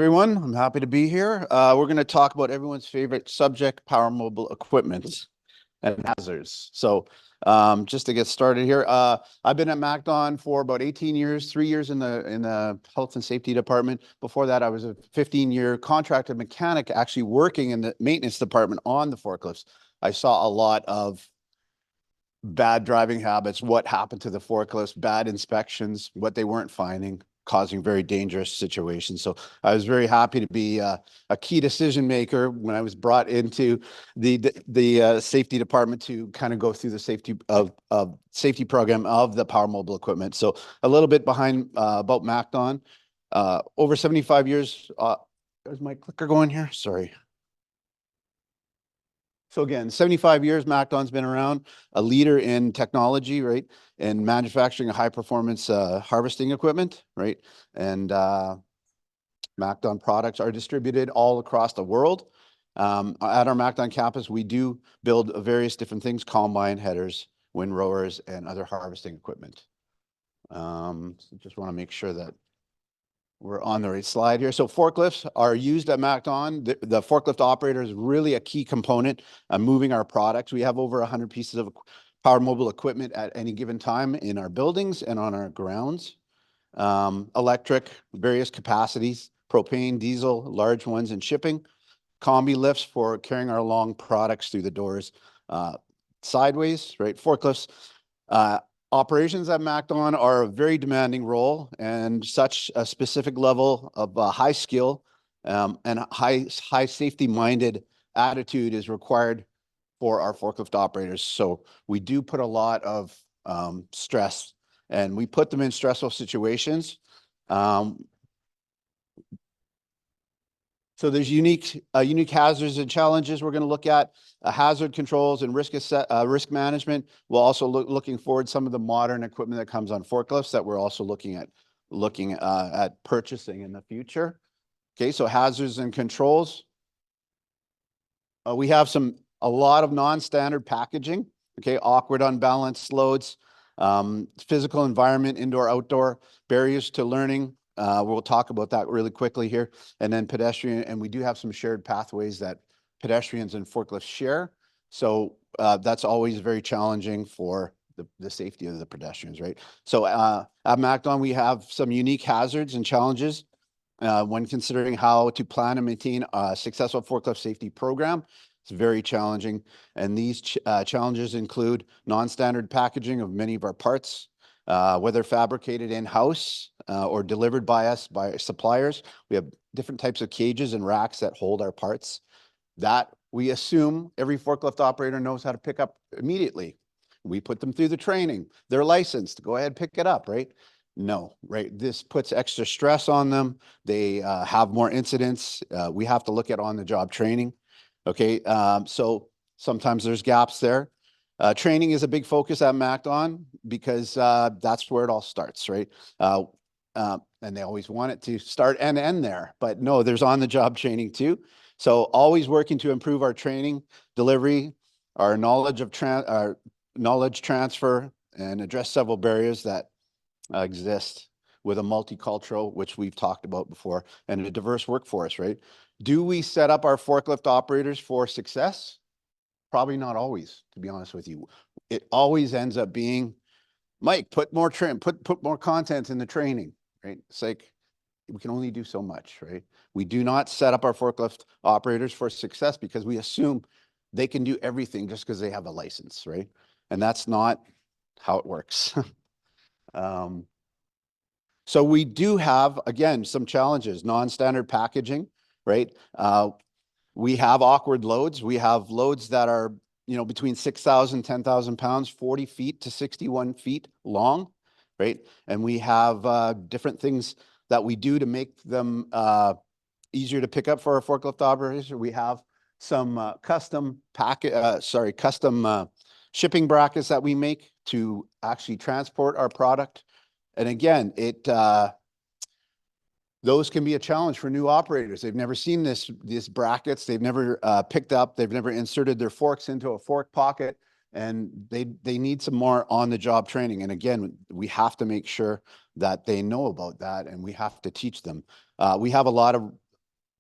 Everyone, I'm happy to be here. We're going to talk about everyone's favorite subject, power mobile equipment and hazards. So just to get started here, I've been at Macdon for about 18 years, 3 years in the health and safety department. Before that, I was a 15-year contracted mechanic actually working in the maintenance department on the forklifts. I saw a lot of bad driving habits, what happened to the forklifts, bad inspections, what they weren't finding, causing very dangerous situations. So I was very happy to be a key decision maker when I was brought into the safety department to kind of go through the safety program of the power mobile equipment. So a little bit behind about Macdon, over 75 years. There's my clicker going here. Sorry. So again, 75 years Macdon's been around, a leader in technology, right? And manufacturing high performance harvesting equipment, right? And Macdon products are distributed all across the world. At our Macdon campus, we do build various different things: combine, headers, windrowers, and other harvesting equipment. So just want to make sure that we're on the right slide here. So forklifts are used at Macdon. The forklift operator is really a key component moving our products. We have over 100 pieces of power mobile equipment at any given time in our buildings and on our grounds. Electric, various capacities, propane, diesel, large ones, and shipping. Combi lifts for carrying our long products through the doors sideways, right? Forklifts. Operations at Macdon are a very demanding role, and such a specific level of high skill and high safety minded attitude is required for our forklift operators. So we do put a lot of stress, and we put them in stressful situations. So there's unique hazards and challenges we're going to look at, hazard controls and risk management. We'll also looking forward some of the modern equipment that comes on forklifts that we're also looking at purchasing in the future. Okay, so hazards and controls. We have a lot of non-standard packaging. Okay, awkward, unbalanced loads, physical environment, indoor, outdoor, barriers to learning. We'll talk about that really quickly here. And then pedestrian, and we do have some shared pathways that pedestrians and forklifts share. So that's always very challenging for the safety of the pedestrians, right? So at Macdon, we have some unique hazards and challenges when considering how to plan and maintain a successful forklift safety program. It's very challenging. And these challenges include non-standard packaging of many of our parts, whether fabricated in-house or delivered by us, by suppliers. We have different types of cages and racks that hold our parts that we assume every forklift operator knows how to pick up immediately. We put them through the training. They're licensed. Go ahead, pick it up, right? No, right? This puts extra stress on them. They have more incidents. We have to look at on-the-job training. Okay, so sometimes there's gaps there. Training is a big focus at Macdon because that's where it all starts, right? And they always want it to start and end there, but no, there's on-the-job training too. So always working to improve our training, delivery, our knowledge transfer, and address several barriers that exist with a multicultural, which we've talked about before, and a diverse workforce, right? Do we set up our forklift operators for success? Probably not always, to be honest with you. It always ends up being, Mike, put more content in the training, right? It's like, we can only do so much, right? We do not set up our forklift operators for success because we assume they can do everything just because they have a license, right? And that's not how it works. So we do have, again, some challenges, non-standard packaging, right? We have awkward loads. We have loads that are, between 6,000, 10,000 pounds, 40 feet to 61 feet long, right? And we have different things that we do to make them easier to pick up for our forklift operators. We have some custom shipping brackets that we make to actually transport our product. And again, those can be a challenge for new operators. They've never seen these brackets. They've never picked up. They've never inserted their forks into a fork pocket, and they need some more on-the-job training. And again, we have to make sure that they know about that, and we have to teach them. We have a lot of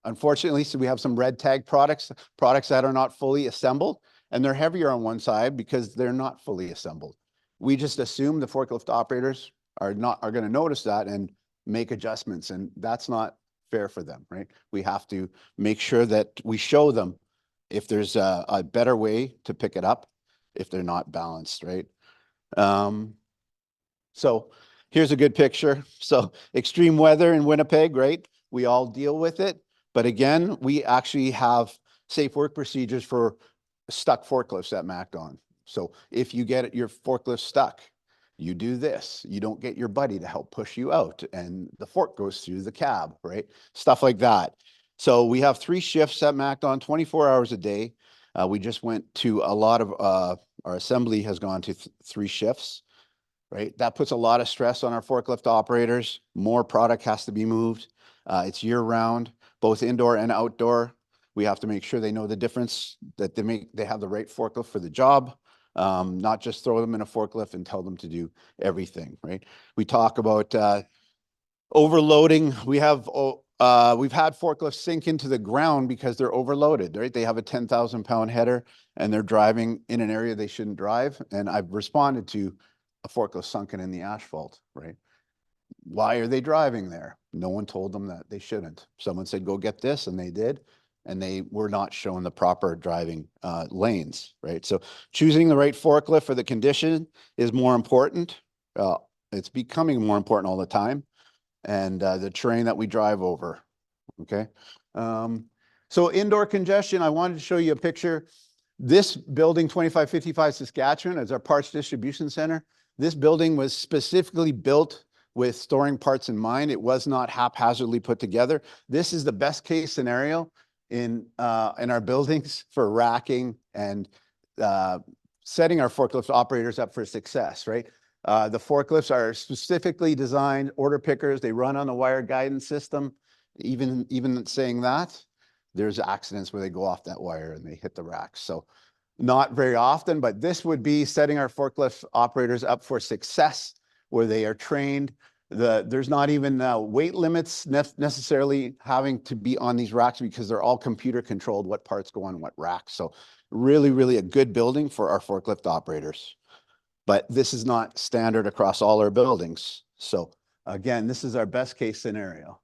Unfortunately, so we have some red tag products that are not fully assembled, and they're heavier on one side because they're not fully assembled. We just assume the forklift operators are going to notice that and make adjustments, and that's not fair for them, right? We have to make sure that we show them if there's a better way to pick it up if they're not balanced, right? So here's a good picture. So extreme weather in Winnipeg, right? We all deal with it. But again, we actually have safe work procedures for stuck forklifts at Macdon. So if you get your forklift stuck, you do this. You don't get your buddy to help push you out and the fork goes through the cab, right? Stuff like that. So we have 3 shifts at Macdon, 24 hours a day. We just went to a lot of, our assembly has gone to 3 shifts. Right? That puts a lot of stress on our forklift operators. More product has to be moved. It's year round, both indoor and outdoor. We have to make sure they know the difference, that they have the right forklift for the job, not just throw them in a forklift and tell them to do everything, right? We talk about overloading. We've had forklifts sink into the ground because they're overloaded, right? They have a 10,000-pound header and they're driving in an area they shouldn't drive. And I've responded to a forklift sunken in the asphalt, right? Why are they driving there? No one told them that they shouldn't. Someone said, go get this, and they did. And they were not shown the proper driving lanes, right? So choosing the right forklift for the condition is more important. It's becoming more important all the time. And the terrain that we drive over, okay? So indoor congestion, I wanted to show you a picture. This building, 2555 Saskatchewan, is our parts distribution center. This building was specifically built with storing parts in mind. It was not haphazardly put together. This is the best case scenario in our buildings for racking and setting our forklift operators up for success, right? The forklifts are specifically designed order pickers. They run on the wire guidance system. Even saying that, there's accidents where they go off that wire and they hit the racks. So not very often, but this would be setting our forklift operators up for success where they are trained. There's not even weight limits necessarily having to be on these racks because they're all computer controlled what parts go on what racks. So really, really a good building for our forklift operators. But this is not standard across all our buildings. So again, this is our best case scenario.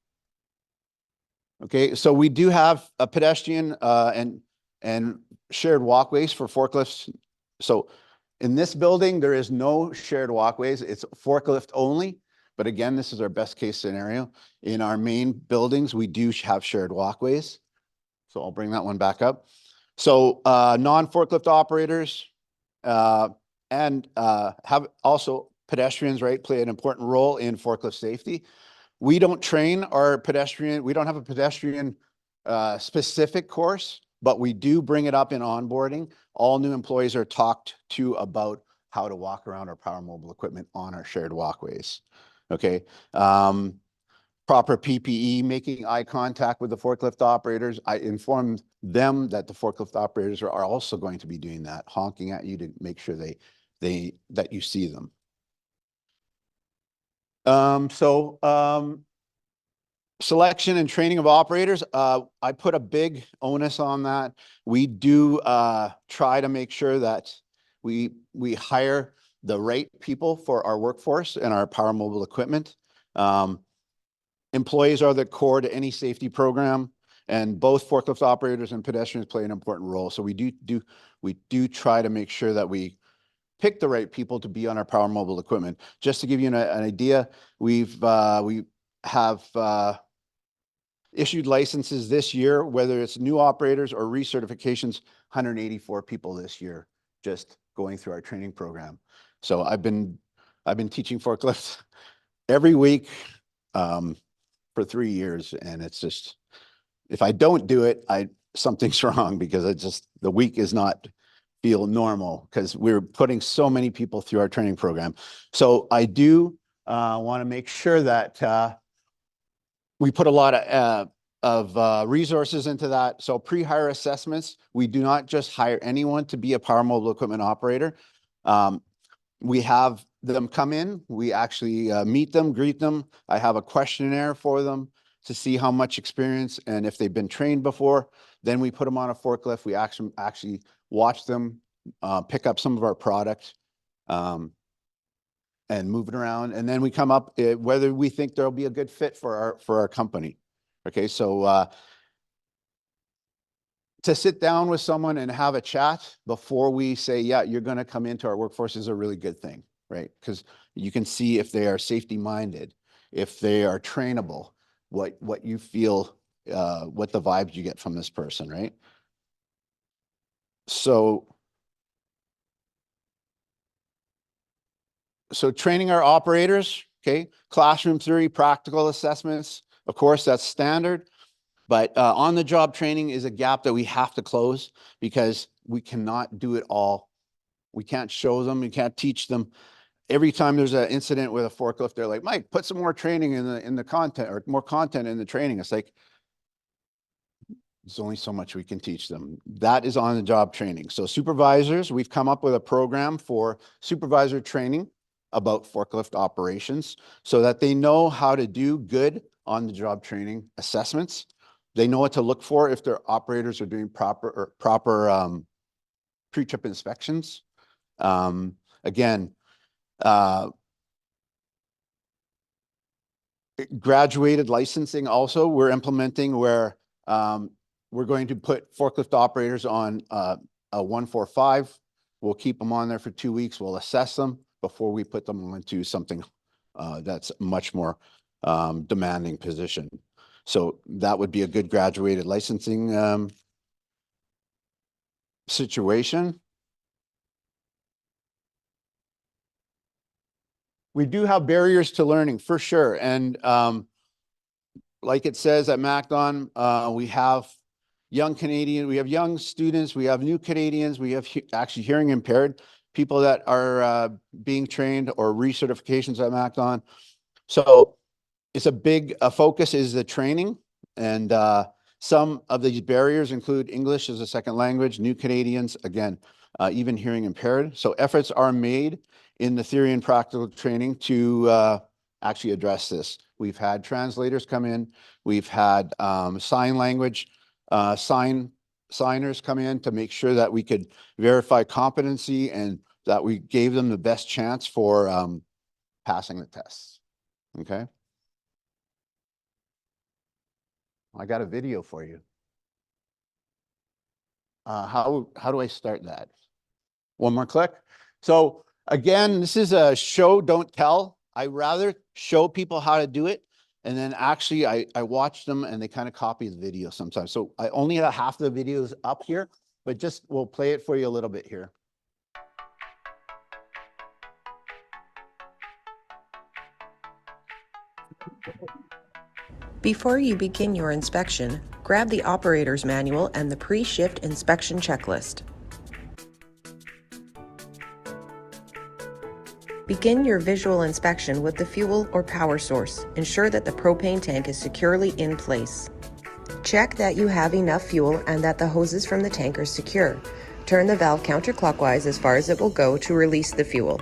Okay, so we do have a pedestrian and shared walkways for forklifts. So in this building, there is no shared walkways. It's forklift only. But again, this is our best case scenario. In our main buildings, we do have shared walkways. So I'll bring that one back up. So non-forklift operators and have also pedestrians, right, play an important role in forklift safety. We don't train our pedestrian. We don't have a pedestrian specific course, but we do bring it up in onboarding. All new employees are talked to about how to walk around our power mobile equipment on our shared walkways. Okay. Proper PPE, making eye contact with the forklift operators. I informed them that the forklift operators are also going to be doing that, honking at you to make sure that you see them. Selection and training of operators. I put a big onus on that. We do try to make sure that we hire the right people for our workforce and our power mobile equipment. Employees are the core to any safety program, and both forklift operators and pedestrians play an important role. So we do try to make sure that we pick the right people to be on our power mobile equipment. Just to give you an idea, we have issued licenses this year, whether it's new operators or recertifications, 184 people this year, just going through our training program. So I've been teaching forklifts every week for 3 years, and it's just, if I don't do it, something's wrong, because the week is not feel normal because we're putting so many people through our training program. So I do want to make sure that we put a lot of resources into that. So pre-hire assessments, we do not just hire anyone to be a power mobile equipment operator. We have them come in, we actually meet them, greet them. I have a questionnaire for them to see how much experience and if they've been trained before. Then we put them on a forklift. We actually watch them pick up some of our product and move it around. And then we come up whether we think there'll be a good fit for our company. Okay, so to sit down with someone and have a chat before we say, yeah, you're going to come into our workforce is a really good thing, right? Because you can see if they are safety minded, if they are trainable, what you feel, what the vibes you get from this person, right? So training our operators, okay, classroom theory, practical assessments, of course, that's standard. But on-the-job training is a gap that we have to close because we cannot do it all. We can't show them, we can't teach them. Every time there's an incident with a forklift, they're like, Mike, put some more training in the content, or more content in the training. It's like, there's only so much we can teach them. That is on-the-job training. So supervisors, we've come up with a program for supervisor training about forklift operations so that they know how to do good on-the-job training assessments. They know what to look for if their operators are doing proper pre-trip inspections. Again, graduated licensing also we're implementing where we're going to put forklift operators on a 145. We'll keep them on there for 2 weeks. We'll assess them before we put them into something that's much more demanding position. So that would be a good graduated licensing situation. We do have barriers to learning for sure. And like it says at Macdon, we have young Canadian, we have young students, we have new Canadians, we have actually hearing impaired people that are being trained or recertifications at Macdon. So it's a big focus is the training, and some of these barriers include English as a second language, new Canadians, again, even hearing impaired. So efforts are made in the theory and practical training to actually address this. We've had translators come in, we've had sign language, signers come in to make sure that we could verify competency and that we gave them the best chance for passing the tests, okay? I got a video for you. How do I start that? One more click. So again, this is a show, don't tell. I rather show people how to do it. And then actually I watch them and they kind of copy the video sometimes. So I only have half the videos up here, but just we'll play it for you a little bit here. Before you begin your inspection, grab the operator's manual and the pre-shift inspection checklist. Begin your visual inspection with the fuel or power source. Ensure that the propane tank is securely in place. Check that you have enough fuel and that the hoses from the tank are secure. Turn the valve counterclockwise as far as it will go to release the fuel.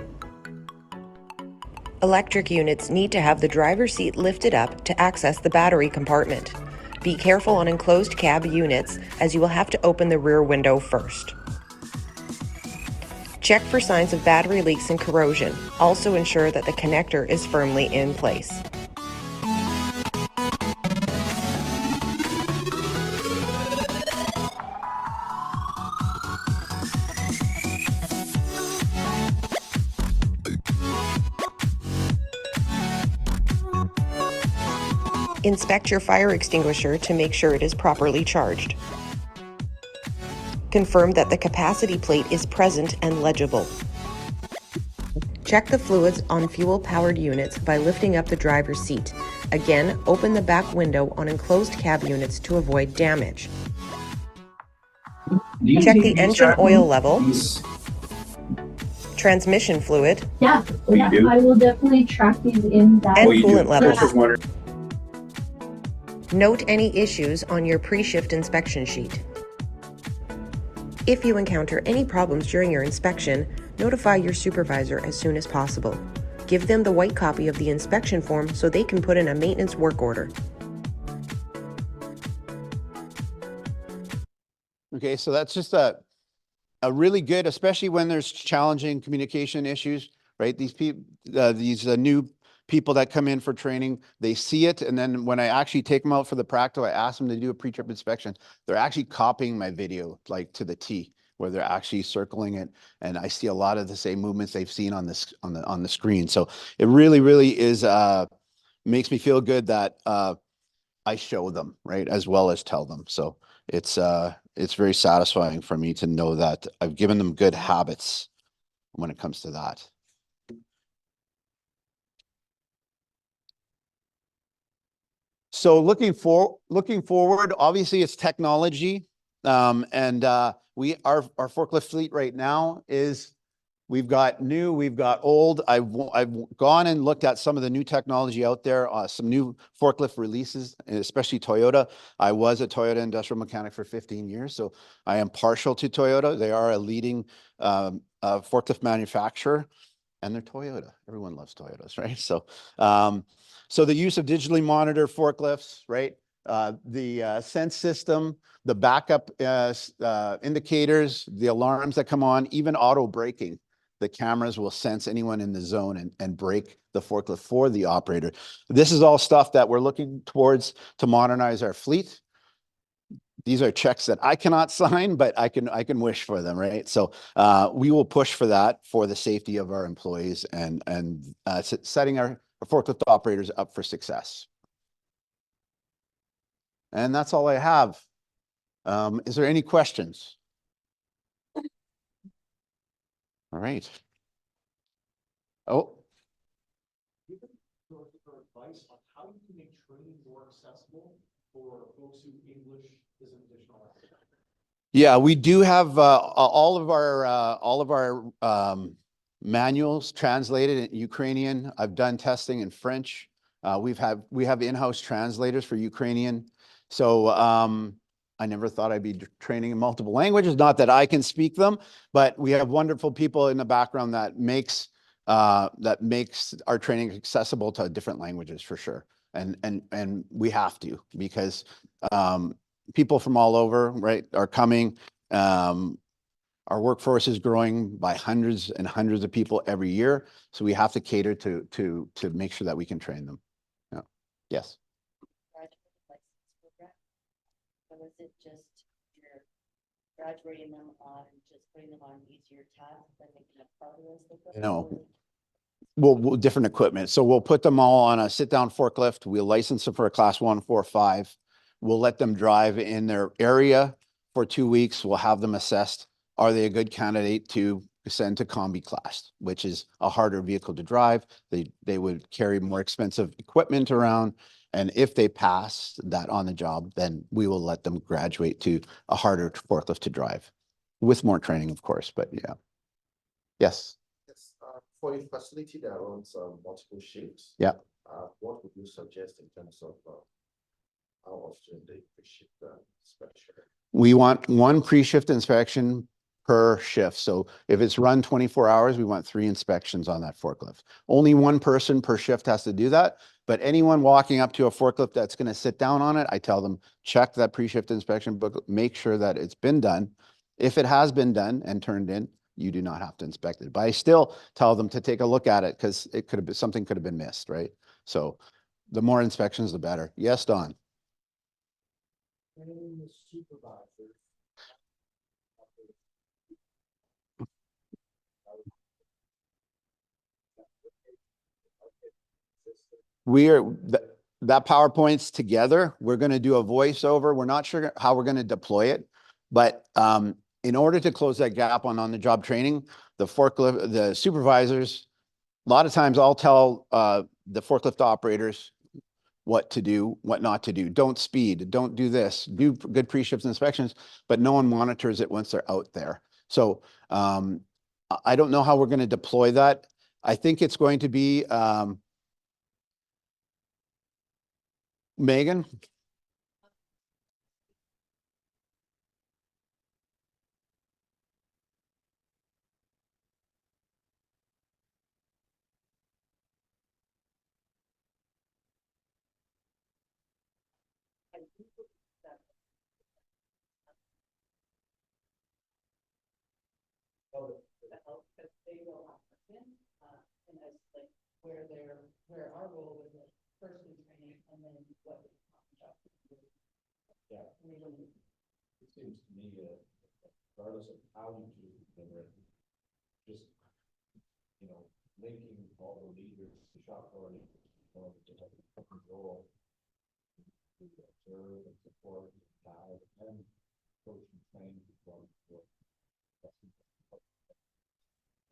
Electric units need to have the driver's seat lifted up to access the battery compartment. Be careful on enclosed cab units as you will have to open the rear window first. Check for signs of battery leaks and corrosion. Also ensure that the connector is firmly in place. Inspect your fire extinguisher to make sure it is properly charged. Confirm that the capacity plate is present and legible. Check the fluids on fuel-powered units by lifting up the driver's seat. Again, open the back window on enclosed cab units to avoid damage. Check the engine oil level, transmission fluid, yeah, I will definitely track these in that. and coolant levels. Note any issues on your pre-shift inspection sheet. If you encounter any problems during your inspection, notify your supervisor as soon as possible. Give them the white copy of the inspection form so they can put in a maintenance work order. Okay, so that's just a really good, especially when there's challenging communication issues, right? These people, these new people that come in for training, they see it. And then when I actually take them out for the practical, I ask them to do a pre-trip inspection. They're actually copying my video like to the T, where they're actually circling it. And I see a lot of the same movements they've seen on this, on the screen. So it really, really is, makes me feel good that, I show them, right, as well as tell them. So it's very satisfying for me to know that I've given them good habits when it comes to that. So looking forward, obviously it's technology. And our forklift fleet right now is, we've got new, we've got old. I've gone and looked at some of the new technology out there, some new forklift releases, especially Toyota. I was a Toyota industrial mechanic for 15 years, so I am partial to Toyota. They are a leading forklift manufacturer, and they're Toyota. Everyone loves Toyotas, right? So the use of digitally monitored forklifts, right? The sense system, the backup indicators, the alarms that come on, even auto braking. The cameras will sense anyone in the zone and brake the forklift for the operator. This is all stuff that we're looking towards to modernize our fleet. These are checks that I cannot sign, but I can wish for them, right? So we will push for that for the safety of our employees and setting our forklift operators up for success. And that's all I have. Is there any questions? All right. Oh. Advice on how you can make training more accessible for folks who English is an additional language. Yeah, we do have all of our manuals translated in Ukrainian. I've done testing in French. We have in-house translators for Ukrainian. So I never thought I'd be training in multiple languages. Not that I can speak them, but we have wonderful people in the background that makes our training accessible to different languages for sure. And we have to, because people from all over, right, are coming. Our workforce is growing by hundreds and hundreds of people every year, so we have to cater to make sure that we can train them. Yeah. Yes. Or was it just you're graduating them on, just putting them on easier tasks than making a progress with them? No. We'll different equipment. So we'll put them all on a sit-down forklift. We'll license them for a class 1, 4, 5. We'll let them drive in their area for 2 weeks. We'll have them assessed. Are they a good candidate to send to combi class, which is a harder vehicle to drive? They would carry more expensive equipment around. And if they pass that on the job, then we will let them graduate to a harder forklift to drive, with more training, of course. But yeah. Yes. Yes, for a facility that runs multiple shifts. Yeah. What would you suggest in terms of how often they shift inspection? We want 1 pre-shift inspection per shift. So if it's run 24 hours, we want 3 inspections on that forklift. Only 1 person per shift has to do that. But anyone walking up to a forklift that's going to sit down on it, I tell them, check that pre-shift inspection book, make sure that it's been done. If it has been done and turned in, you do not have to inspect it. But I still tell them to take a look at it, because it could have been, something could have been missed, right? So the more inspections, the better. Yes, Don. Training the supervisors. We are that PowerPoint's together. We're going to do a voiceover. We're not sure how we're going to deploy it, but in order to close that gap on the-job training, the supervisors, a lot of times I'll tell the forklift operators what to do, what not to do. Don't speed, don't do this, do good pre-shift inspections, but no one monitors it once they're out there. So I don't know how we're going to deploy that. I think it's going to be Megan. the help, because they will not come in, and that's like where our role was like person training and then what the job. Yeah. It seems to me, regardless of how you do it, just, linking all the leaders, the shop floor, to have a control, to observe and support, guide, and coach and train people.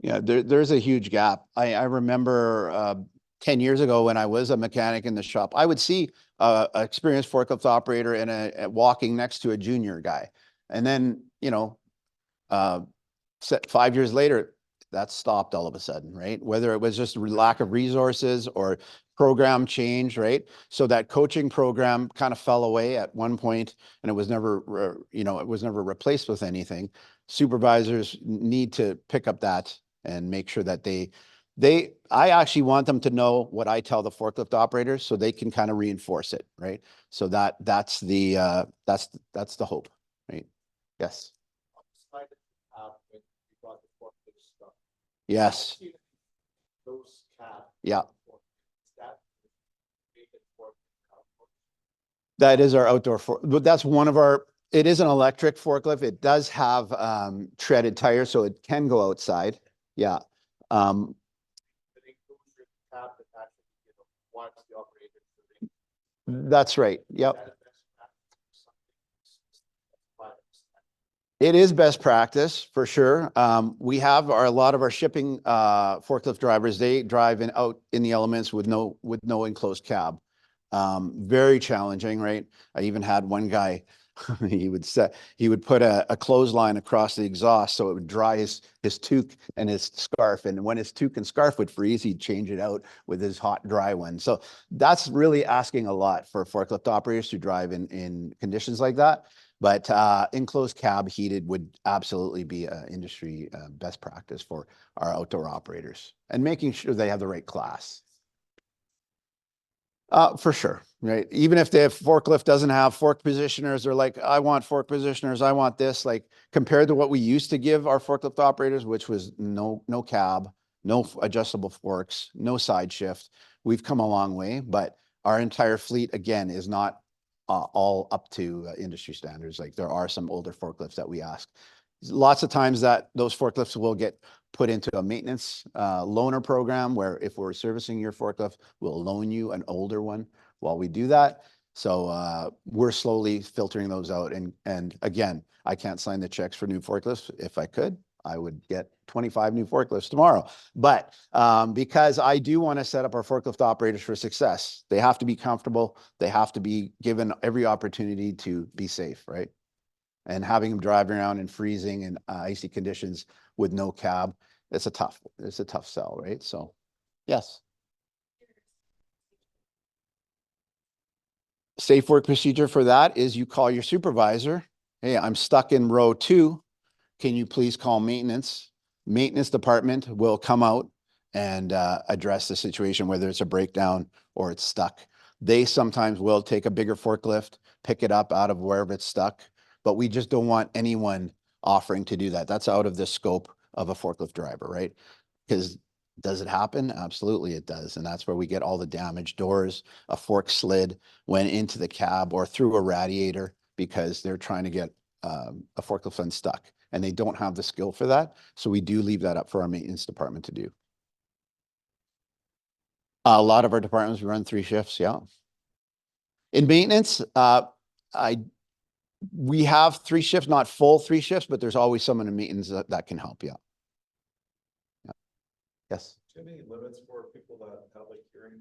Yeah, there's a huge gap. I remember 10 years ago when I was a mechanic in the shop, I would see a experienced forklift operator and walking next to a junior guy. And then, 5 years later, that stopped all of a sudden, right? Whether it was just lack of resources or program change, right? So that coaching program kind of fell away at one point, and it was never, it was never replaced with anything. Supervisors need to pick up that and make sure that I actually want them to know what I tell the forklift operators so they can kind of reinforce it, right? So that's the hope, right? Yes. Yes. Those cab. Yeah. That That is our outdoor but that's one of our, it is an electric forklift. It does have treaded tires, so it can go outside. Yeah. That's right. Yep. It is best practice for sure. We have a lot of our shipping forklift drivers, they drive out in the elements with no enclosed cab. Very challenging, right? I even had one guy, he would put a clothesline across the exhaust so it would dry his toque and his scarf. And when his toque and scarf would freeze, he'd change it out with his hot, dry one. So that's really asking a lot for forklift operators to drive in conditions like that. But enclosed cab heated would absolutely be industry best practice for our outdoor operators and making sure they have the right class. For sure, right? Even if the forklift doesn't have fork positioners, they're like, I want fork positioners, I want this. Like compared to what we used to give our forklift operators, which was no cab, no adjustable forks, no side shift. We've come a long way, but our entire fleet again is not all up to industry standards. Like there are some older forklifts that we ask. Lots of times that those forklifts will get put into a maintenance loaner program where if we're servicing your forklift, we'll loan you an older one while we do that. So we're slowly filtering those out. And again, I can't sign the checks for new forklifts. If I could, I would get 25 new forklifts tomorrow. But because I do want to set up our forklift operators for success, they have to be comfortable. They have to be given every opportunity to be safe, right? And having them drive around in freezing and icy conditions with no cab, it's a tough sell, right? So, yes. Safe work procedure for that is you call your supervisor. Hey, I'm stuck in row 2. Can you please call maintenance? Maintenance department will come out and address the situation, whether it's a breakdown or it's stuck. They sometimes will take a bigger forklift, pick it up out of wherever it's stuck, but we just don't want anyone offering to do that. That's out of the scope of a forklift driver, right? Because does it happen? Absolutely it does. And that's where we get all the damaged doors. A fork slid, went into the cab or through a radiator because they're trying to get a forklift unstuck and they don't have the skill for that. So we do leave that up for our maintenance department to do. A lot of our departments run 3 shifts. Yeah. In maintenance, we have 3 shifts, not full 3 shifts, but there's always someone in maintenance that can help. Yeah. Yeah. Yes. Do you have any limits for people that have like hearing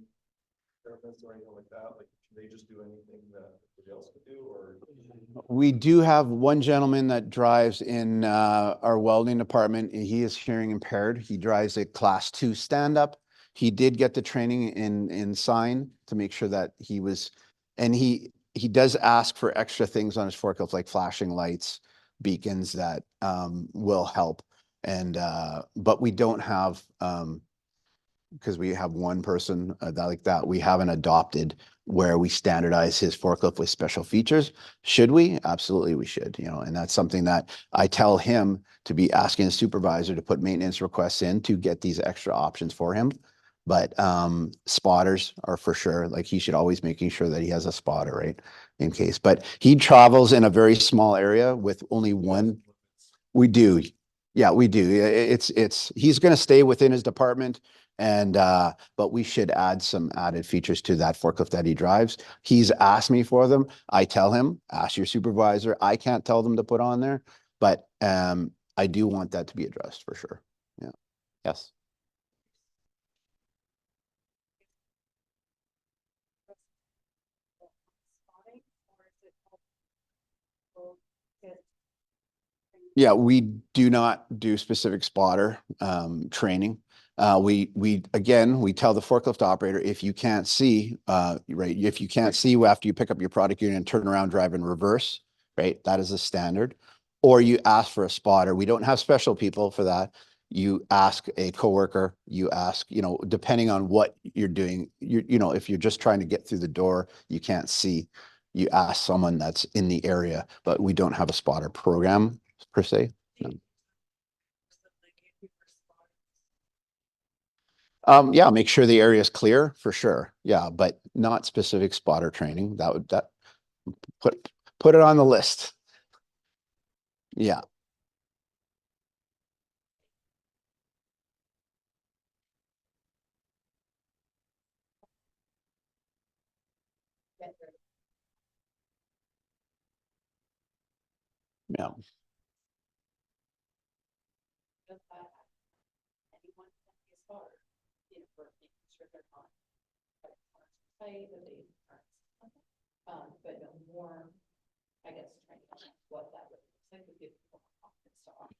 therapists or anything like that? Like, can they just do anything that everybody else could do, or? We do have one gentleman that drives in our welding department. He is hearing impaired. He drives a class 2 stand-up. He did get the training in sign to make sure that he was, and he does ask for extra things on his forklift, like flashing lights, beacons that will help. And but we don't have because we have one person that like that, we haven't adopted where we standardize his forklift with special features. Should we? Absolutely, we should, you know, and that's something that I tell him to be asking his supervisor to put maintenance requests in to get these extra options for him. But spotters are for sure, like he should always making sure that he has a spotter, right? In case, but he travels in a very small area with only one. We do. Yeah, we do. He's going to stay within his department and, but we should add some added features to that forklift that he drives. He's asked me for them. I tell him, ask your supervisor. I can't tell them to put on there, but, I do want that to be addressed for sure. Yeah. Yes. Yeah, we do not do specific spotter training. Again, we tell the forklift operator, if you can't see, right, if you can't see after you pick up your product unit and turn around, drive in reverse, right? That is a standard. Or you ask for a spotter. We don't have special people for that. You ask a coworker, you ask, you know, depending on what you're doing, you know, if you're just trying to get through the door, you can't see, you ask someone that's in the area, but we don't have a spotter program per se. No. Yeah, make sure the area is clear for sure. Yeah, but not specific spotter training. That put it on the list. Yeah. Yeah. Anyone can be a spotter, you know, for making sure they're not tight, that they aren't, but no more, I guess, training on what that would look like would give people more confidence to offer.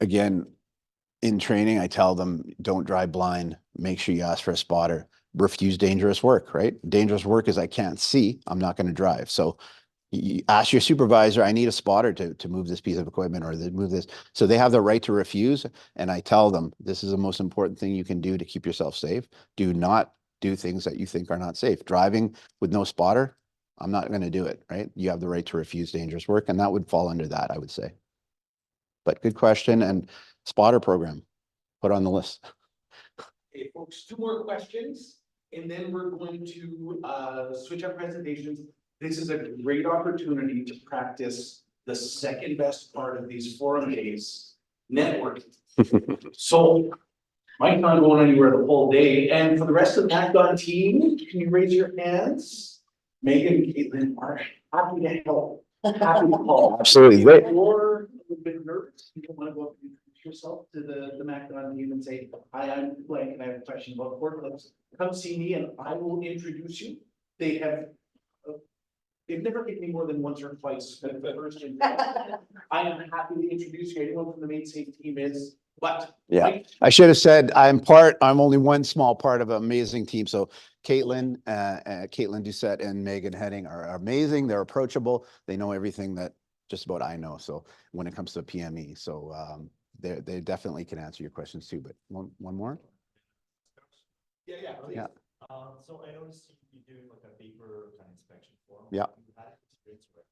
Again, in training, I tell them, don't drive blind. Make sure you ask for a spotter. Refuse dangerous work, right? Dangerous work is I can't see, I'm not going to drive. So you ask your supervisor, I need a spotter to move this piece of equipment or to move this. So they have the right to refuse. And I tell them, this is the most important thing you can do to keep yourself safe. Do not do things that you think are not safe. Driving with no spotter, I'm not going to do it, right? You have the right to refuse dangerous work, and that would fall under that, I would say. But good question, and spotter program, put on the list. Okay, folks, two more questions, and then we're going to switch up presentations. This is a great opportunity to practice the second best part of these forum days, networking. So Mike's not going anywhere the whole day, and for the rest of the Macdon team, can you raise your hands? Megan, Caitlin are happy to help, happy to help. Absolutely. If you're a little bit nervous, you don't want to go up and introduce yourself to the Macdon team and say, hi, I'm blank and I have a question about forklifts. Come see me and I will introduce you. They have, they've never picked me more than once or twice. The first I am happy to introduce you. Anyone from the main safe team is, but. Yeah, Mike, I should have said I'm only one small part of an amazing team. So Caitlin Doucette and Megan Heading are amazing. They're approachable. They know everything that just about I know. So when it comes to PME, so they definitely can answer your questions too. But one more. Yeah. Yeah. So I noticed you doing like a paper kind of inspection form. Yeah. You had experience with.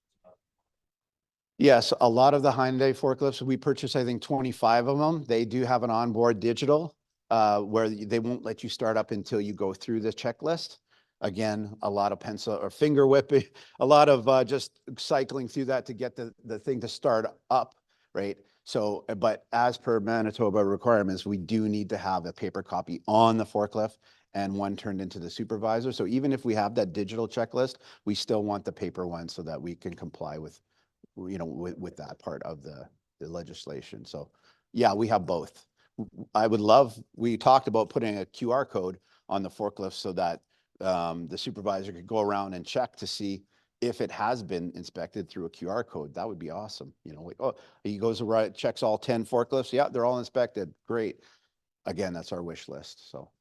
Yes, a lot of the Hyundai forklifts, we purchased, I think 25 of them. They do have an onboard digital where they won't let you start up until you go through the checklist. Again, a lot of pencil or finger whipping, a lot of just cycling through that to get the thing to start up, right? So, but as per Manitoba requirements, we do need to have a paper copy on the forklift and one turned into the supervisor. So even if we have that digital checklist, we still want the paper one so that we can comply with, you know, with that part of the legislation. So yeah, we have both. I would love, we talked about putting a QR code on the forklift so that the supervisor could go around and check to see if it has been inspected through a QR code. That would be awesome. You know, like, oh, he goes around, checks all 10 forklifts. Yeah, they're all inspected. Great. Again, that's our wish list. So.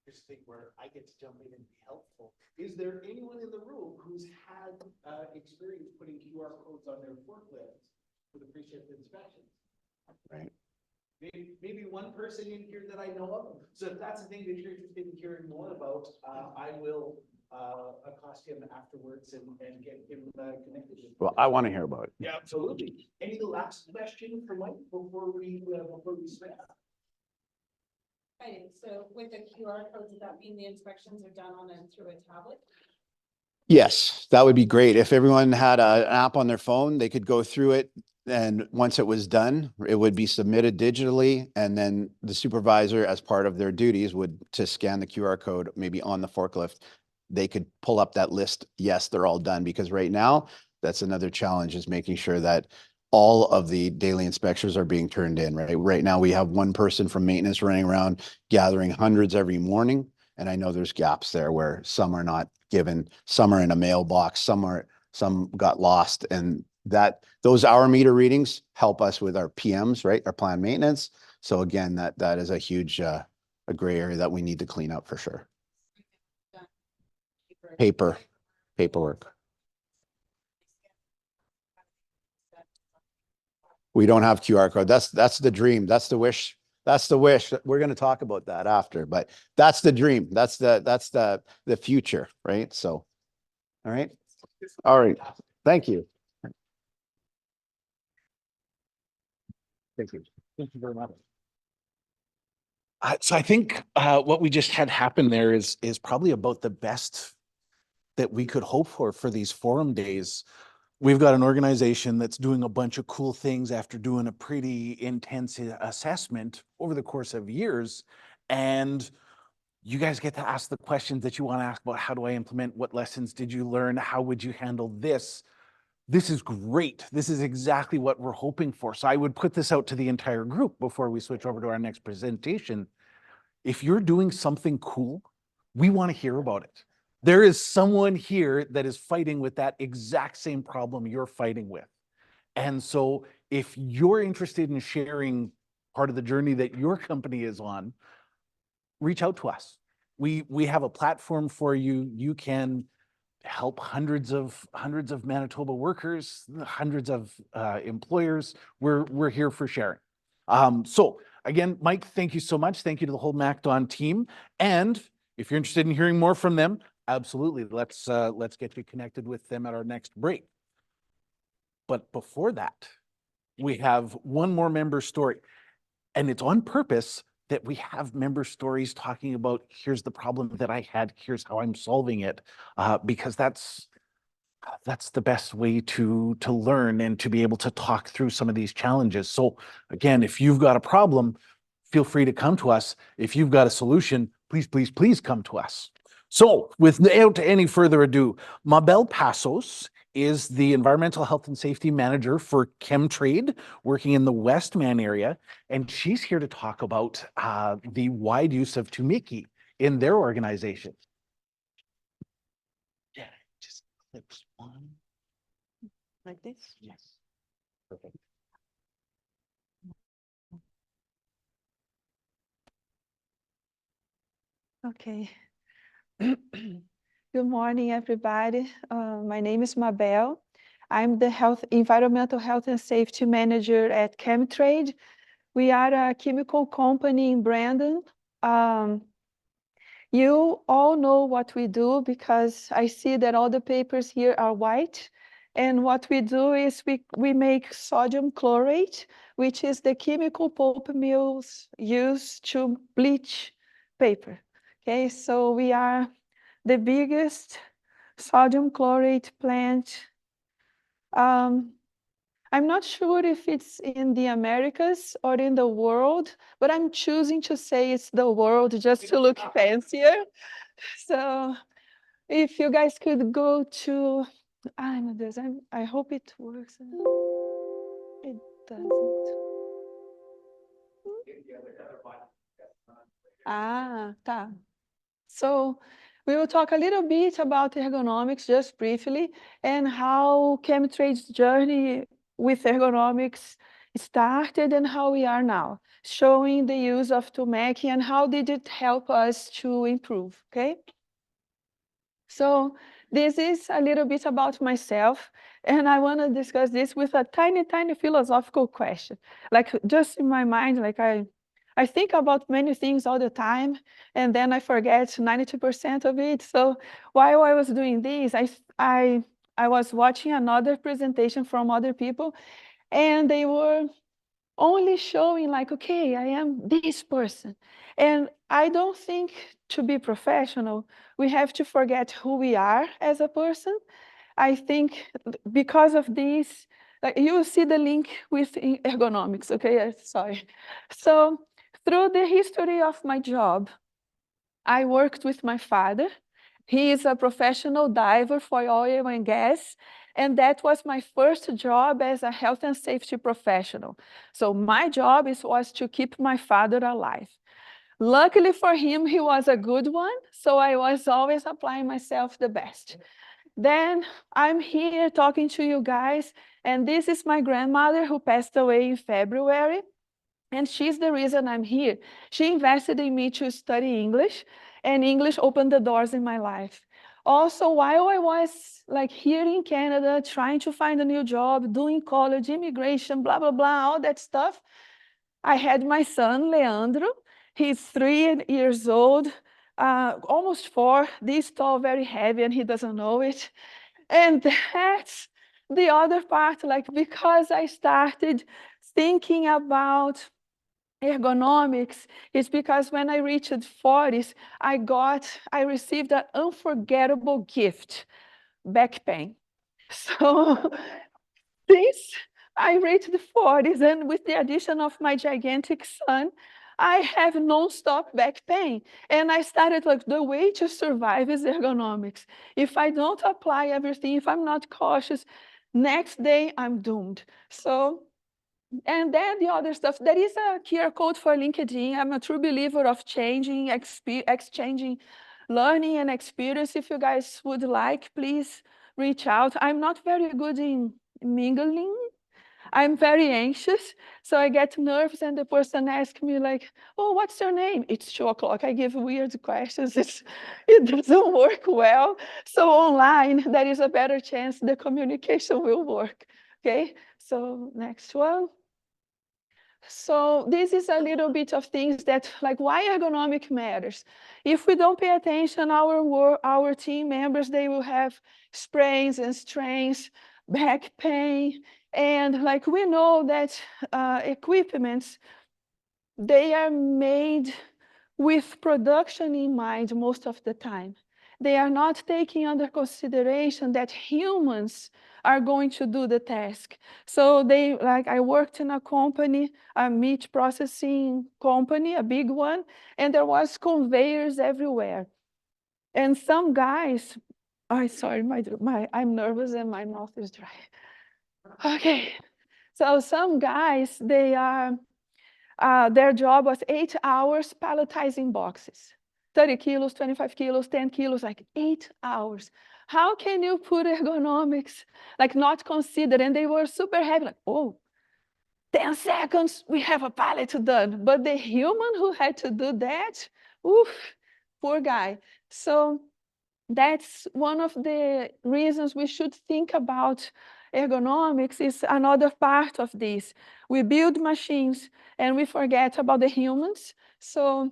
Just think where I get to jump in and be helpful. Is there anyone in the room who's had experience putting QR codes on their forklifts for the pre-shift inspections? Right. maybe one person in here that I know of. So if that's a thing that you're interested in hearing more about, I will accost him afterwards and get him connected. Well, I want to hear about it. Yeah, absolutely. Any last question for Mike before we switch? Right, so with the QR codes, does that mean the inspections are done on and through a tablet? Yes, that would be great. If everyone had an app on their phone, they could go through it. And once it was done, it would be submitted digitally. And then the supervisor, as part of their duties, would to scan the QR code, maybe on the forklift. They could pull up that list. Yes, they're all done. Because right now, that's another challenge, is making sure that all of the daily inspections are being turned in, right? Right now, we have one person from maintenance running around gathering hundreds every morning. And I know there's gaps there where some are not given, some are in a mailbox, some got lost. And those hour meter readings help us with our PMs, right? Our planned maintenance. So again, that is a huge, a gray area that we need to clean up for sure. Paperwork. We don't have QR code. That's the dream. That's the wish. That's the wish. We're going to talk about that after, but that's the dream. That's the future, right? So, all right. All right. Thank you. Thank you. Thank you very much. So I think what we just had happen there is probably about the best that we could hope for these forum days. We've got an organization that's doing a bunch of cool things after doing a pretty intense assessment over the course of years. And you guys get to ask the questions that you want to ask about. How do I implement? What lessons did you learn? How would you handle this? This is great. This is exactly what we're hoping for. So I would put this out to the entire group before we switch over to our next presentation. If you're doing something cool, we want to hear about it. There is someone here that is fighting with that exact same problem you're fighting with. And so if you're interested in sharing part of the journey that your company is on, reach out to us. We have a platform for you. You can help hundreds of Manitoba workers, hundreds of employers. We're here for sharing. So again, Mike, thank you so much. Thank you to the whole Macdon team. And if you're interested in hearing more from them, absolutely, let's get you connected with them at our next break. But before that, we have one more member story, and it's on purpose that we have member stories talking about, here's the problem that I had, here's how I'm solving it, because that's the best way to learn and to be able to talk through some of these challenges. So again, if you've got a problem, feel free to come to us. If you've got a solution, please come to us. So without any further ado, Mabel Passos is the Environmental Health and Safety Manager for Chemtrade, working in the Westman area. And she's here to talk about the wide use of Tumeke in their organization. Yeah, just clips one. Like this? Yes. Perfect. Okay. Good morning, everybody. My name is Mabel. I'm the Environmental Health and Safety Manager at Chemtrade. We are a chemical company in Brandon. You all know what we do because I see that all the papers here are white. And what we do is we make sodium chlorate, which is the chemical pulp mills use to bleach paper. Okay, so we are the biggest sodium chlorate plant. I'm not sure if it's in the Americas or in the world, but I'm choosing to say it's the world just to look fancier. So if you guys could go to, I hope it works. It doesn't. Tá. So we will talk a little bit about ergonomics just briefly and how Chemtrade's journey with ergonomics started and how we are now, showing the use of Tumeke and how did it help us to improve, okay? So this is a little bit about myself, and I want to discuss this with a tiny, tiny philosophical question. Like just in my mind, like I think about many things all the time, and then I forget 92% of it. So while I was doing this, I was watching another presentation from other people, and they were only showing like, okay, I am this person. And I don't think to be professional, we have to forget who we are as a person. I think because of this, like you will see the link with ergonomics, okay? Sorry. So through the history of my job, I worked with my father. He is a professional diver for oil and gas, and that was my first job as a health and safety professional. So my job was to keep my father alive. Luckily for him, he was a good one, so I was always applying myself the best. Then I'm here talking to you guys, and this is my grandmother who passed away in February. And she's the reason I'm here. She invested in me to study English, and English opened the doors in my life. Also, while I was like here in Canada, trying to find a new job, doing college, immigration, blah, blah, blah, all that stuff, I had my son, Leandro. He's 3 years old, almost 4, this tall, very heavy, and he doesn't know it. And that's the other part, like, because I started thinking about ergonomics is because when I reached 40s, I received an unforgettable gift, back pain. So since I reached the 40s and with the addition of my gigantic son, I have non-stop back pain. And I started like the way to survive is ergonomics. If I don't apply everything, if I'm not cautious, next day I'm doomed. So and then the other stuff, there is a QR code for LinkedIn. I'm a true believer of exchanging learning and experience. If you guys would like, please reach out. I'm not very good in mingling. I'm very anxious, so I get nervous and the person asks me like, oh, what's your name? It's 2 o'clock. I give weird questions. It doesn't work well. So online, there is a better chance the communication will work. Okay, so next one. So this is a little bit of things that, like, why ergonomic matters. If we don't pay attention, our team members, they will have sprains and strains, back pain, and like we know that equipments, they are made with production in mind most of the time. They are not taking under consideration that humans are going to do the task. So I worked in a company, a meat processing company, a big one, and there was conveyors everywhere. And some guys, sorry, I'm nervous and my mouth is dry. Okay, so some guys, their job was 8 hours palletizing boxes, 30 kilos, 25 kilos, 10 kilos, like 8 hours. How can you put ergonomics, like not consider? And they were super heavy, like, oh, 10 seconds, we have a pallet done. But the human who had to do that, oof, poor guy. So that's one of the reasons we should think about ergonomics is another part of this. We build machines and we forget about the humans. So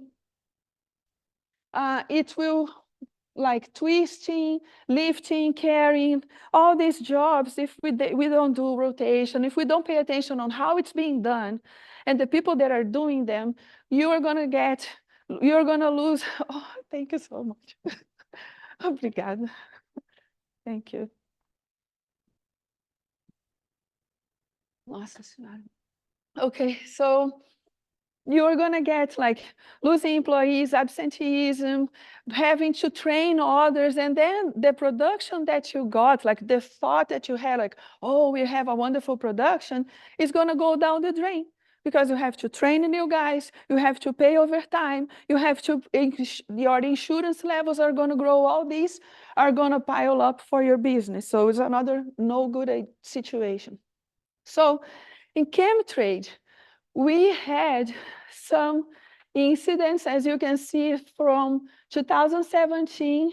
it will, like twisting, lifting, carrying, all these jobs, if we don't do rotation, if we don't pay attention on how it's being done, and the people that are doing them, you're going to lose. Oh, thank you so much. Obrigada. Thank you. Nossa Senhora. Okay, so you're going to get like losing employees, absenteeism, having to train others, and then the production that you got, like the thought that you had, like, oh, we have a wonderful production, is going to go down the drain because you have to train new guys, you have to pay overtime, you have to, your insurance levels are going to grow, all these are going to pile up for your business. So it's another no good situation. So in Chemtrade, we had some incidents, as you can see, from 2017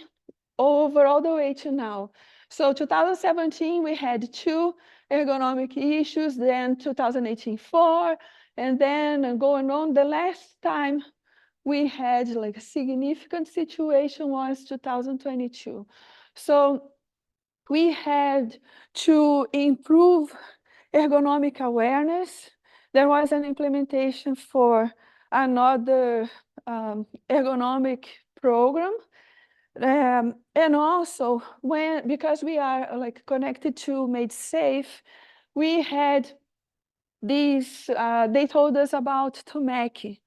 over all the way to now. So 2017, we had 2 ergonomic issues, then 2018, 4, and then going on. The last time we had like a significant situation was 2022. So we had to improve ergonomic awareness. There was an implementation for another ergonomic program. And also because we are like connected to Made Safe, we had these, they told us about Tumeke.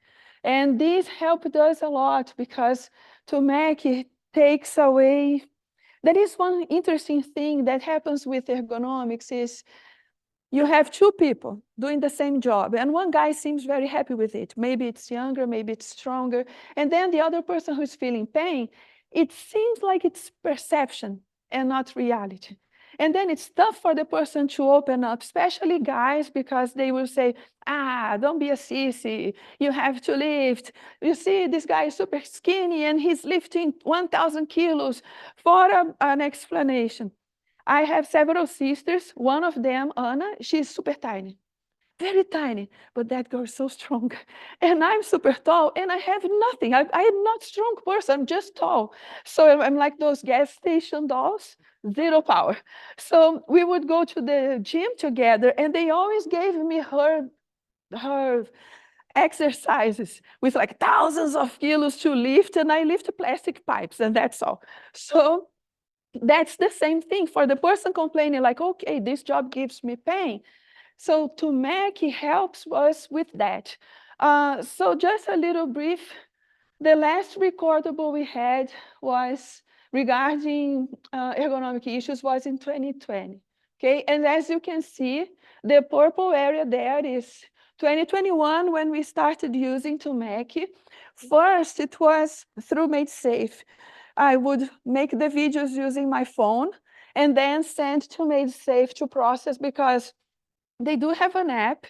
And this helped us a lot because Tumeke takes away. That is one interesting thing that happens with ergonomics is you have 2 people doing the same job, and one guy seems very happy with it. Maybe it's younger, maybe it's stronger. And then the other person who's feeling pain, it seems like it's perception and not reality. And then it's tough for the person to open up, especially guys, because they will say, don't be a sissy, you have to lift. You see, this guy is super skinny and he's lifting 1,000 kilos for an explanation. I have several sisters. One of them, Anna, she's super tiny, very tiny, but that girl is so strong. And I'm super tall and I have nothing. I am not a strong person, I'm just tall. So I'm like those gas station dolls, zero power. So we would go to the gym together and they always gave me her exercises with like thousands of kilos to lift, and I lift plastic pipes and that's all. So that's the same thing for the person complaining like, okay, this job gives me pain. So Tumeke helps us with that. So just a little brief, the last recordable we had was regarding ergonomic issues was in 2020. Okay, and as you can see, the purple area there is 2021 when we started using Tumeke. First, it was through Made Safe. I would make the videos using my phone and then send to Made Safe to process because they do have an app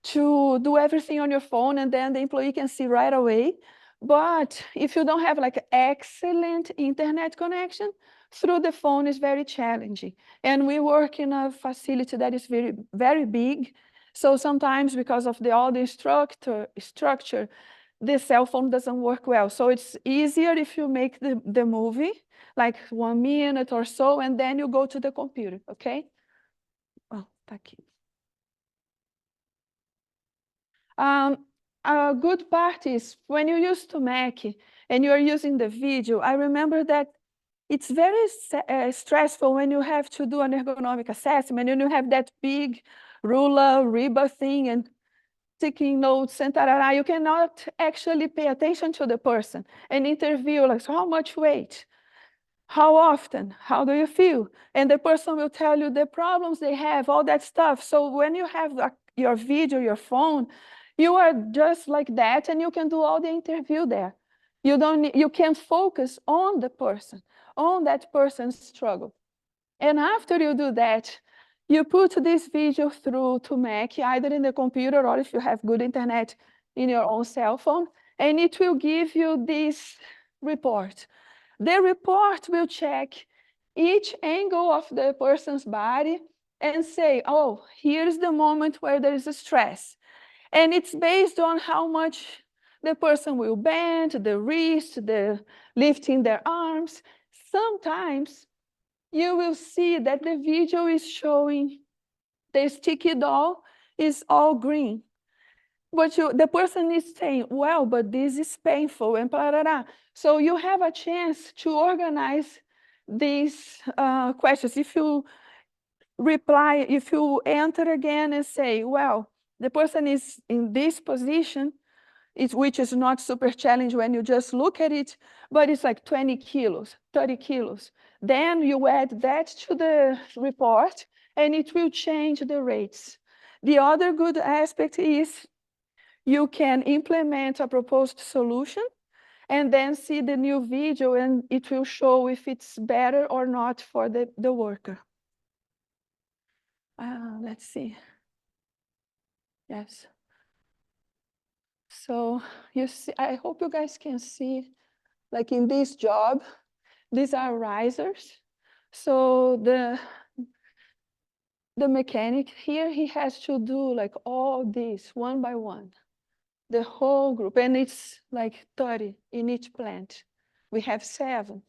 to do everything on your phone and then the employee can see right away. But if you don't have like excellent internet connection, through the phone is very challenging. And we work in a facility that is very, very big. So sometimes because of all the structure, the cell phone doesn't work well. So it's easier if you make the movie, like 1 minute or so, and then you go to the computer, okay? Oh, tá aqui. A good part is when you use Tumeke and you're using the video, I remember that it's very stressful when you have to do an ergonomic assessment and you have that big ruler, ribber thing and taking notes and tarara. You cannot actually pay attention to the person and interview like, so how much weight? How often? How do you feel? And the person will tell you the problems they have, all that stuff. So when you have your video, your phone, you are just like that and you can do all the interview there. You don't need, you can focus on the person, on that person's struggle. And after you do that, you put this video through Tumeke, either in the computer or if you have good internet in your own cell phone, and it will give you this report. The report will check each angle of the person's body and say, oh, here's the moment where there is a stress. And it's based on how much the person will bend, the wrist, the lifting their arms. Sometimes you will see that the video is showing the sticky doll is all green. But the person is saying, well, but this is painful and blah, blah, blah. So you have a chance to organize these questions. If you reply, if you enter again and say, well, the person is in this position, which is not super challenging when you just look at it, but it's like 20 kilos, 30 kilos. Then you add that to the report and it will change the rates. The other good aspect is you can implement a proposed solution and then see the new video and it will show if it's better or not for the worker. Let's see. Yes. So you see, I hope you guys can see, like in this job, these are risers. So the mechanic here, he has to do like all this one by one, the whole group, and it's like 30 in each plant. We have 7.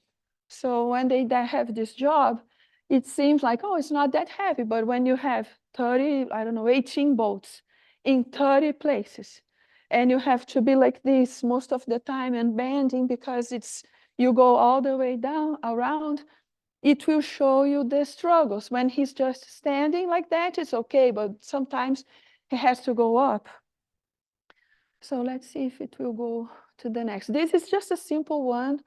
So when they have this job, it seems like, oh, it's not that heavy, but when you have 30, I don't know, 18 bolts in 30 places, and you have to be like this most of the time and bending because you go all the way down around, it will show you the struggles. When he's just standing like that, it's okay, but sometimes he has to go up. So let's see if it will go to the next. This is just a simple one.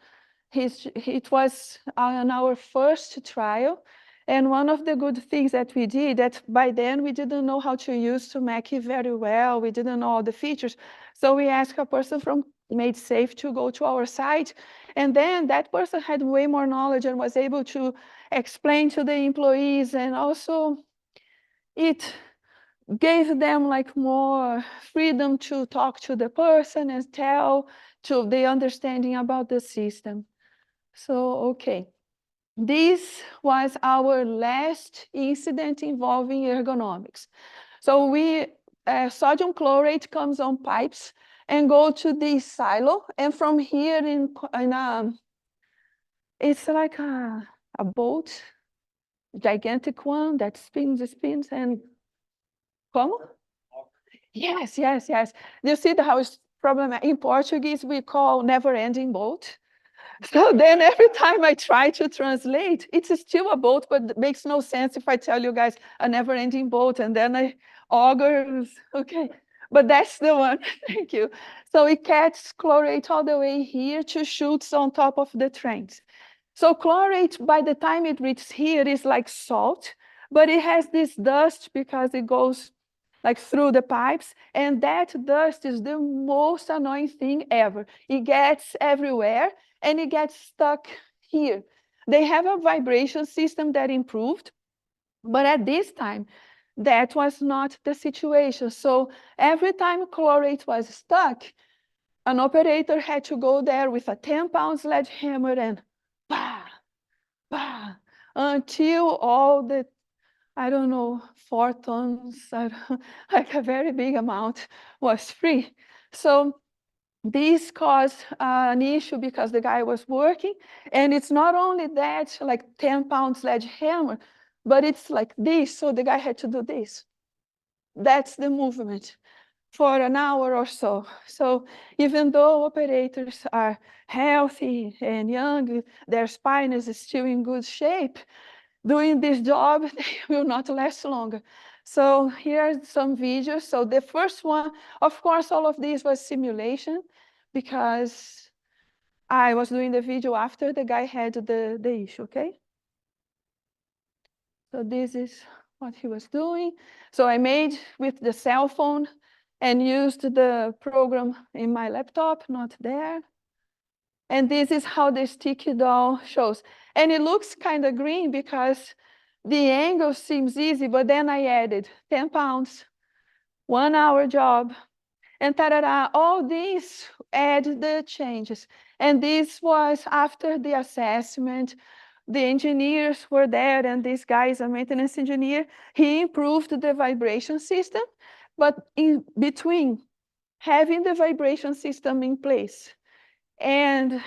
It was on our first trial. And one of the good things that we did, that by then we didn't know how to use Tumeke very well. We didn't know all the features. So we asked a person from Made Safe to go to our site. And then that person had way more knowledge and was able to explain to the employees. And also it gave them like more freedom to talk to the person and tell to the understanding about the system. So, okay. This was our last incident involving ergonomics. So sodium chlorate comes on pipes and go to this silo. And from here it's like a boat, gigantic one that spins and como? Yes, yes, yes. You see how it's problematic. In Portuguese, we call never-ending boat. So then every time I try to translate, it's still a boat, but it makes no sense if I tell you guys a never-ending boat, and then I auger, okay. But that's the one, thank you. So it catches chlorate all the way here to chutes on top of the trains. So chlorate, by the time it reaches here, is like salt, but it has this dust because it goes like through the pipes, and that dust is the most annoying thing ever. It gets everywhere, and it gets stuck here. They have a vibration system that improved, but at this time, that was not the situation. So every time chlorate was stuck, an operator had to go there with a 10-pound sledgehammer and bah, bah, until all the, I don't know, 4 tons, like a very big amount was free. So this caused an issue because the guy was working, and it's not only that, like 10-pound sledgehammer, but it's like this, so the guy had to do this. That's the movement for an hour or so. So even though operators are healthy and young, their spine is still in good shape, doing this job, they will not last longer. So here are some videos. So the first one, of course, all of this was simulation because I was doing the video after the guy had the issue, okay? So this is what he was doing. So I made with the cell phone and used the program in my laptop, not there. And this is how the sticky doll shows. And it looks kind of green because the angle seems easy, but then I added 10 pounds, 1 hour job, and ta-da-da, all these add the changes. And this was after the assessment. The engineers were there, and this guy is a maintenance engineer. He improved the vibration system, but in between having the vibration system in place and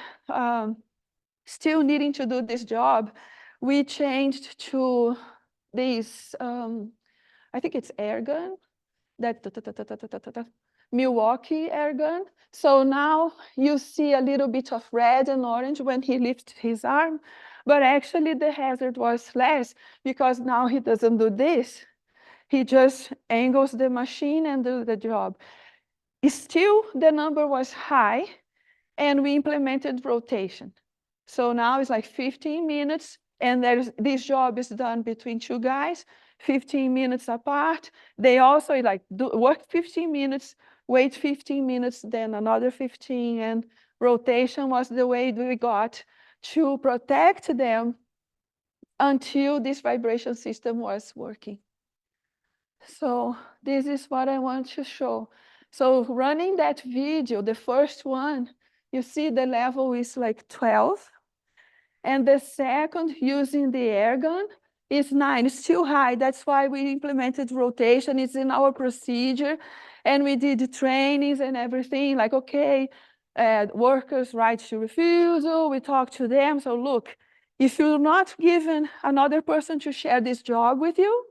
still needing to do this job, we changed to this, I think it's air gun, that Milwaukee air gun. So now you see a little bit of red and orange when he lifts his arm, but actually the hazard was less because now he doesn't do this. He just angles the machine and do the job. Still, the number was high, and we implemented rotation. So now it's like 15 minutes, and this job is done between 2 guys, 15 minutes apart. They also like work 15 minutes, wait 15 minutes, then another 15, and rotation was the way we got to protect them until this vibration system was working. So this is what I want to show. So running that video, the first one, you see the level is like 12. And the second, using the air gun, is 9. It's still high. That's why we implemented rotation. It's in our procedure. And we did trainings and everything, like, okay, workers' right to refusal. We talked to them. So look, if you're not given another person to share this job with you,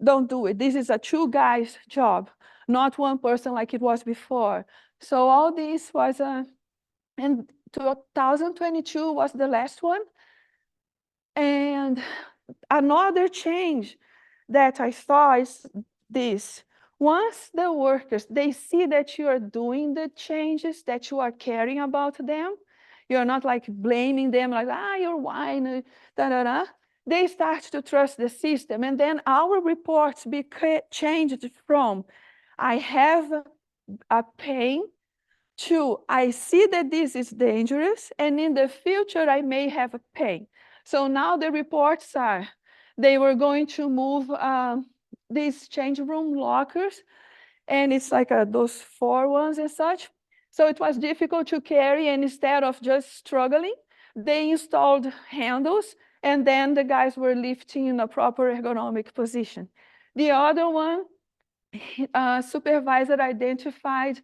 don't do it. This is a 2 guys job, not 1 person like it was before. So all this was and 2022 was the last one. And another change that I saw is this. Once the workers, they see that you are doing the changes, that you are caring about them, you're not like blaming them like, you're whining, da-da-da. They start to trust the system. And then our reports changed from, I have a pain, to, I see that this is dangerous, and in the future, I may have a pain. So now the reports are, they were going to move these change room lockers, and it's like those 4 ones and such. So it was difficult to carry, and instead of just struggling, they installed handles, and then the guys were lifting in a proper ergonomic position. The other one, supervisor identified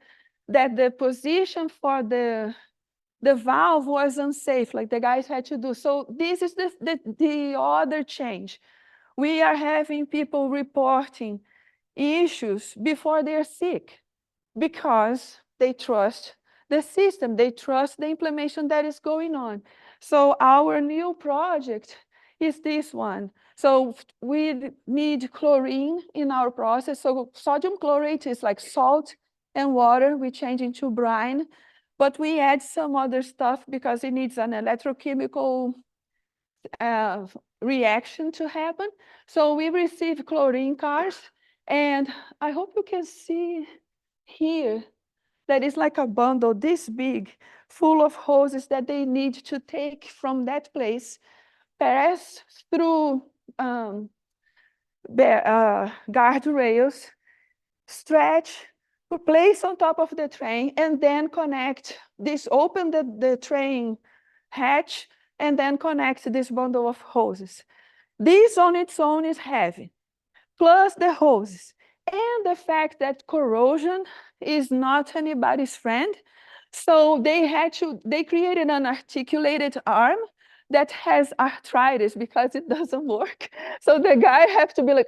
that the position for the valve was unsafe, like the guys had to do. So this is the other change. We are having people reporting issues before they're sick because they trust the system, they trust the implementation that is going on. So our new project is this one. So we need chlorine in our process. So sodium chlorate is like salt and water, we change into brine, but we add some other stuff because it needs an electrochemical reaction to happen. So we receive chlorine cars, and I hope you can see here that is like a bundle this big, full of hoses that they need to take from that place, pass through guardrails, stretch, place on top of the train, and then connect this, open the train hatch, and then connect this bundle of hoses. This on its own is heavy, plus the hoses, and the fact that corrosion is not anybody's friend. So they created an articulated arm that has arthritis because it doesn't work. So the guy has to be like,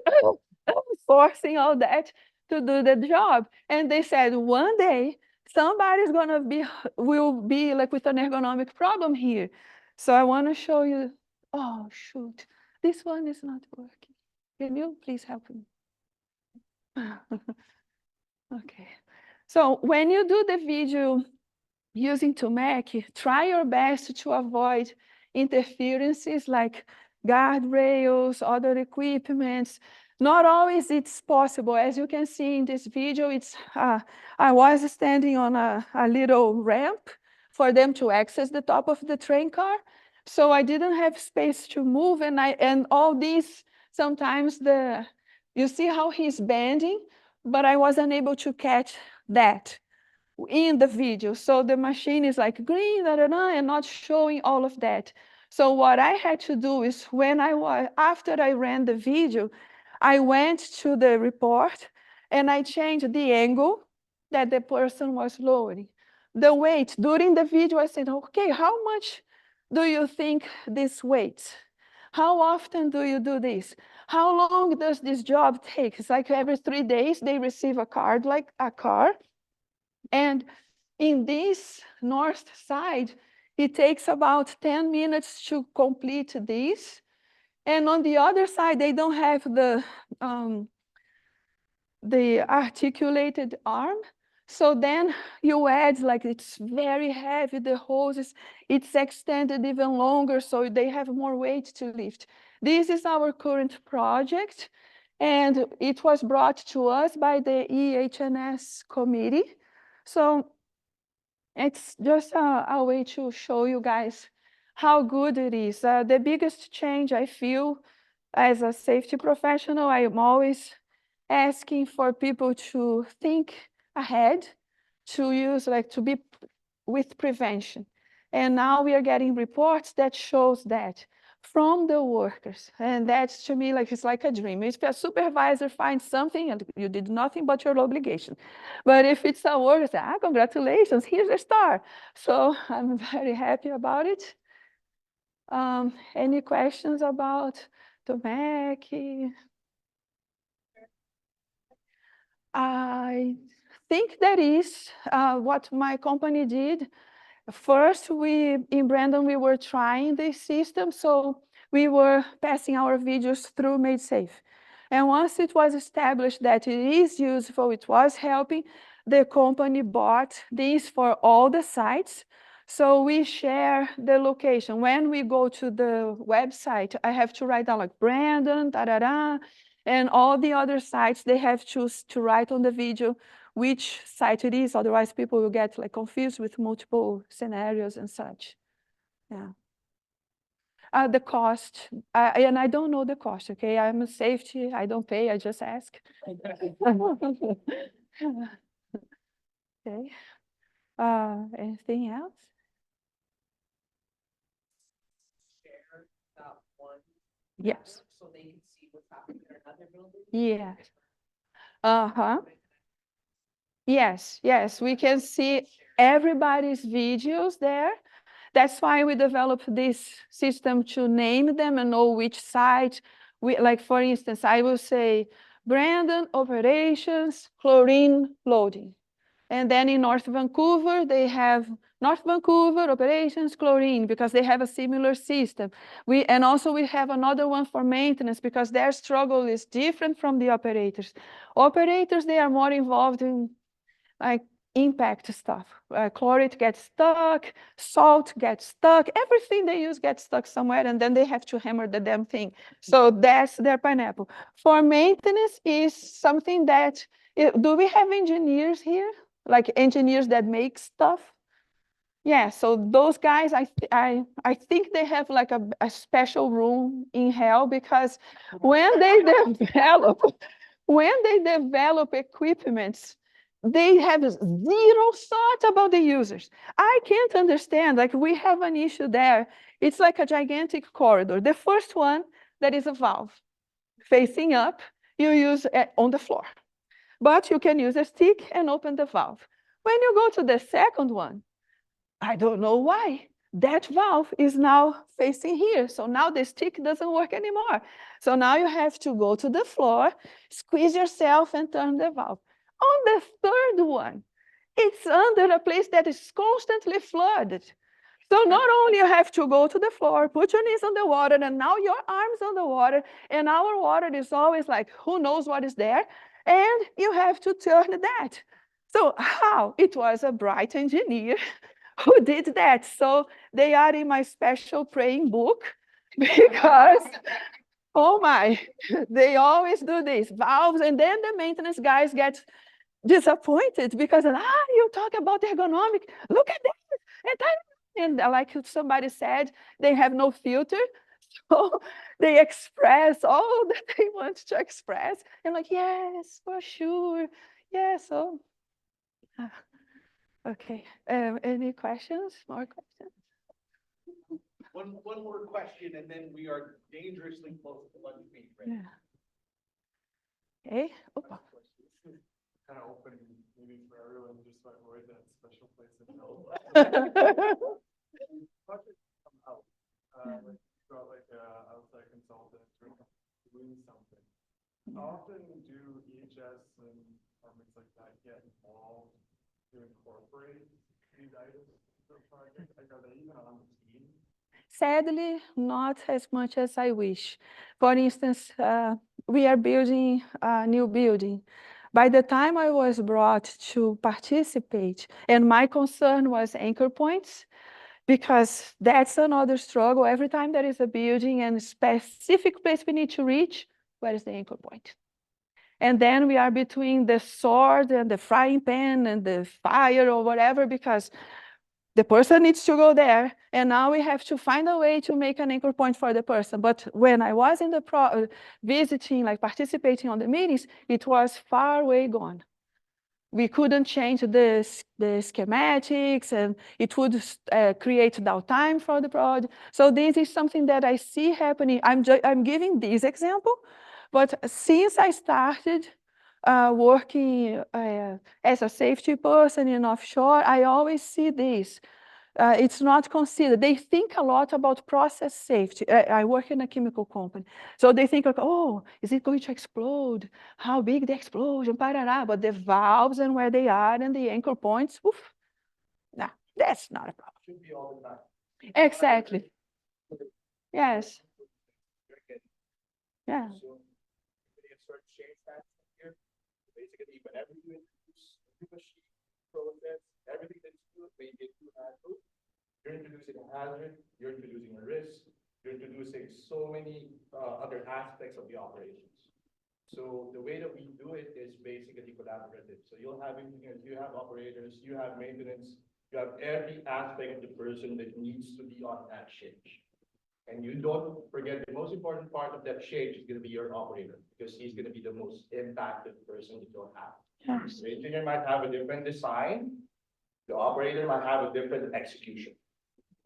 forcing all that to do the job. And they said, one day, somebody's will be like with an ergonomic problem here. So I want to show you, oh, shoot, this one is not working. Can you please help me? Okay. So when you do the video using Tumeke, try your best to avoid interferences like guardrails, other equipments. Not always it's possible. As you can see in this video, I was standing on a little ramp for them to access the top of the train car. So I didn't have space to move, and all these, sometimes you see how he's bending, but I wasn't able to catch that in the video. So the machine is like green, and not showing all of that. So what I had to do is after I ran the video, I went to the report and I changed the angle that the person was lowering. The weight, during the video, I said, okay, how much do you think this weighs? How often do you do this? How long does this job take? It's like every 3 days they receive a card, like a car. And in this north side, it takes about 10 minutes to complete this. And on the other side, they don't have the articulated arm. So then you add, like, it's very heavy, the hoses, it's extended even longer, so they have more weight to lift. This is our current project, and it was brought to us by the EHS committee. So it's just a way to show you guys how good it is. The biggest change I feel as a safety professional, I am always asking for people to think ahead, to use, like, to be with prevention. And now we are getting reports that shows that from the workers. And that's, to me, like, it's like a dream. If a supervisor finds something and you did nothing but your obligation. But if it's a worker, say, congratulations, here's a star. So I'm very happy about it. Any questions about Tumeke? I think that is what my company did. First, in Brandon, we were trying this system, so we were passing our videos through Made Safe. And once it was established that it is useful, it was helping, the company bought this for all the sites. So we share the location. When we go to the website, I have to write down like Brandon, and all the other sites, they have to write on the video which site it is, otherwise people will get like confused with multiple scenarios and such. Yeah. The cost, and I don't know the cost, okay? I'm a safety, I don't pay, I just ask. Okay. Anything else? Share that one. Yes. So they can see what's happening in another building. Yes. Uh-huh. Yes, yes, we can see everybody's videos there. That's why we developed this system to name them and know which site. Like, for instance, I will say, Brandon operations, chlorine loading. And then in North Vancouver, they have North Vancouver operations chlorine because they have a similar system. And also we have another one for maintenance because their struggle is different from the operators. Operators, they are more involved in like impact stuff. Chlorate gets stuck, salt gets stuck, everything they use gets stuck somewhere, and then they have to hammer the damn thing. So that's their pineapple. For maintenance is something that, do we have engineers here? Like engineers that make stuff? Yeah, so those guys, I think they have like a special room in hell because when they develop equipments, they have zero thought about the users. I can't understand, like we have an issue there. It's like a gigantic corridor. The first one, that is a valve facing up, you use on the floor. But you can use a stick and open the valve. When you go to the second one, I don't know why. That valve is now facing here. So now the stick doesn't work anymore. So now you have to go to the floor, squeeze yourself and turn the valve. On the third one, it's under a place that is constantly flooded. So not only you have to go to the floor, put your knees on the water, and now your arms on the water, and our water is always like, who knows what is there? And you have to turn that. So how? It was a bright engineer who did that. So they are in my special praying book because, oh my, they always do this, valves, and then the maintenance guys get disappointed because, you talk about ergonomic, look at this, and like somebody said, they have no filter, so they express all that they want to express. And like, yes, for sure, yeah, so, okay, any questions, more questions? One more question, and then we are dangerously close to lunch meeting. Right? Yeah. Okay. Kind of open maybe for everyone, just to avoid that special place in hell. Project come out, like got like a outside consultant doing something. How often do EHS and departments like that get involved to incorporate these items to the project? Like, are they even on the team? Sadly, not as much as I wish. For instance, we are building a new building. By the time I was brought to participate, and my concern was anchor points, because that's another struggle. Every time there is a building and a specific place we need to reach, where is the anchor point? And then we are between the sword and the frying pan and the fire or whatever, because the person needs to go there, and now we have to find a way to make an anchor point for the person. But when I was in the visiting, like participating on the meetings, it was far away gone. we couldn't change the schematics, and it would create downtime for the project. So this is something that I see happening. I'm giving this example, but since I started working as a safety person in offshore, I always see this. It's not considered. They think a lot about process safety. I work in a chemical company. So they think like, oh, is it going to explode? How big the explosion? Parará. But the valves and where they are and the anchor points, oof, nah, that's not a problem. Should be all the time. Exactly. Yes. Yeah. So we start to change that here. Basically, whenever you introduce a machine process, everything that you do, when you get to handle, you're introducing a hazard, you're introducing a risk, you're introducing so many other aspects of the operations. So the way that we do it is basically collaborative. So you'll have engineers, you have operators, you have maintenance, you have every aspect of the person that needs to be on that change. And you don't forget the most important part of that change is going to be your operator, because he's going to be the most impacted person that you'll have. Yes. The engineer might have a different design, the operator might have a different execution.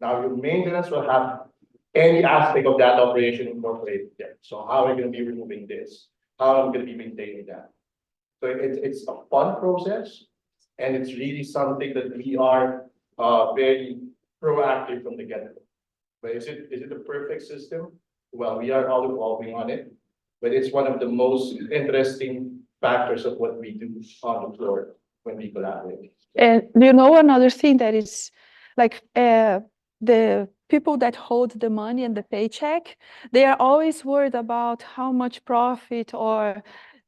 Now your maintenance will have any aspect of that operation incorporated there. So how are you going to be removing this? How am I going to be maintaining that? So it's a fun process, and it's really something that we are very proactive from the get-go. But is it a perfect system? Well, we are all evolving on it, but it's one of the most interesting factors of what we do on the floor when we collaborate. And you know, another thing that is like the people that hold the money and the paycheck, they are always worried about how much profit or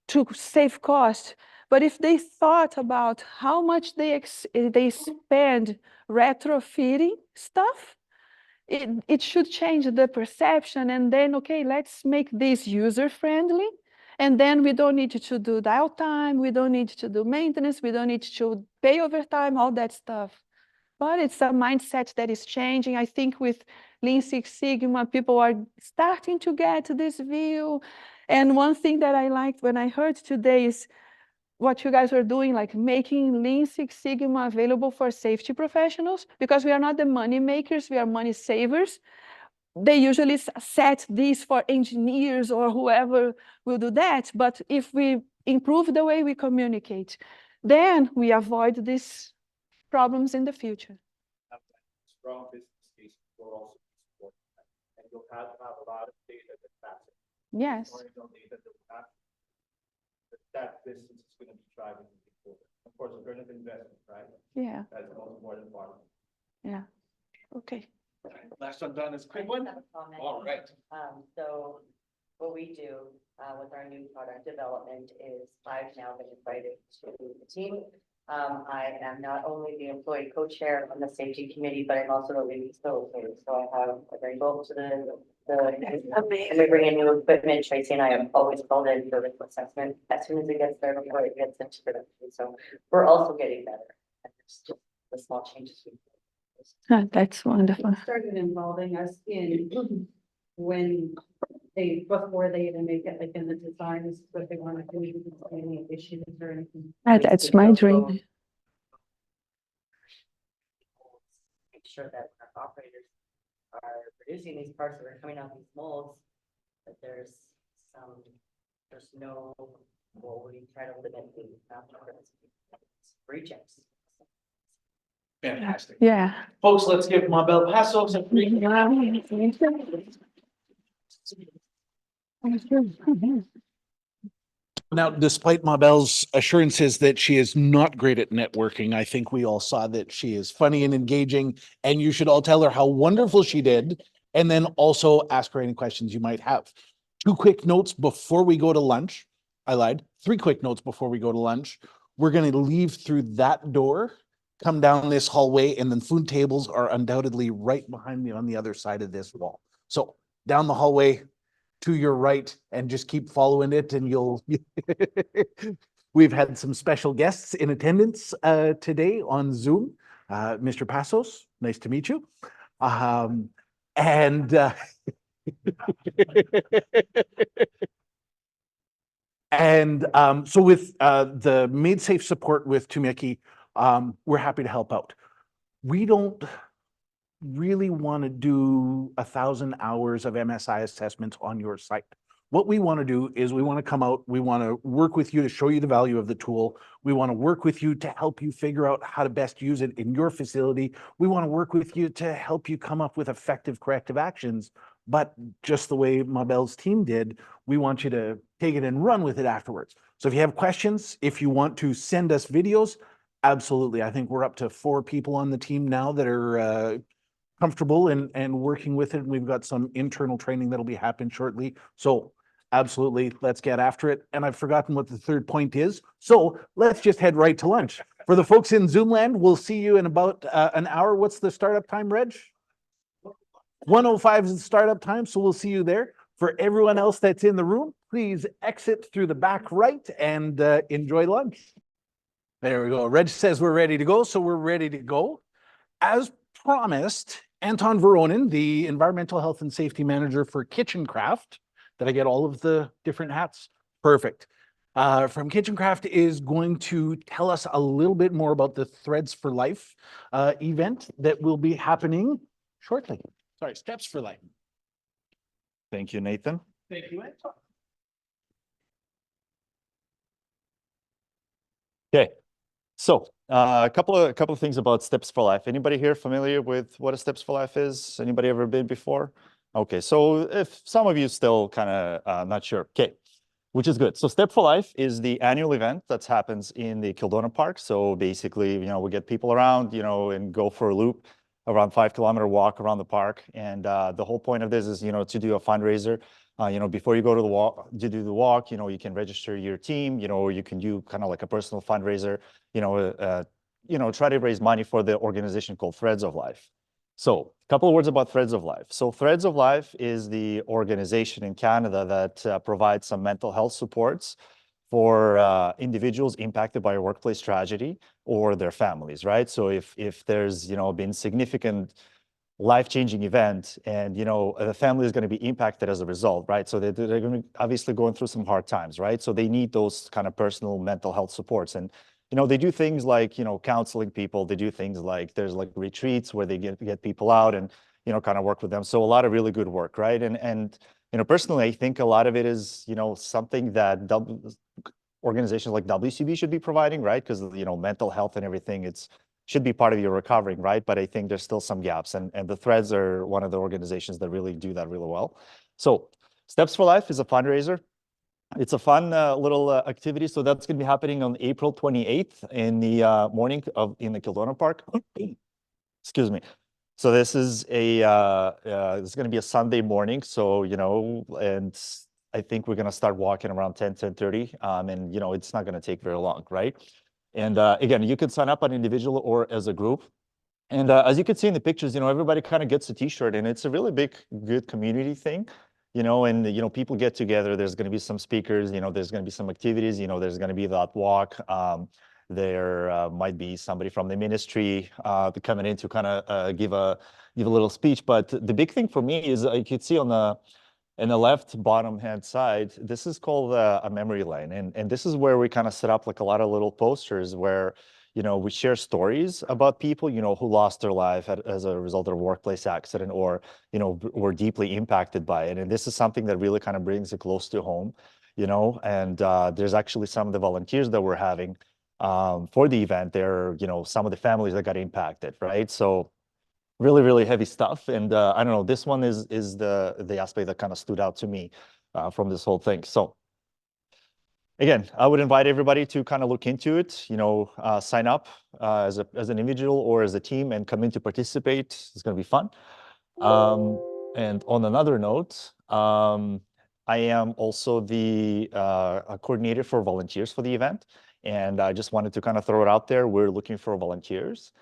to save cost. But if they thought about how much they spend retrofitting stuff, it should change the perception. And then, okay, let's make this user friendly. And then we don't need to do downtime, we don't need to do maintenance, we don't need to pay overtime, all that stuff. But it's a mindset that is changing. I think with Lean Six Sigma, people are starting to get this view. And one thing that I liked when I heard today is what you guys are doing, like making Lean Six Sigma available for safety professionals, because we are not the money makers, we are money savers. They usually set these for engineers or whoever will do that. But if we improve the way we communicate, then we avoid these problems in the future. Strong business case will also be supported. And you'll have to have a lot of data that backs it. Yes. Original data that will have that business is going to be driving it forward. Of course, alternative investment, right? Yeah. That's the most important part. Yeah. Okay. Last one done is a quick I one. just have a comment. All right. So what we do with our new product development is I've now been invited to the team. I am not only the employee co-chair on the safety committee, but I'm also the lead facilitator. So I have a very goal to and we bring in new equipment. Tracy and I have always called in for risk assessment as soon as it gets there before it gets into production. So we're also getting better. And it's just the small changes we That's wonderful. Started involving us in when before they even make it, like in the designs, what they want to do, any issues or anything. That's my dream. make sure that our operators are producing these parts that are coming out these molds, that there's no, well, we try to limit the rejects. Fantastic. Yeah. Folks, let's give Mabel Paso some free. Now, despite Mabel's assurances that she is not great at networking, I think we all saw that she is funny and engaging, and you should all tell her how wonderful she did, and then also ask her any questions you might have. 2 quick notes before we go to lunch. I lied. 3 quick notes before we go to lunch. We're going to leave through that door, come down this hallway, and then food tables are undoubtedly right behind me on the other side of this wall. So down the hallway, to your right, and just keep following it, and you'll we've had some special guests in attendance today on Zoom. Mr. Passos, nice to meet you. And And so with the Made Safe support with Tumeke, we're happy to help out. We don't really want to do 1,000 hours of MSI assessments on your site. What we want to do is we want to come out, we want to work with you to show you the value of the tool. We want to work with you to help you figure out how to best use it in your facility. We want to work with you to help you come up with effective corrective actions. But just the way Mabel's team did, we want you to take it and run with it afterwards. So if you have questions, if you want to send us videos, absolutely. I think we're up to 4 people on the team now that are comfortable and working with it. We've got some internal training that'll be happening shortly. So absolutely, let's get after it. And I've forgotten what the third point is. So let's just head right to lunch. For the folks in Zoom land, we'll see you in about an hour. What's the startup time, Reg? 1:05 is the startup time, so we'll see you there. For everyone else that's in the room, please exit through the back right and enjoy lunch. There we go. Reg says we're ready to go, so we're ready to go. As promised, Anton Veronin, the Environmental Health and Safety Manager for Kitchencraft, did I get all of the different hats? Perfect. From Kitchencraft is going to tell us a little bit more about the Threads for Life event that will be happening shortly. Sorry, Steps for Life. Thank you, Nathan. Thank you, Anton. Okay, so a couple of things about Steps for Life. Anybody here familiar with what a Steps for Life is? Anybody ever been before? Okay, so if some of you still kind of not sure, okay, which is good. So Step for Life is the annual event that happens in the Kildonan Park. So basically, we get people around, and go for a loop, around 5-kilometer walk around the park. And the whole point of this is, to do a fundraiser. Before you go to the walk, you can register your team, or you can do kind of like a personal fundraiser, try to raise money for the organization called Threads of Life. So a couple of words about Threads of Life. So Threads of Life is the organization in Canada that provides some mental health supports for individuals impacted by a workplace tragedy or their families, right? So if there's, been significant life-changing event and, the family is going to be impacted as a result, right? So they're going to obviously going through some hard times, right? So they need those kind of personal mental health supports. And they do things like, counseling people. They do things like there's like retreats where they get people out and, kind of work with them. So a lot of really good work, right? And personally, I think a lot of it is, something that organizations like WCB should be providing, right? Because, mental health and everything, should be part of your recovering, right? But I think there's still some gaps. And the Threads are one of the organizations that really do that really well. So Steps for Life is a fundraiser. It's a fun little activity. So that's going to be happening on April 28th in the morning in the Kildonan Park. Excuse me. So this is it's going to be a Sunday morning. So, and I think we're going to start walking around 10:30. And, it's not going to take very long, right? And again, you can sign up an individual or as a group. And as you can see in the pictures, everybody kind of gets a T-shirt, and it's a really good community thing. And people get together. There's going to be some speakers. There's going to be some activities. There's going to be that walk. There might be somebody from the ministry coming in to kind of give a little speech. But the big thing for me is you can see on the left bottom hand side, this is called a memory lane. And this is where we kind of set up like a lot of little posters where we share stories about people, who lost their life as a result of a workplace accident or, were deeply impacted by it. And this is something that really kind of brings it close to home, and there's actually some of the volunteers that we're having for the event. They're, some of the families that got impacted, right? So really, really heavy stuff. And I don't know, this one is the aspect that kind of stood out to me from this whole thing. So again, I would invite everybody to kind of look into it, sign up as an individual or as a team and come in to participate. It's going to be fun. And on another note, I am also the coordinator for volunteers for the event. And I just wanted to kind of throw it out there. We're looking for volunteers.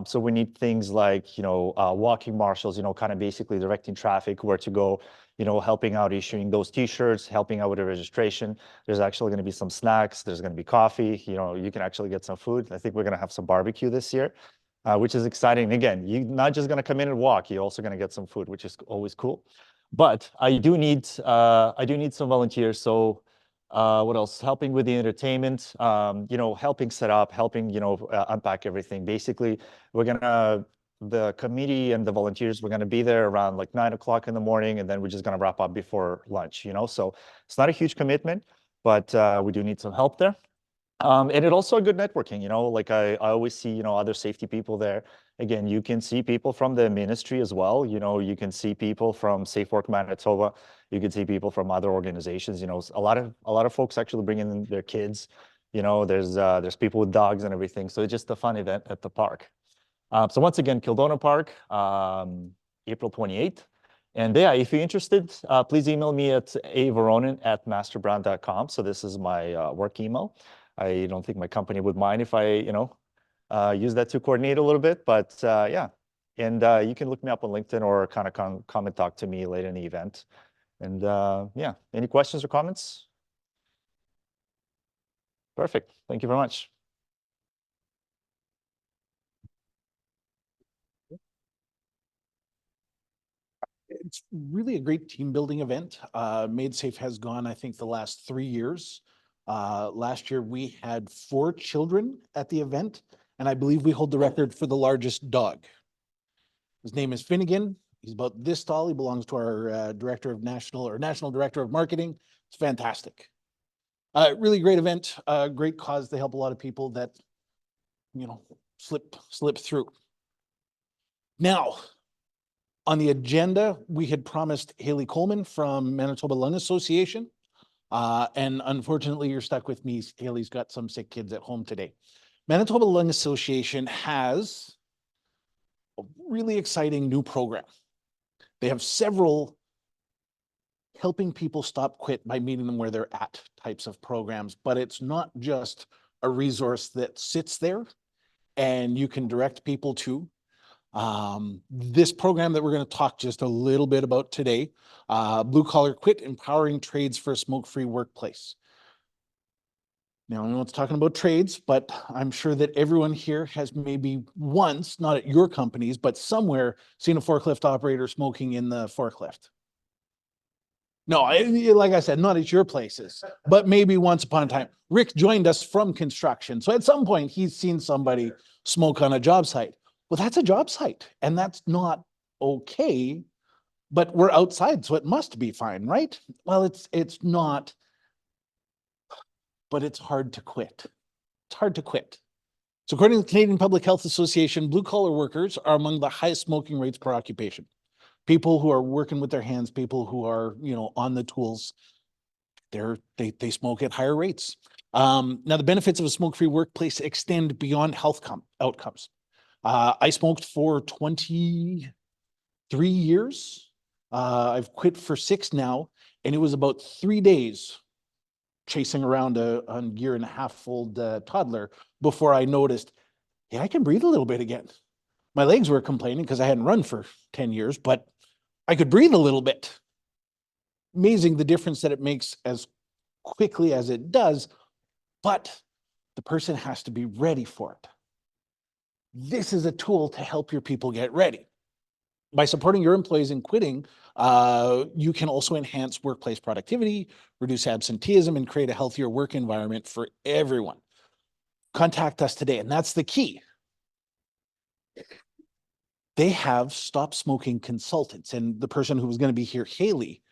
So we need things like, walking marshals, kind of basically directing traffic, where to go, helping out issuing those T-shirts, helping out with the registration. There's actually going to be some snacks. There's going to be coffee. You can actually get some food. I think we're going to have some barbecue this year, which is exciting. Again, you're not just going to come in and walk. You're also going to get some food, which is always cool. But I do need some volunteers. So What else? Helping with the entertainment, helping set up, helping, unpack everything. Basically, the committee and the volunteers, we're gonna be there around like 9 o'clock in the morning, and then we're just gonna wrap up before lunch, So it's not a huge commitment, but we do need some help there. And it also a good networking, like I always see, other safety people there. Again, you can see people from the ministry as well. You can see people from Safe Work Manitoba. You can see people from other organizations. A lot of folks actually bring in their kids. There's people with dogs and everything. So it's just a fun event at the park. So once again, Kildona Park, April 28th. And yeah, if you're interested, please email me at avaronin@masterbrown.com. So this is my work email. I don't think my company would mind if I, use that to coordinate a little bit, but yeah. And you can look me up on LinkedIn or kind of come and talk to me later in the event. And yeah, any questions or comments? Perfect. Thank you very much. It's really a great team building event. Made Safe has gone, I think, the last 3 years. Last year we had 4 children at the event, and I believe we hold the record for the largest dog. His name is Finnegan. He's about this tall. He belongs to our national director of marketing. It's fantastic. Really great event, great cause. They help a lot of people that, slip through. Now, on the agenda, we had promised Haley Coleman from Manitoba Lung Association. And unfortunately, you're stuck with me. Haley's got some sick kids at home today. Manitoba Lung Association has a really exciting new program. They have several helping people stop quit by meeting them where they're at types of programs, but it's not just a resource that sits there and you can direct people to. This program that we're going to talk just a little bit about today, Blue Collar Quit, Empowering Trades for a Smoke-Free Workplace. Now, I know it's talking about trades, but I'm sure that everyone here has maybe once, not at your companies, but somewhere seen a forklift operator smoking in the forklift. No, like I said, not at your places, but maybe once upon a time. Rick joined us from construction. So at some point he's seen somebody smoke on a job site. Well, that's a job site and that's not okay, but we're outside, so it must be fine, right? Well, it's not, but it's hard to quit. It's hard to quit. So according to the Canadian Public Health Association, blue collar workers are among the highest smoking rates per occupation. People who are working with their hands, people who are, on the tools, they smoke at higher rates. Now, the benefits of a smoke-free workplace extend beyond health outcomes. I smoked for 23 years. I've quit for 6 now, and it was about 3 days chasing around a 1.5-year-old toddler before I noticed, yeah, I can breathe a little bit again. My legs were complaining because I hadn't run for 10 years, but I could breathe a little bit. Amazing the difference that it makes as quickly as it does, but the person has to be ready for it. This is a tool to help your people get ready. By supporting your employees in quitting, you can also enhance workplace productivity, reduce absenteeism, and create a healthier work environment for everyone. Contact us today, and that's the key. They have stop smoking consultants, and the person who was going to be here, Haley,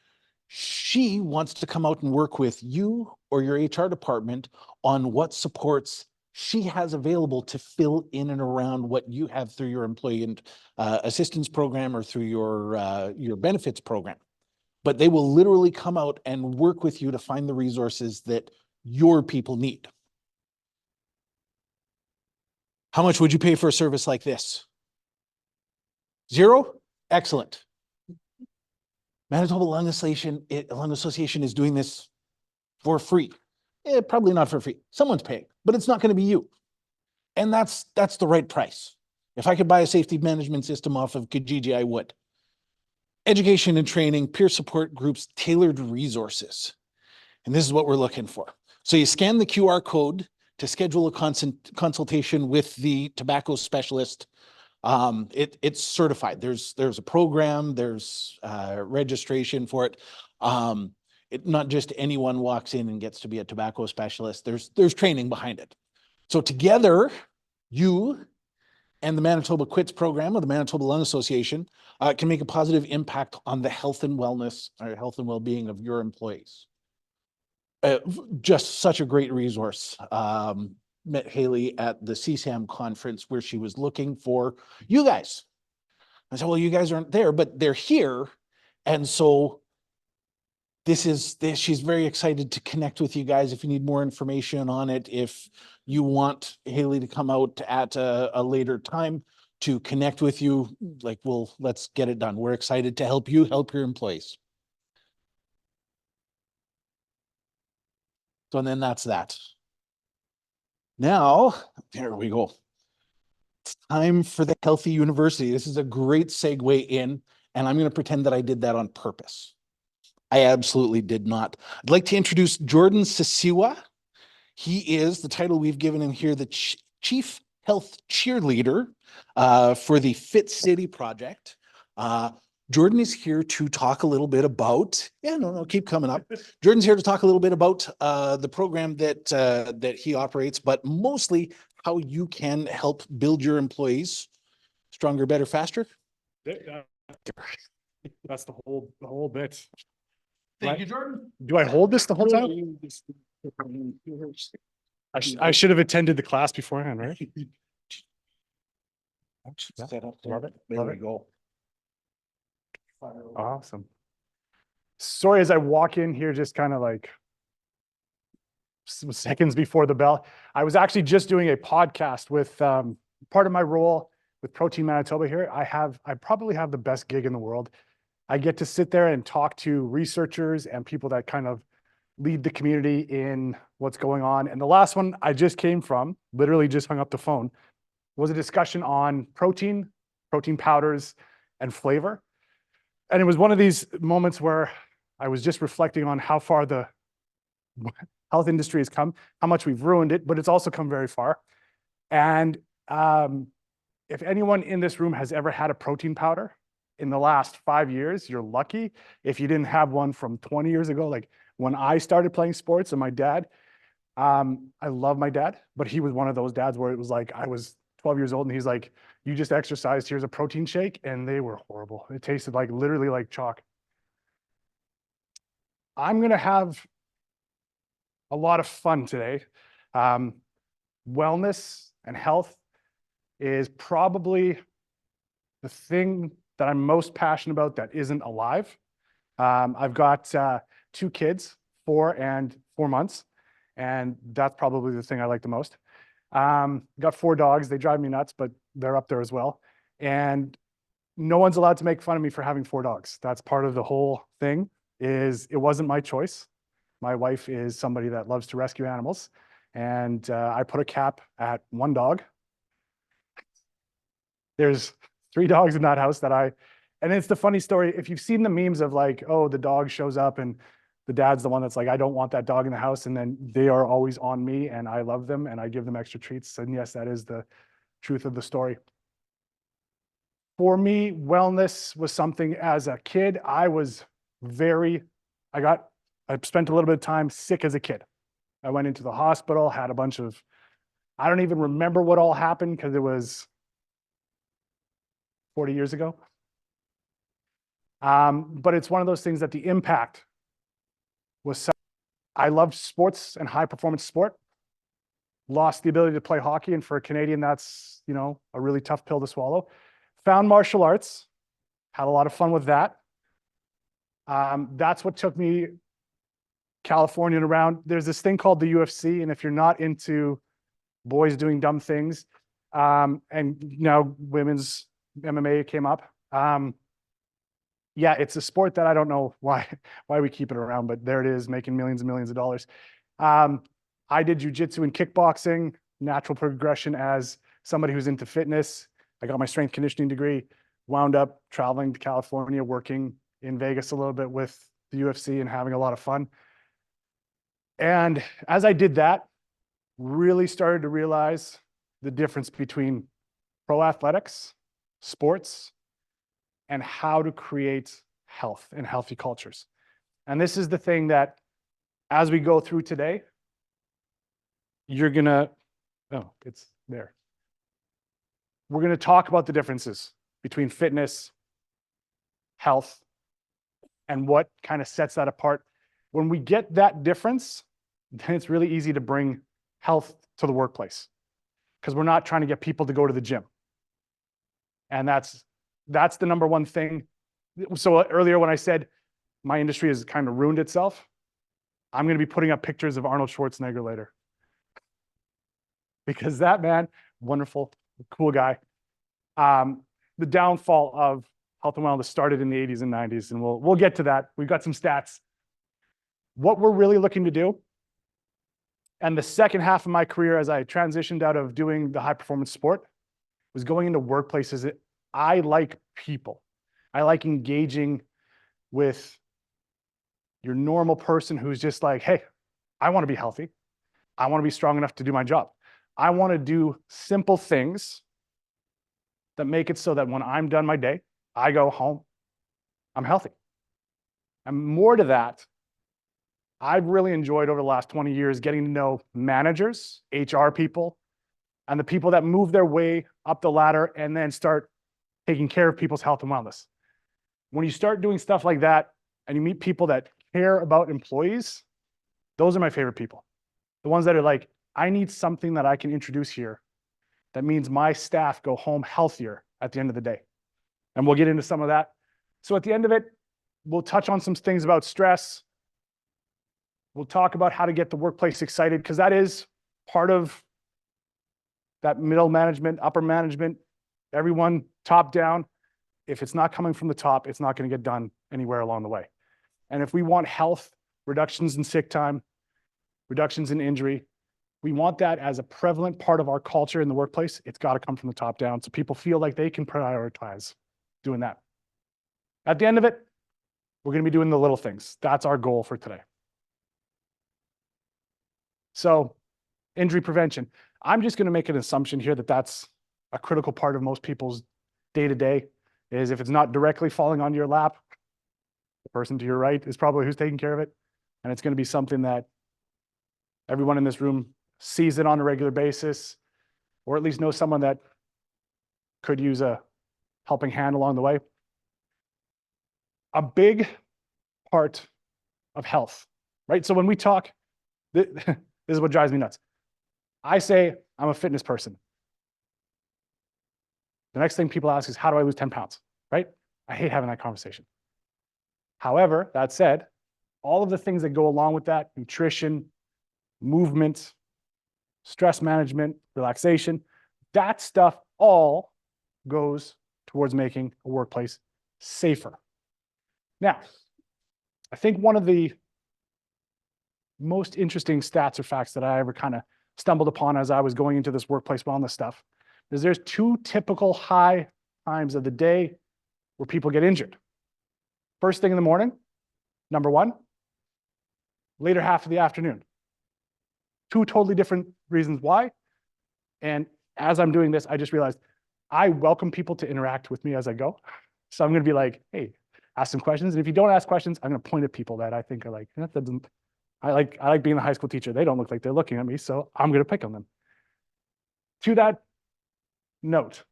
she wants to come out and work with you or your HR department on what supports she has available to fill in and around what you have through your employee and assistance program or through your benefits program. But they will literally come out and work with you to find the resources that your people need. How much would you pay for a service like this? 0? Excellent. Manitoba Lung Association is doing this for free. Probably not for free. Someone's paying, but it's not going to be you. And that's the right price. If I could buy a safety management system off of Kijiji, I would. Education and training, peer support groups, tailored resources. And this is what we're looking for. So you scan the QR code to schedule a consultation with the tobacco specialist. It's certified. There's a program, there's registration for it. not just anyone walks in and gets to be a tobacco specialist. There's training behind it. So together, you and the Manitoba Quits program of the Manitoba Lung Association can make a positive impact on the health and wellness or health and well-being of your employees. Just such a great resource. Met Haley at the CSAM conference where she was looking for you guys. I said, well, you guys aren't there, but they're here. And so she's very excited to connect with you guys if you need more information on it. If you want Haley to come out at a later time to connect with you, like, let's get it done. We're excited to help you help your employees. So, and then that's that. Now, there we go. It's time for the Healthy University. This is a great segue in, and I'm going to pretend that I did that on purpose. I absolutely did not. I'd like to introduce Jordan Sisiwa. He is the title we've given him here, the Chief Health Cheerleader for the Fit City Project. Jordan is here to talk a little bit about, keep coming up. Jordan's here to talk a little bit about the program that he operates, but mostly how you can help build your employees stronger, better, faster. That's the whole bit. Thank you, Jordan. Do I hold this the whole time? I should have attended the class beforehand, right? Set up Love it. There Love we it. go. Awesome. Sorry, as I walk in here, just kind of like some seconds before the bell, I was actually just doing a podcast with part of my role with Protein Manitoba here. I probably have the best gig in the world. I get to sit there and talk to researchers and people that kind of lead the community in what's going on. And the last one I just came from, literally just hung up the phone, was a discussion on protein powders, and flavor. And it was one of these moments where I was just reflecting on how far the health industry has come, how much we've ruined it, but it's also come very far. And if anyone in this room has ever had a protein powder in the last 5 years, you're lucky. If you didn't have one from 20 years ago, like when I started playing sports and my dad, I love my dad, but he was one of those dads where it was like, I was 12 years old and he's like, you just exercised, here's a protein shake. And they were horrible. It tasted like literally like chalk. I'm going to have a lot of fun today. Wellness and health is probably the thing that I'm most passionate about that isn't alive. I've got 2 kids, 4 and 4 months, and that's probably the thing I like the most. Got 4 dogs. They drive me nuts, but they're up there as well. And no one's allowed to make fun of me for having 4 dogs. That's part of the whole thing. It wasn't my choice. My wife is somebody that loves to rescue animals, and I put a cap at 1 dog. There's 3 dogs in that house and it's the funny story. If you've seen the memes of like, oh, the dog shows up and the dad's the one that's like, I don't want that dog in the house. And then they are always on me and I love them and I give them extra treats. And yes, that is the truth of the story. For me, wellness was something as a kid, I spent a little bit of time sick as a kid. I went into the hospital, had a bunch of, I don't even remember what all happened because it was 40 years ago. But it's one of those things that the impact was such. I loved sports and high performance sport. Lost the ability to play hockey, and for a Canadian, that's, a really tough pill to swallow. Found martial arts, had a lot of fun with that. That's what took me California and around. There's this thing called the UFC, and if you're not into boys doing dumb things, and now women's MMA came up. Yeah, it's a sport that I don't know why we keep it around, but there it is, making millions and millions of dollars. I did jujitsu and kickboxing, natural progression as somebody who's into fitness. I got my strength conditioning degree, wound up traveling to California, working in Vegas a little bit with the UFC and having a lot of fun. And as I did that, really started to realize the difference between pro athletics, sports, and how to create health and healthy cultures. And this is the thing that, as we go through today, you're gonna, oh, it's there. We're gonna talk about the differences between fitness, health, and what kind of sets that apart. When we get that difference, then it's really easy to bring health to the workplace, because we're not trying to get people to go to the gym. And that's the number one thing. So earlier when I said my industry has kind of ruined itself, I'm going to be putting up pictures of Arnold Schwarzenegger later. Because that man, wonderful, cool guy. The downfall of health and wellness started in the 80s and 90s, and we'll get to that. We've got some stats. What we're really looking to do, and the second half of my career as I transitioned out of doing the high performance sport, was going into workplaces that I like people. I like engaging with your normal person who's just like, hey, I want to be healthy. I want to be strong enough to do my job. I want to do simple things that make it so that when I'm done my day, I go home, I'm healthy. And more to that, I've really enjoyed over the last 20 years getting to know managers, HR people, and the people that move their way up the ladder and then start taking care of people's health and wellness. When you start doing stuff like that and you meet people that care about employees, those are my favorite people. The ones that are like, I need something that I can introduce here that means my staff go home healthier at the end of the day. And we'll get into some of that. So at the end of it, we'll touch on some things about stress. We'll talk about how to get the workplace excited, because that is part of that middle management, upper management, everyone top down. If it's not coming from the top, it's not going to get done anywhere along the way. And if we want health, reductions in sick time, reductions in injury, we want that as a prevalent part of our culture in the workplace. It's got to come from the top down so people feel like they can prioritize doing that. At the end of it, we're going to be doing the little things. That's our goal for today. So, injury prevention. I'm just going to make an assumption here that that's a critical part of most people's day-to-day, is if it's not directly falling on your lap, the person to your right is probably who's taking care of it. And it's going to be something that everyone in this room sees it on a regular basis, or at least knows someone that could use a helping hand along the way. A big part of health, right? So when we talk, this is what drives me nuts. I say I'm a fitness person. The next thing people ask is, how do I lose 10 pounds, right? I hate having that conversation. However, that said, all of the things that go along with that, nutrition, movement, stress management, relaxation, that stuff all goes towards making a workplace safer. Now, I think one of the most interesting stats or facts that I ever kind of stumbled upon as I was going into this workplace wellness stuff is there's two typical high times of the day where people get injured. First thing in the morning, number one, later half of the afternoon. Two totally different reasons why. And as I'm doing this, I just realized I welcome people to interact with me as I go. So I'm going to be like, hey, ask some questions. And if you don't ask questions, I'm going to point at people that I think are like, that doesn't, I like being a high school teacher. They don't look like they're looking at me, so I'm going to pick on them. To that note,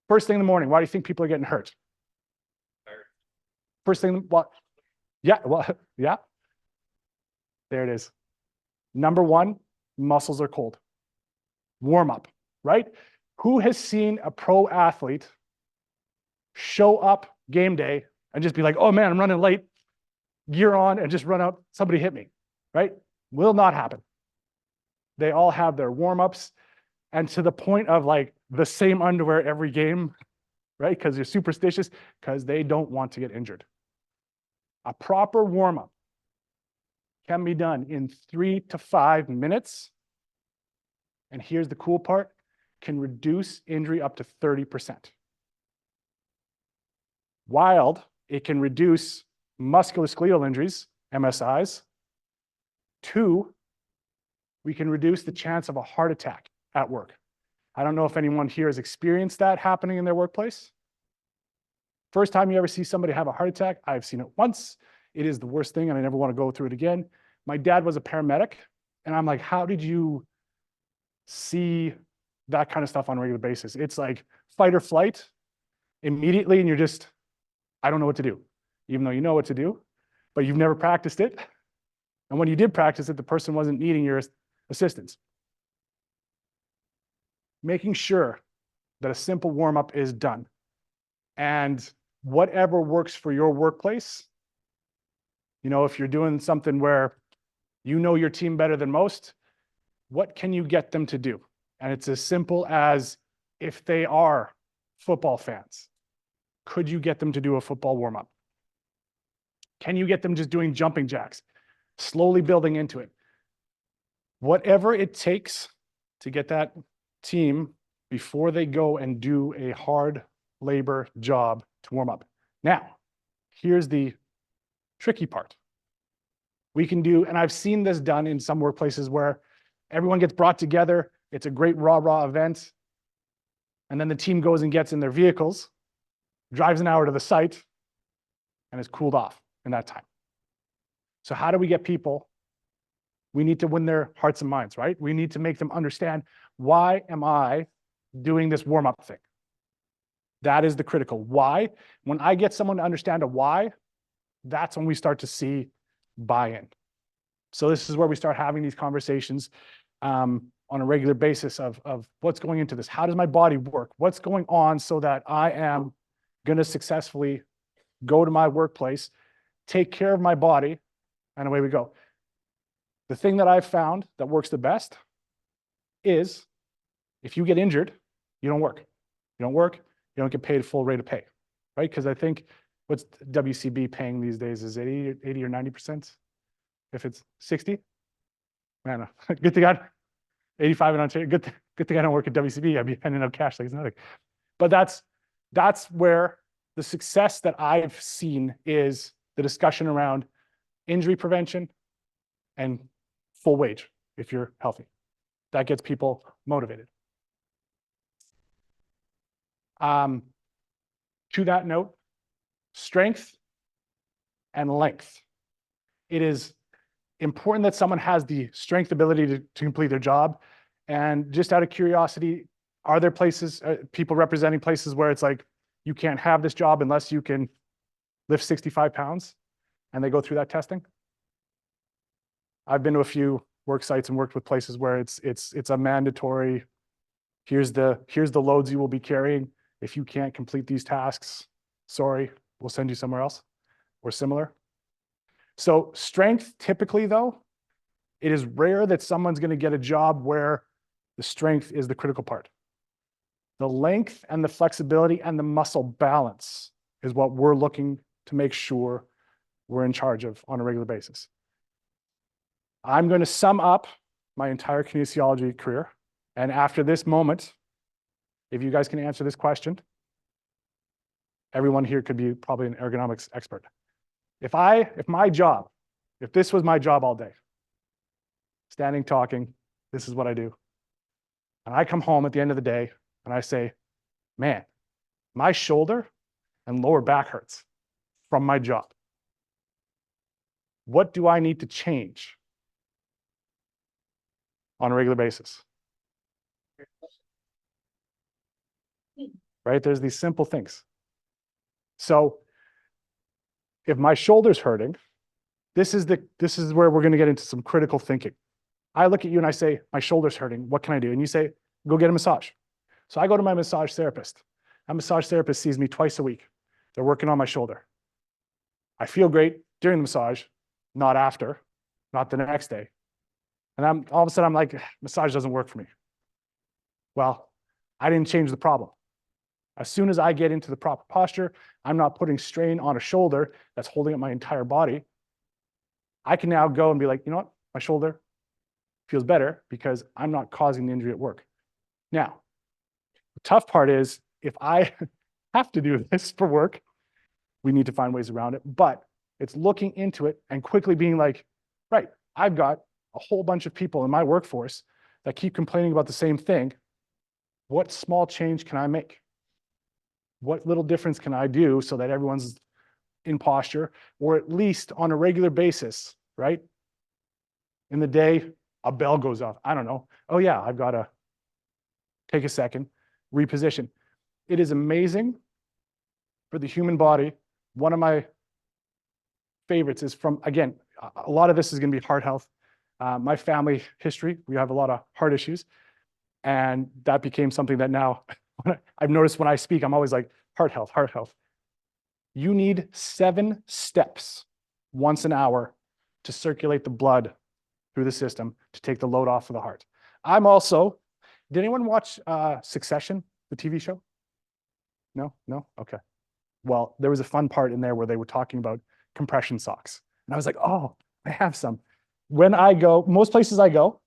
first thing in the morning, why do you think people are getting hurt? First thing, what? Yeah, well, yeah. There it is. Number one, muscles are cold. Warm up, right? Who has seen a pro athlete show up game day and just be like, oh man, I'm running late, gear on, and just run out, somebody hit me, right? Will not happen. They all have their warm-ups, and to the point of like the same underwear every game, right? Because you're superstitious, because they don't want to get injured. A proper warm-up can be done in 3 to 5 minutes. And here's the cool part, can reduce injury up to 30%. Wild, it can reduce musculoskeletal injuries, MSIs. 2, we can reduce the chance of a heart attack at work. I don't know if anyone here has experienced that happening in their workplace. First time you ever see somebody have a heart attack, I've seen it once. It is the worst thing, and I never want to go through it again. My dad was a paramedic, and I'm like, how did you see that kind of stuff on a regular basis? It's like fight or flight immediately, and you're just, I don't know what to do, even though you know what to do, but you've never practiced it. And when you did practice it, the person wasn't needing your assistance. Making sure that a simple warm-up is done. And whatever works for your workplace, you know, if you're doing something where you know your team better than most, what can you get them to do? And it's as simple as, if they are football fans, could you get them to do a football warm-up? Can you get them just doing jumping jacks? Slowly building into it. Whatever it takes to get that team, before they go and do a hard labor job, to warm up. Now, here's the tricky part. We can do, and I've seen this done in some workplaces where everyone gets brought together, it's a great rah-rah event, and then the team goes and gets in their vehicles, drives an hour to the site, and is cooled off in that time. So how do we get people? We need to win their hearts and minds, right? We need to make them understand, why am I doing this warm-up thing? That is the critical why. When I get someone to understand a why, that's when we start to see buy-in. So this is where we start having these conversations on a regular basis of what's going into this. How does my body work? What's going on so that I am going to successfully go to my workplace, take care of my body, and away we go. The thing that I've found that works the best is, if you get injured, you don't work. You don't work, you don't get paid full rate of pay, right? Because I think, what's WCB paying these days? Is it 80 or 90%? If it's 60? Man, good thing I 85 in Ontario. Good thing I don't work at WCB. I'd be handing out cash like it's nothing. But that's where the success that I've seen is the discussion around injury prevention and full wage if you're healthy. That gets people motivated. To that note, strength and length. It is important that someone has the strength ability to complete their job. And just out of curiosity, are there places, people representing places where it's like, you can't have this job unless you can lift 65 pounds, and they go through that testing? I've been to a few work sites and worked with places where it's a mandatory, here's the loads you will be carrying. If you can't complete these tasks, sorry, we'll send you somewhere else, or similar. So strength, typically though, it is rare that someone's going to get a job where the strength is the critical part. The length and the flexibility and the muscle balance is what we're looking to make sure we're in charge of on a regular basis. I'm going to sum up my entire kinesiology career. And after this moment, if you guys can answer this question, everyone here could be probably an ergonomics expert. If this was my job all day, standing, talking, this is what I do. And I come home at the end of the day and I say, man, my shoulder and lower back hurts from my job. What do I need to change on a regular basis? Right? There's these simple things. So if my shoulder's hurting, this is where we're going to get into some critical thinking. I look at you and I say, my shoulder's hurting. What can I do? And you say, go get a massage. So I go to my massage therapist. A massage therapist sees me twice a week. They're working on my shoulder. I feel great during the massage, not after, not the next day. And all of a sudden I'm like, massage doesn't work for me. Well, I didn't change the problem. As soon as I get into the proper posture, I'm not putting strain on a shoulder that's holding up my entire body. I can now go and be like, you know what? My shoulder feels better because I'm not causing the injury at work. Now, the tough part is, if I have to do this for work, we need to find ways around it. But it's looking into it and quickly being like, right, I've got a whole bunch of people in my workforce that keep complaining about the same thing. What small change can I make? What little difference can I do so that everyone's in posture, or at least on a regular basis, right? In the day, a bell goes off. I don't know. Oh yeah, I've got to take a second, reposition. It is amazing for the human body. One of my favorites is from, again, a lot of this is going to be heart health. My family history, we have a lot of heart issues. And that became something that now I've noticed when I speak, I'm always like, heart health, heart health. You need 7 steps once an hour to circulate the blood through the system to take the load off of the heart. I'm also, did anyone watch Succession, the TV show? No? Okay. Well, there was a fun part in there where they were talking about compression socks. And I was like, oh, I have some. When I go, most places I go,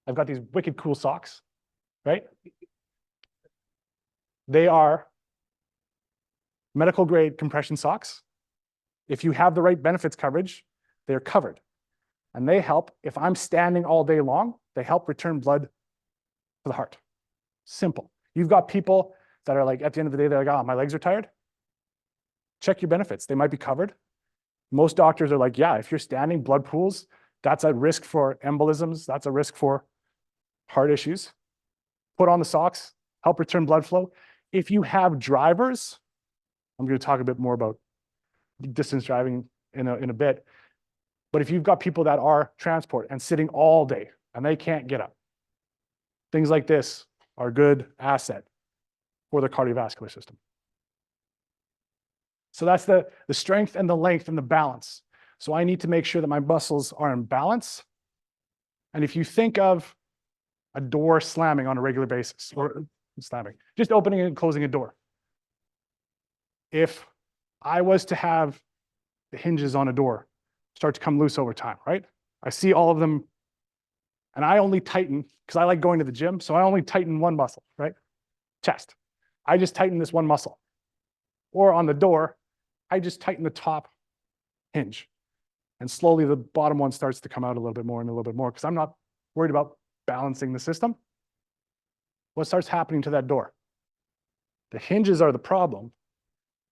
I've got these wicked cool socks, right? They are medical grade compression socks. If you have the right benefits coverage, they're covered. And they help, if I'm standing all day long, they help return blood to the heart. Simple. You've got people that are like, at the end of the day, they're like, oh, my legs are tired. Check your benefits. They might be covered. Most doctors are like, yeah, if you're standing, blood pools, that's a risk for embolisms. That's a risk for heart issues. Put on the socks, help return blood flow. If you have drivers, I'm going to talk a bit more about distance driving in a bit. But if you've got people that are transport and sitting all day and they can't get up, things like this are a good asset for the cardiovascular system. So that's the strength and the length and the balance. So I need to make sure that my muscles are in balance. And if you think of a door slamming on a regular basis, or slamming, just opening and closing a door. If I was to have the hinges on a door start to come loose over time, right? I see all of them, and I only tighten, because I like going to the gym, so I only tighten one muscle, right? Chest. I just tighten this one muscle. Or on the door, I just tighten the top hinge. And slowly the bottom one starts to come out a little bit more and a little bit more, because I'm not worried about balancing the system. What starts happening to that door? The hinges are the problem,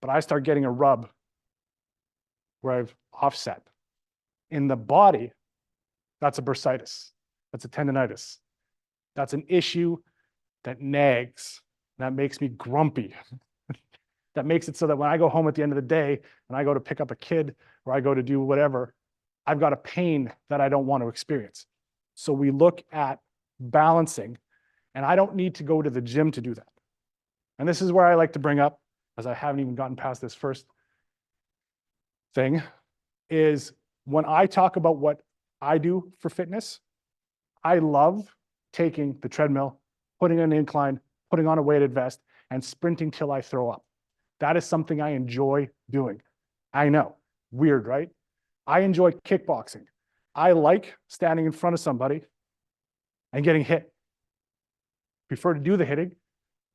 but I start getting a rub where I've offset. In the body, that's a bursitis. That's a tendonitis. That's an issue that nags, that makes me grumpy. That makes it so that when I go home at the end of the day and I go to pick up a kid or I go to do whatever, I've got a pain that I don't want to experience. So we look at balancing, and I don't need to go to the gym to do that. And this is where I like to bring up, as I haven't even gotten past this first thing, is when I talk about what I do for fitness, I love taking the treadmill, putting an incline, putting on a weighted vest, and sprinting till I throw up. That is something I enjoy doing. I know, weird, right? I enjoy kickboxing. I like standing in front of somebody and getting hit. Prefer to do the hitting,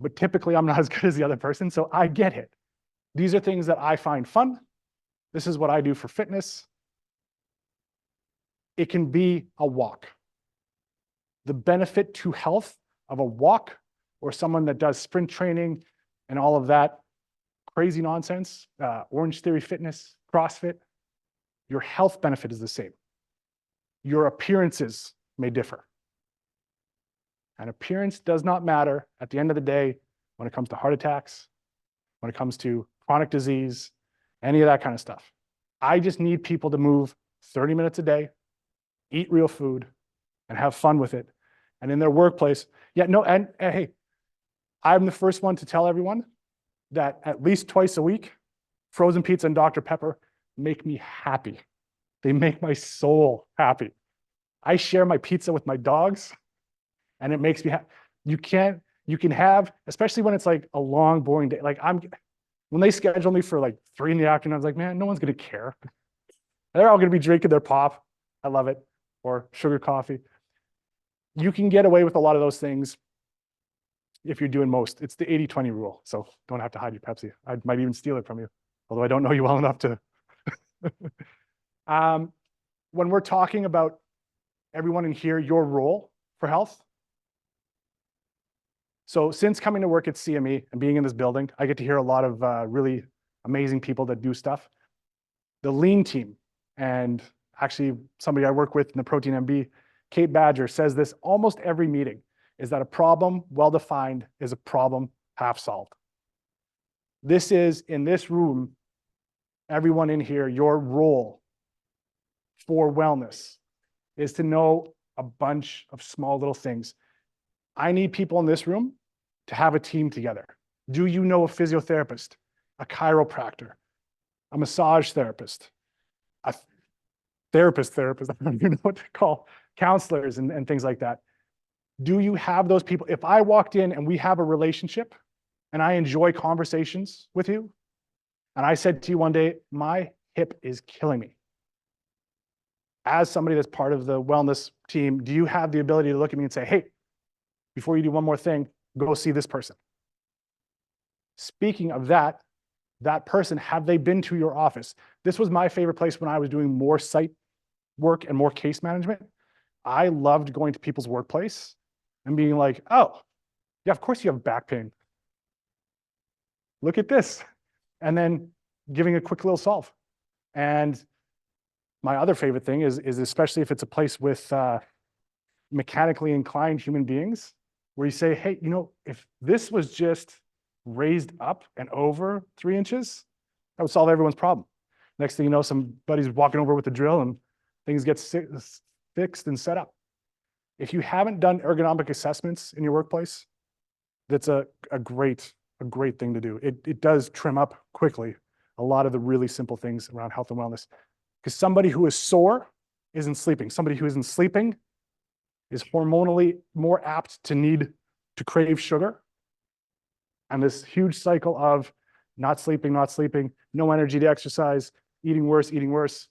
but typically I'm not as good as the other person, so I get hit. These are things that I find fun. This is what I do for fitness. It can be a walk. The benefit to health of a walk, or someone that does sprint training and all of that crazy nonsense, Orange Theory Fitness, CrossFit, your health benefit is the same. Your appearances may differ. And appearance does not matter at the end of the day when it comes to heart attacks, when it comes to chronic disease, any of that kind of stuff. I just need people to move 30 minutes a day, eat real food, and have fun with it. And in their workplace, and hey, I'm the first one to tell everyone that at least twice a week, frozen pizza and Dr. Pepper make me happy. They make my soul happy. I share my pizza with my dogs, and it makes me happy. You can have, especially when it's like a long, boring day. Like when they schedule me for like 3 PM, I was like, man, no one's gonna care. They're all gonna be drinking their pop. I love it. Or sugar coffee. You can get away with a lot of those things if you're doing most. It's the 80-20 rule. So don't have to hide your Pepsi. I might even steal it from you, although I don't know you well enough to. When we're talking about everyone in here, your role for health. So since coming to work at CME and being in this building, I get to hear a lot of really amazing people that do stuff. the lean team, and actually somebody I work with in the Protein MB, Kate Badger, says this almost every meeting, is that a problem well-defined is a problem half solved. This is, in this room, everyone in here, your role for wellness is to know a bunch of small little things. I need people in this room to have a team together. Do you know a physiotherapist, a chiropractor, a massage therapist, a therapist, I don't even know what to call, counselors and things like that? Do you have those people? If I walked in and we have a relationship and I enjoy conversations with you, and I said to you one day, my hip is killing me. As somebody that's part of the wellness team, do you have the ability to look at me and say, hey, before you do one more thing, go see this person? Speaking of that, that person, have they been to your office? This was my favorite place when I was doing more site work and more case management. I loved going to people's workplace and being like, oh, yeah, of course you have back pain. Look at this. And then giving a quick little solve. And my other favorite thing is especially if it's a place with mechanically inclined human beings, where you say, hey, if this was just raised up and over 3 inches, that would solve everyone's problem. Next thing you know, somebody's walking over with a drill and things get fixed and set up. If you haven't done ergonomic assessments in your workplace, that's a great thing to do. It does trim up quickly a lot of the really simple things around health and wellness. Because somebody who is sore isn't sleeping. Somebody who isn't sleeping is hormonally more apt to crave sugar. And this huge cycle of not sleeping, no energy to exercise, eating worse.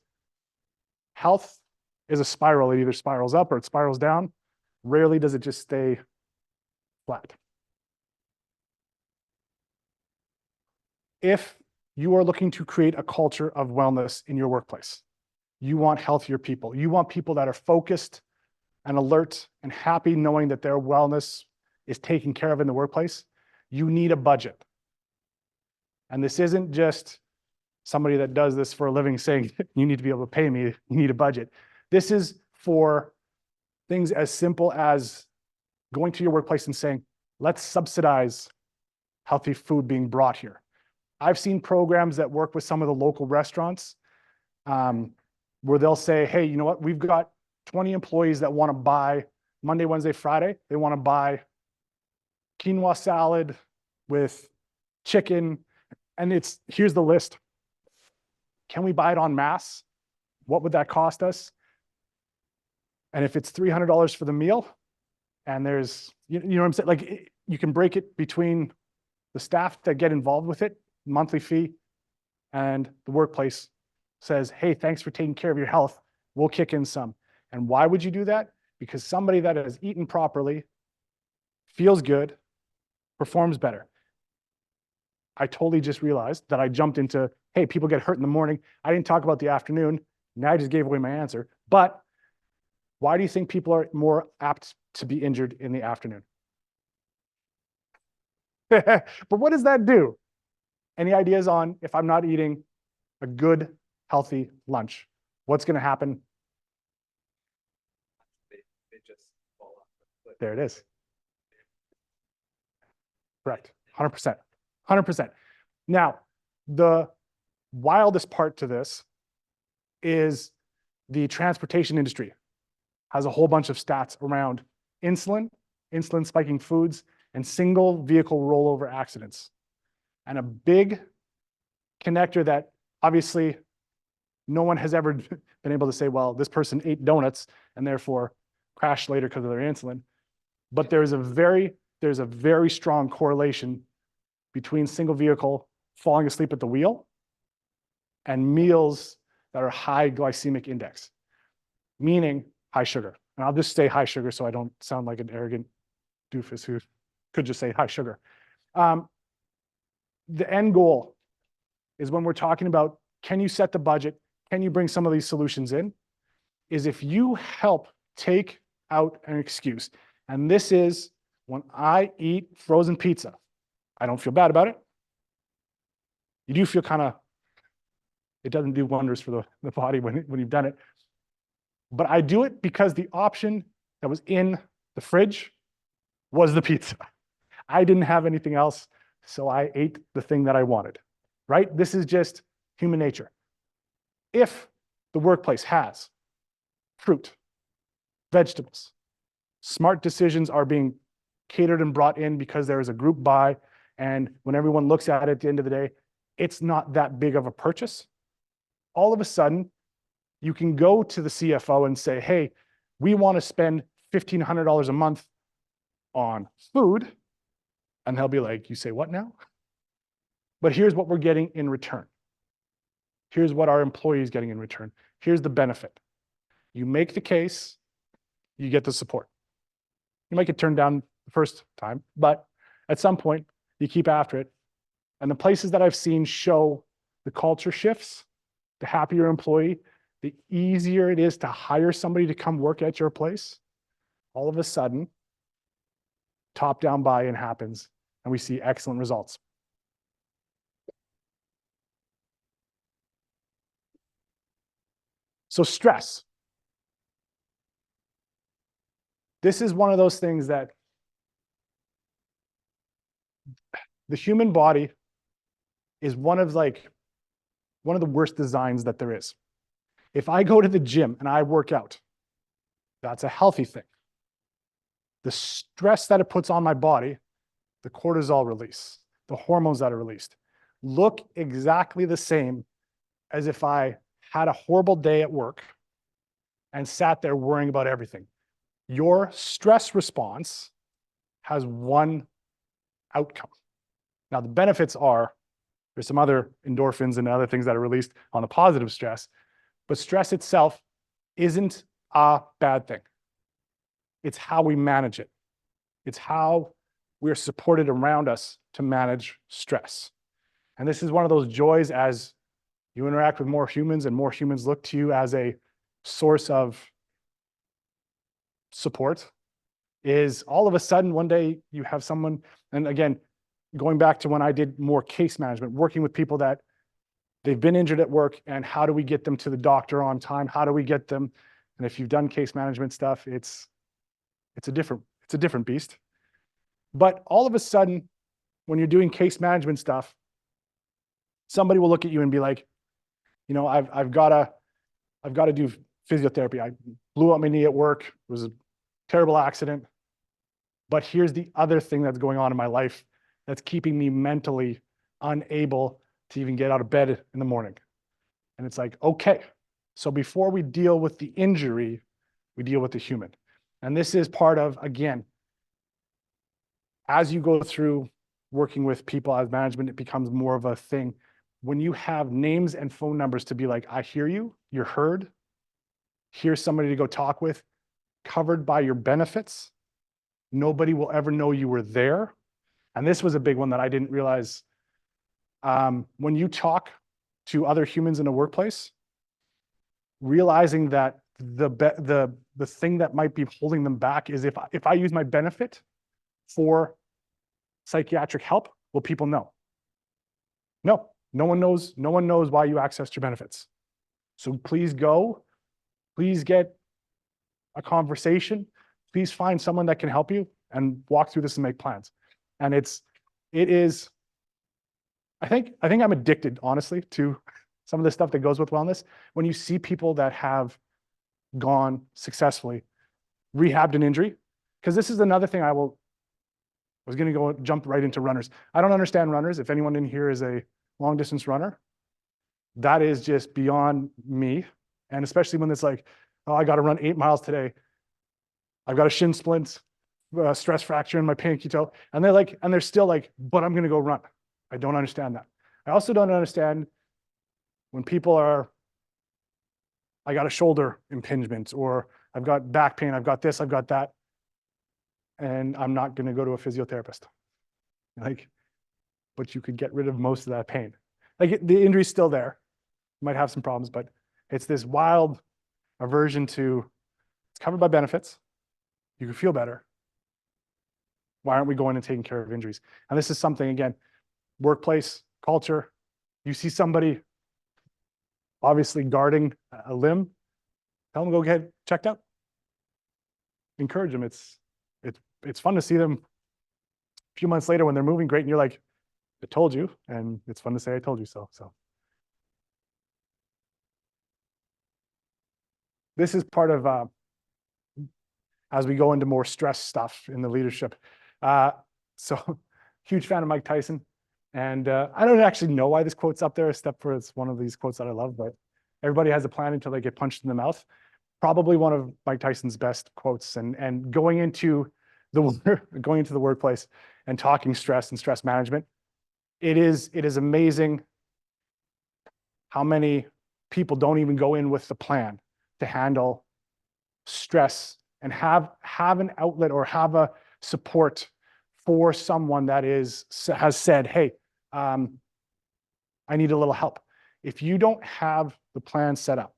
Health is a spiral. It either spirals up or it spirals down. Rarely does it just stay flat. If you are looking to create a culture of wellness in your workplace, you want healthier people. You want people that are focused and alert and happy knowing that their wellness is taken care of in the workplace. You need a budget. And this isn't just somebody that does this for a living saying, you need to be able to pay me, you need a budget. This is for things as simple as going to your workplace and saying, let's subsidize healthy food being brought here. I've seen programs that work with some of the local restaurants where they'll say, hey, you know what? We've got 20 employees that want to buy Monday, Wednesday, Friday. They want to buy quinoa salad with chicken. And here's the list. Can we buy it en masse? What would that cost us? And if it's $300 for the meal, and there's, you know what I'm saying? Like, you can break it between the staff that get involved with it, monthly fee, and the workplace says, hey, thanks for taking care of your health. We'll kick in some. And why would you do that? Because somebody that has eaten properly, feels good, performs better. I totally just realized that I jumped into, hey, people get hurt in the morning. I didn't talk about the afternoon. Now I just gave away my answer. But why do you think people are more apt to be injured in the afternoon? But what does that do? Any ideas on if I'm not eating a good, healthy lunch? What's going to happen? They just fall off the cliff. There it is. Correct. 100%. 100%. Now, the wildest part to this is the transportation industry has a whole bunch of stats around insulin spiking foods, and single vehicle rollover accidents. And a big connector that obviously no one has ever been able to say, well, this person ate donuts and therefore crashed later because of their insulin. But there's a very strong correlation between single vehicle falling asleep at the wheel and meals that are high glycemic index, meaning high sugar. And I'll just say high sugar so I don't sound like an arrogant doofus who could just say high sugar. The end goal is when we're talking about, can you set the budget? Can you bring some of these solutions in? Is if you help take out an excuse. And this is when I eat frozen pizza, I don't feel bad about it. You do feel kind of It doesn't do wonders for the body when you've done it. But I do it because the option that was in the fridge was the pizza. I didn't have anything else, so I ate the thing that I wanted, right? This is just human nature. If the workplace has fruit, vegetables, smart decisions are being catered and brought in because there is a group buy, and when everyone looks at it at the end of the day, it's not that big of a purchase. All of a sudden, you can go to the CFO and say, hey, we want to spend $1,500 a month on food. And they'll be like, you say what now? But here's what we're getting in return. Here's what our employees getting in return. Here's the benefit. You make the case, you get the support. You might get turned down the first time, but at some point you keep after it. And the places that I've seen show the culture shifts, the happier employee, the easier it is to hire somebody to come work at your place. All of a sudden, top-down buy-in happens, and we see excellent results. So stress. This is one of those things that the human body is one of the worst designs that there is. If I go to the gym and I work out, that's a healthy thing. The stress that it puts on my body, the cortisol release, the hormones that are released, look exactly the same as if I had a horrible day at work and sat there worrying about everything. Your stress response has one outcome. Now, the benefits are there's some other endorphins and other things that are released on the positive stress, but stress itself isn't a bad thing. It's how we manage it. It's how we're supported around us to manage stress. And this is one of those joys as you interact with more humans and more humans look to you as a source of support, is all of a sudden one day you have someone, and again, going back to when I did more case management, working with people that they've been injured at work and how do we get them to the doctor on time? How do we get them? And if you've done case management stuff, it's a different beast. But all of a sudden, when you're doing case management stuff, somebody will look at you and be like, you know, I've got to do physiotherapy. I blew out my knee at work. It was a terrible accident. But here's the other thing that's going on in my life that's keeping me mentally unable to even get out of bed in the morning. And it's like, okay, so before we deal with the injury, we deal with the human. And this is part of, again, as you go through working with people as management, it becomes more of a thing. When you have names and phone numbers to be like, I hear you, you're heard, here's somebody to go talk with, covered by your benefits, nobody will ever know you were there. And this was a big one that I didn't realize. When you talk to other humans in a workplace, realizing that the thing that might be holding them back is if I use my benefit for psychiatric help, will people know? No one knows why you accessed your benefits. So please go, please get a conversation, please find someone that can help you and walk through this and make plans. And it is, I think I'm addicted, honestly, to some of the stuff that goes with wellness. When you see people that have gone successfully, rehabbed an injury, because this is another thing I was going to jump right into runners. I don't understand runners. If anyone in here is a long distance runner, that is just beyond me. And especially when it's like, oh, I got to run 8 miles today. I've got a shin splint, stress fracture in my pinky toe. And they're still like, but I'm going to go run. I don't understand that. I also don't understand when people are, I got a shoulder impingement, or I've got back pain, I've got this, I've got that, and I'm not going to go to a physiotherapist. But you could get rid of most of that pain. The injury's still there. You might have some problems, but it's this wild aversion to, it's covered by benefits. You can feel better. Why aren't we going and taking care of injuries? And this is something, again, workplace culture. You see somebody obviously guarding a limb, tell them to go get checked out. Encourage them. It's fun to see them a few months later when they're moving great and you're like, I told you, and it's fun to say I told you so. So this is part of as we go into more stress stuff in the leadership. So huge fan of Mike Tyson. And I don't actually know why this quote's up there, except for it's one of these quotes that I love, but everybody has a plan until they get punched in the mouth. Probably one of Mike Tyson's best quotes. And going into the workplace and talking stress and stress management, it is amazing how many people don't even go in with the plan to handle stress and have an outlet or have a support for someone that has said, hey, I need a little help. If you don't have the plan set up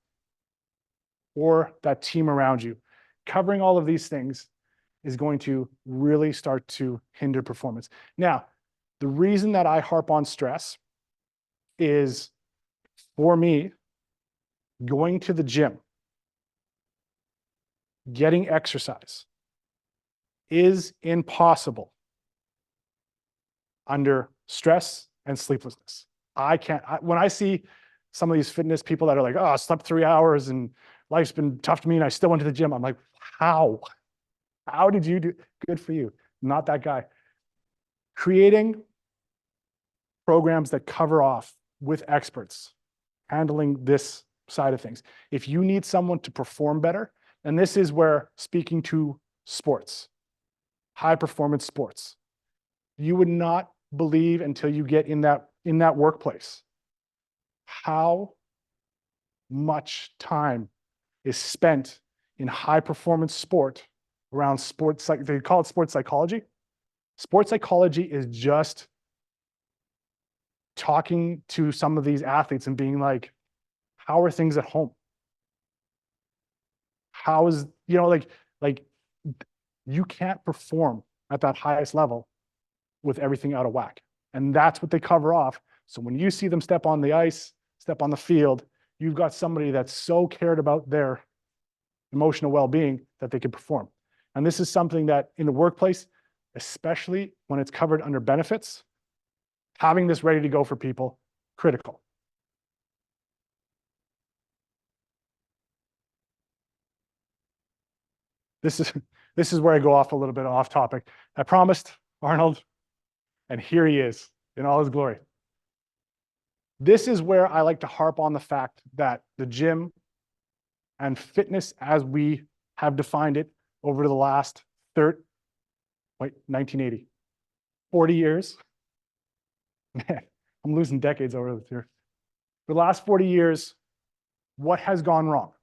or that team around you, covering all of these things is going to really start to hinder performance. Now, the reason that I harp on stress is, for me, going to the gym, getting exercise is impossible under stress and sleeplessness. When I see some of these fitness people that are like, oh, I slept 3 hours and life's been tough to me and I still went to the gym. I'm like, how? How did you do? Good for you. Not that guy. Creating programs that cover off with experts, handling this side of things. If you need someone to perform better, and this is where speaking to sports, high performance sports, you would not believe until you get in that workplace how much time is spent in high performance sport around sports, like they call it sports psychology. Sports psychology is just talking to some of these athletes and being like, how are things at home? How is, like you can't perform at that highest level with everything out of whack. And that's what they cover off. So when you see them step on the ice, step on the field, you've got somebody that's so cared about their emotional well-being that they can perform. And this is something that in the workplace, especially when it's covered under benefits, having this ready to go for people, critical. This is where I go off a little bit off topic. I promised Arnold, and here he is in all his glory. This is where I like to harp on the fact that the gym and fitness as we have defined it over the last 1980, 40 years. Man, I'm losing decades over this here. For the last 40 years, what has gone wrong?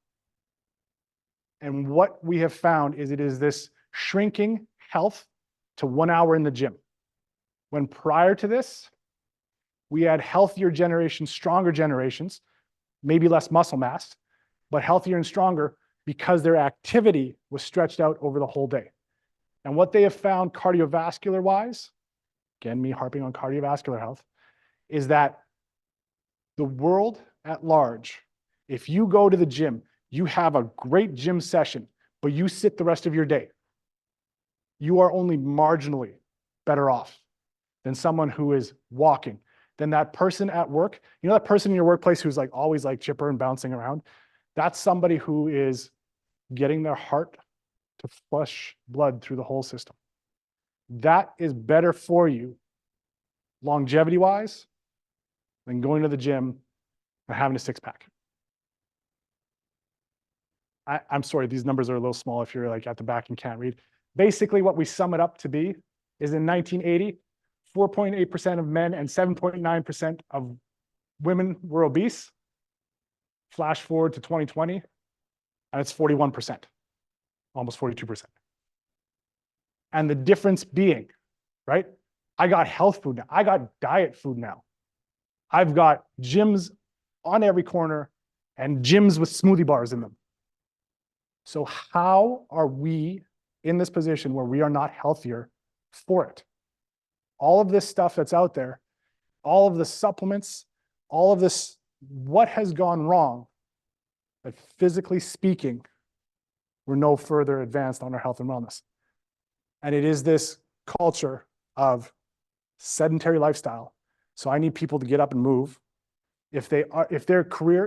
And what we have found is it is this shrinking health to 1 hour in the gym. When prior to this, we had healthier generations, stronger generations, maybe less muscle mass, but healthier and stronger because their activity was stretched out over the whole day. And what they have found cardiovascular wise, again, me harping on cardiovascular health, is that the world at large, if you go to the gym, you have a great gym session, but you sit the rest of your day, you are only marginally better off than someone who is walking, than that person at work. You know that person in your workplace who's like always like chipper and bouncing around? That's somebody who is getting their heart to flush blood through the whole system. That is better for you longevity-wise than going to the gym and having a six-pack. I'm sorry, these numbers are a little small if you're like at the back and can't read. Basically, what we sum it up to be is in 1980, 4.8% of men and 7.9% of women were obese. Flash forward to 2020, and it's 41%, almost 42%. And the difference being, right? I got health food now. I got diet food now. I've got gyms on every corner and gyms with smoothie bars in them. So how are we in this position where we are not healthier for it? All of this stuff that's out there, all of the supplements, all of this what has gone wrong that physically speaking, we're no further advanced on our health and wellness. And it is this culture of sedentary lifestyle. So I need people to get up and move. If their career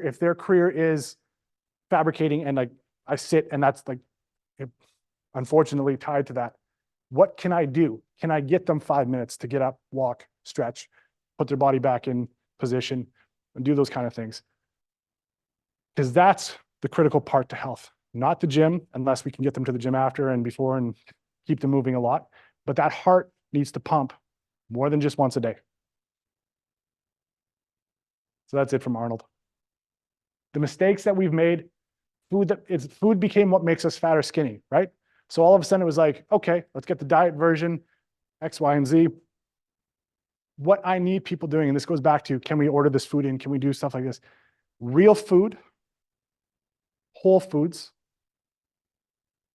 is fabricating, and like I sit and that's like unfortunately tied to that, what can I do? Can I get them 5 minutes to get up, walk, stretch, put their body back in position, and do those kind of things? Because that's the critical part to health, not the gym, unless we can get them to the gym after and before and keep them moving a lot. But that heart needs to pump more than just once a day. So that's it from Arnold. The mistakes that we've made, food became what makes us fat or skinny, right? So all of a sudden it was like, okay, let's get the diet version, X, Y, and Z. What I need people doing, and this goes back to, can we order this food in? Can we do stuff like this? Real food, whole foods,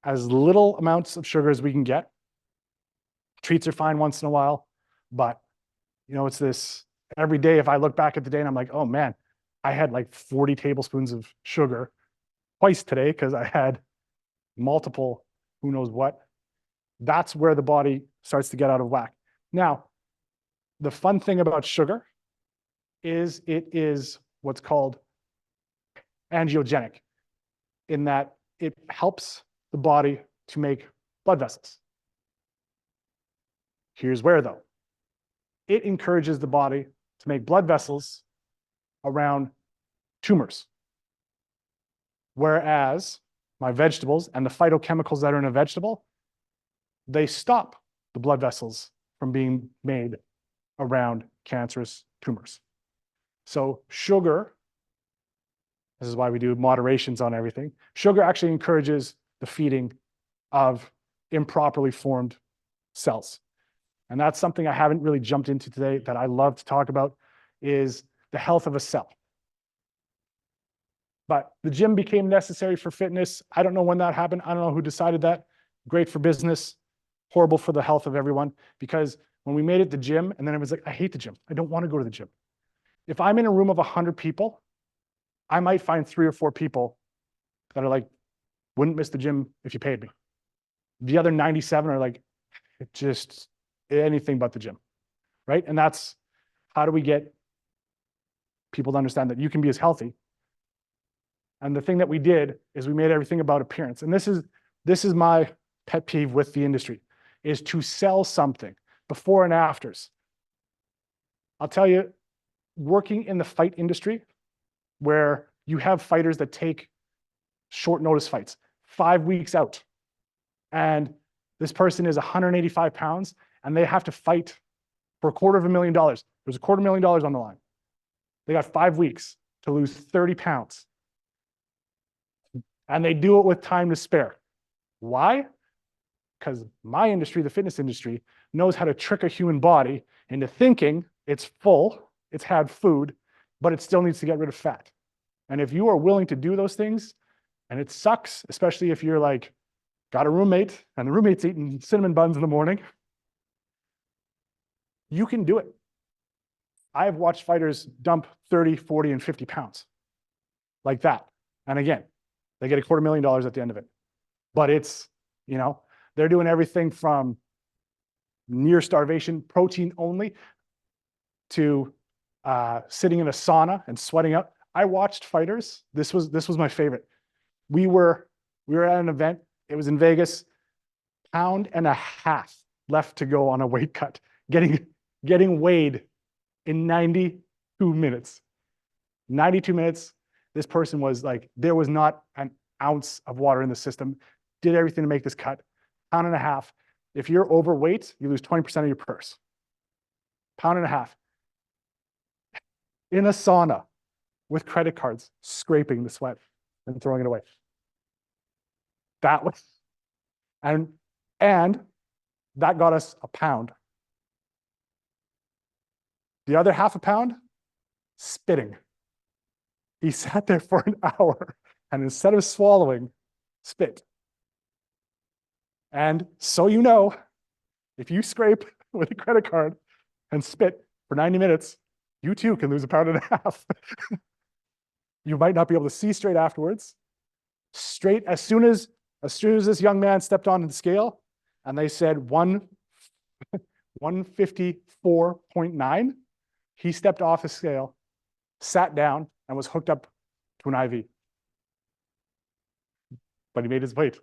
as little amounts of sugar as we can get. Treats are fine once in a while, but it's this every day. If I look back at the day and I'm like, oh man, I had like 40 tablespoons of sugar twice today because I had multiple, who knows what. That's where the body starts to get out of whack. Now, the fun thing about sugar is it is what's called angiogenic, in that it helps the body to make blood vessels. Here's where, though. It encourages the body to make blood vessels around tumors. Whereas my vegetables and the phytochemicals that are in a vegetable, they stop the blood vessels from being made around cancerous tumors. So sugar, this is why we do moderations on everything. Sugar actually encourages the feeding of improperly formed cells. And that's something I haven't really jumped into today that I love to talk about, is the health of a cell. But the gym became necessary for fitness. I don't know when that happened. I don't know who decided that. Great for business, horrible for the health of everyone. Because when we made it the gym, and then it was like, I hate the gym. I don't want to go to the gym. If I'm in a room of 100 people, I might find 3 or 4 people that are like, wouldn't miss the gym if you paid me. The other 97 are like, it just anything but the gym, right? And that's how do we get people to understand that you can be as healthy. And the thing that we did is we made everything about appearance. And this is my pet peeve with the industry, is to sell something before and afters. I'll tell you, working in the fight industry, where you have fighters that take short notice fights, 5 weeks out, and this person is 185 pounds and they have to fight for $250,000. There's $250,000 on the line. They got 5 weeks to lose 30 pounds. And they do it with time to spare. Why? Because my industry, the fitness industry, knows how to trick a human body into thinking it's full, it's had food, but it still needs to get rid of fat. And if you are willing to do those things, and it sucks, especially if you're like, got a roommate and the roommate's eating cinnamon buns in the morning, you can do it. I've watched fighters dump 30, 40, and 50 pounds like that. And again, they get $250,000 at the end of it. But it's, they're doing everything from near starvation, protein only, to sitting in a sauna and sweating out. I watched fighters. This was my favorite. We were at an event. It was in Vegas. 1.5 pounds left to go on a weight cut, getting weighed in 92 minutes. 92 minutes. This person was like, there was not an ounce of water in the system. Did everything to make this cut. 1.5 pounds. If you're overweight, you lose 20% of your purse. 1.5 pounds. In a sauna with credit cards, scraping the sweat and throwing it away. That was, and that got us a pound. The other 0.5 pound, spitting. He sat there for an hour and instead of swallowing, spit. And so if you scrape with a credit card and spit for 90 minutes, you too can lose 1.5 pounds. You might not be able to see straight afterwards. Straight, as soon as this young man stepped on the scale and they said 154.9, he stepped off the scale, sat down, and was hooked up to an IV. But he made his weight.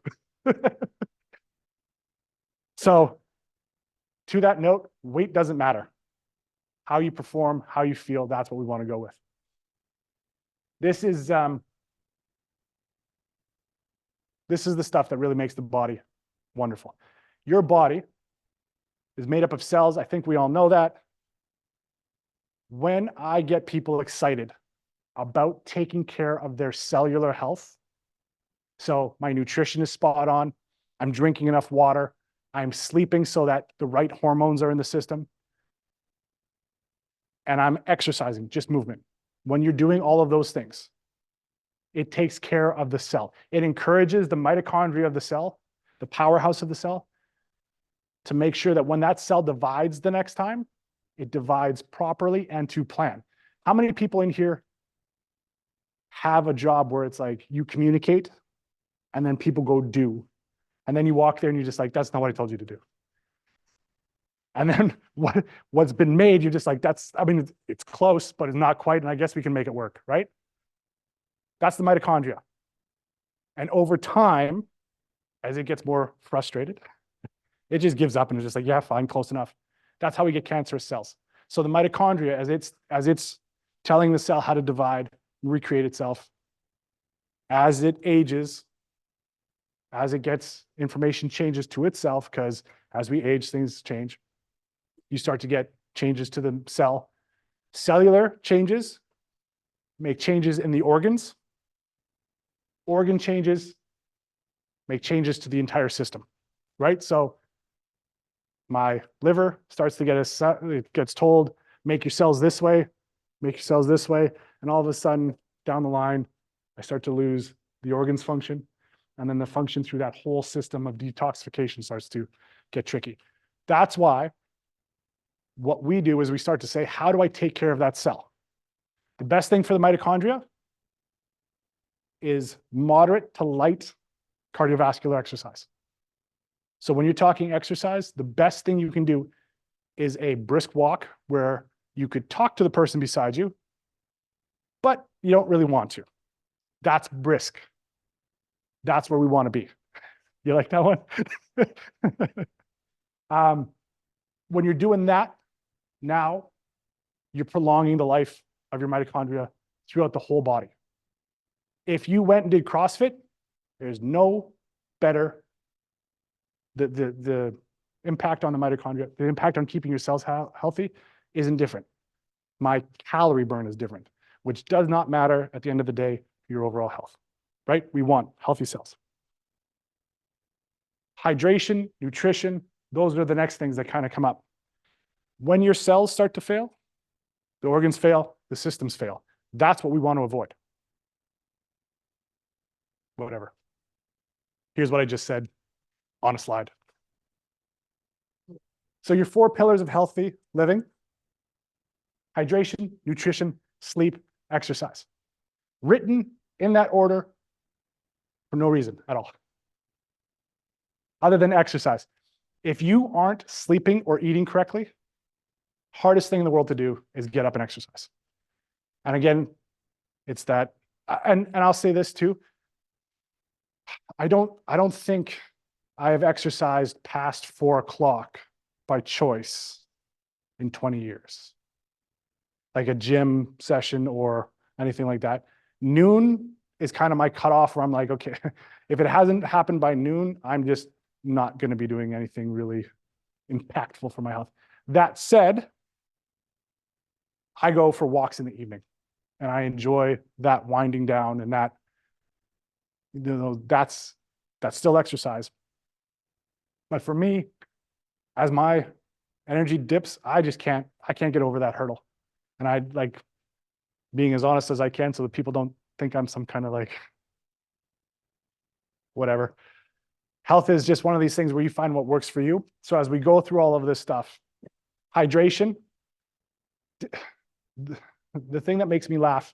So, to that note, weight doesn't matter. How you perform, how you feel, that's what we want to go with. This is the stuff that really makes the body wonderful. Your body is made up of cells. I think we all know that. When I get people excited about taking care of their cellular health, so my nutrition is spot on, I'm drinking enough water, I'm sleeping so that the right hormones are in the system, and I'm exercising, just movement. When you're doing all of those things, it takes care of the cell. It encourages the mitochondria of the cell, the powerhouse of the cell, to make sure that when that cell divides the next time, it divides properly and to plan. How many people in here have a job where it's like you communicate and then people go do, and then you walk there and you're just like, that's not what I told you to do. And then what's been made, you're just like, it's close, but it's not quite, and I guess we can make it work, right? That's the mitochondria. And over time, as it gets more frustrated, it just gives up and it's just like, yeah, fine, close enough. That's how we get cancerous cells. So the mitochondria, as it's telling the cell how to divide, recreate itself, as it ages, as it gets information changes to itself, because as we age, things change. You start to get changes to the cell. Cellular changes make changes in the organs. Organ changes make changes to the entire system, right? So my liver starts to it gets told, make your cells this way, make your cells this way. And all of a sudden, down the line, I start to lose the organs function. And then the function through that whole system of detoxification starts to get tricky. That's why what we do is we start to say, how do I take care of that cell? The best thing for the mitochondria is moderate to light cardiovascular exercise. So when you're talking exercise, the best thing you can do is a brisk walk where you could talk to the person beside you, but you don't really want to. That's brisk. That's where we want to be. You like that one? When you're doing that, now you're prolonging the life of your mitochondria throughout the whole body. If you went and did CrossFit, there's no better, the impact on the mitochondria, the impact on keeping your cells healthy isn't different. My calorie burn is different, which does not matter at the end of the day for your overall health, right? We want healthy cells. Hydration, nutrition, those are the next things that kind of come up. When your cells start to fail, the organs fail, the systems fail. That's what we want to avoid. Whatever. Here's what I just said on a slide. So your 4 pillars of healthy living: hydration, nutrition, sleep, exercise. Written in that order for no reason at all, other than exercise. If you aren't sleeping or eating correctly, hardest thing in the world to do is get up and exercise. And again, it's that, and I'll say this too. I don't think I have exercised past 4 o'clock by choice in 20 years. Like a gym session or anything like that. Noon is kind of my cutoff where I'm like, okay, if it hasn't happened by noon, I'm just not going to be doing anything really impactful for my health. That said, I go for walks in the evening and I enjoy that winding down, and that, that's still exercise. But for me, as my energy dips, I can't get over that hurdle. And I like being as honest as I can so that people don't think I'm some kind of like whatever. Health is just one of these things where you find what works for you. So as we go through all of this stuff, hydration, the thing that makes me laugh,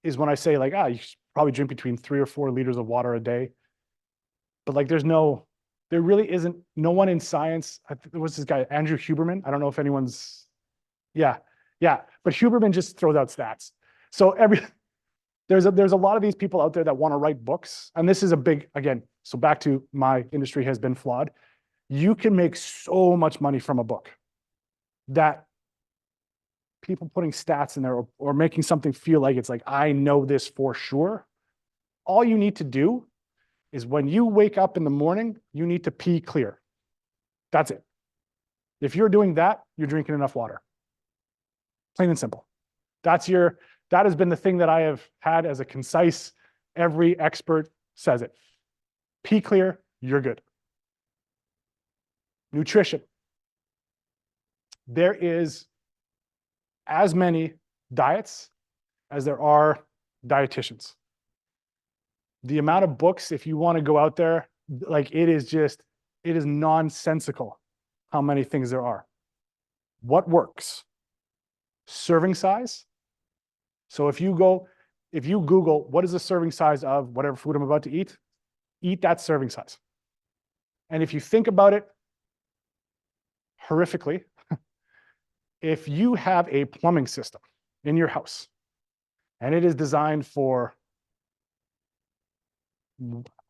is when I say like, you should probably drink between 3 or 4 liters of water a day. But like, there really isn't, no one in science, there was this guy, Andrew Huberman. I don't know if anyone's, yeah. But Huberman just throws out stats. So there's a lot of these people out there that want to write books. And this is a big, again, so back to my industry has been flawed. You can make so much money from a book that people putting stats in there or making something feel like it's like, I know this for sure. All you need to do is when you wake up in the morning, you need to pee clear. That's it. If you're doing that, you're drinking enough water. Plain and simple. That has been the thing that I have had as a concise, every expert says it. Pee clear, you're good. Nutrition. There is as many diets as there are dietitians. The amount of books, if you want to go out there, like it is nonsensical how many things there are. What works? Serving size. So if you Google, what is the serving size of whatever food I'm about to eat that serving size. And if you think about it horrifically, if you have a plumbing system in your house and it is designed for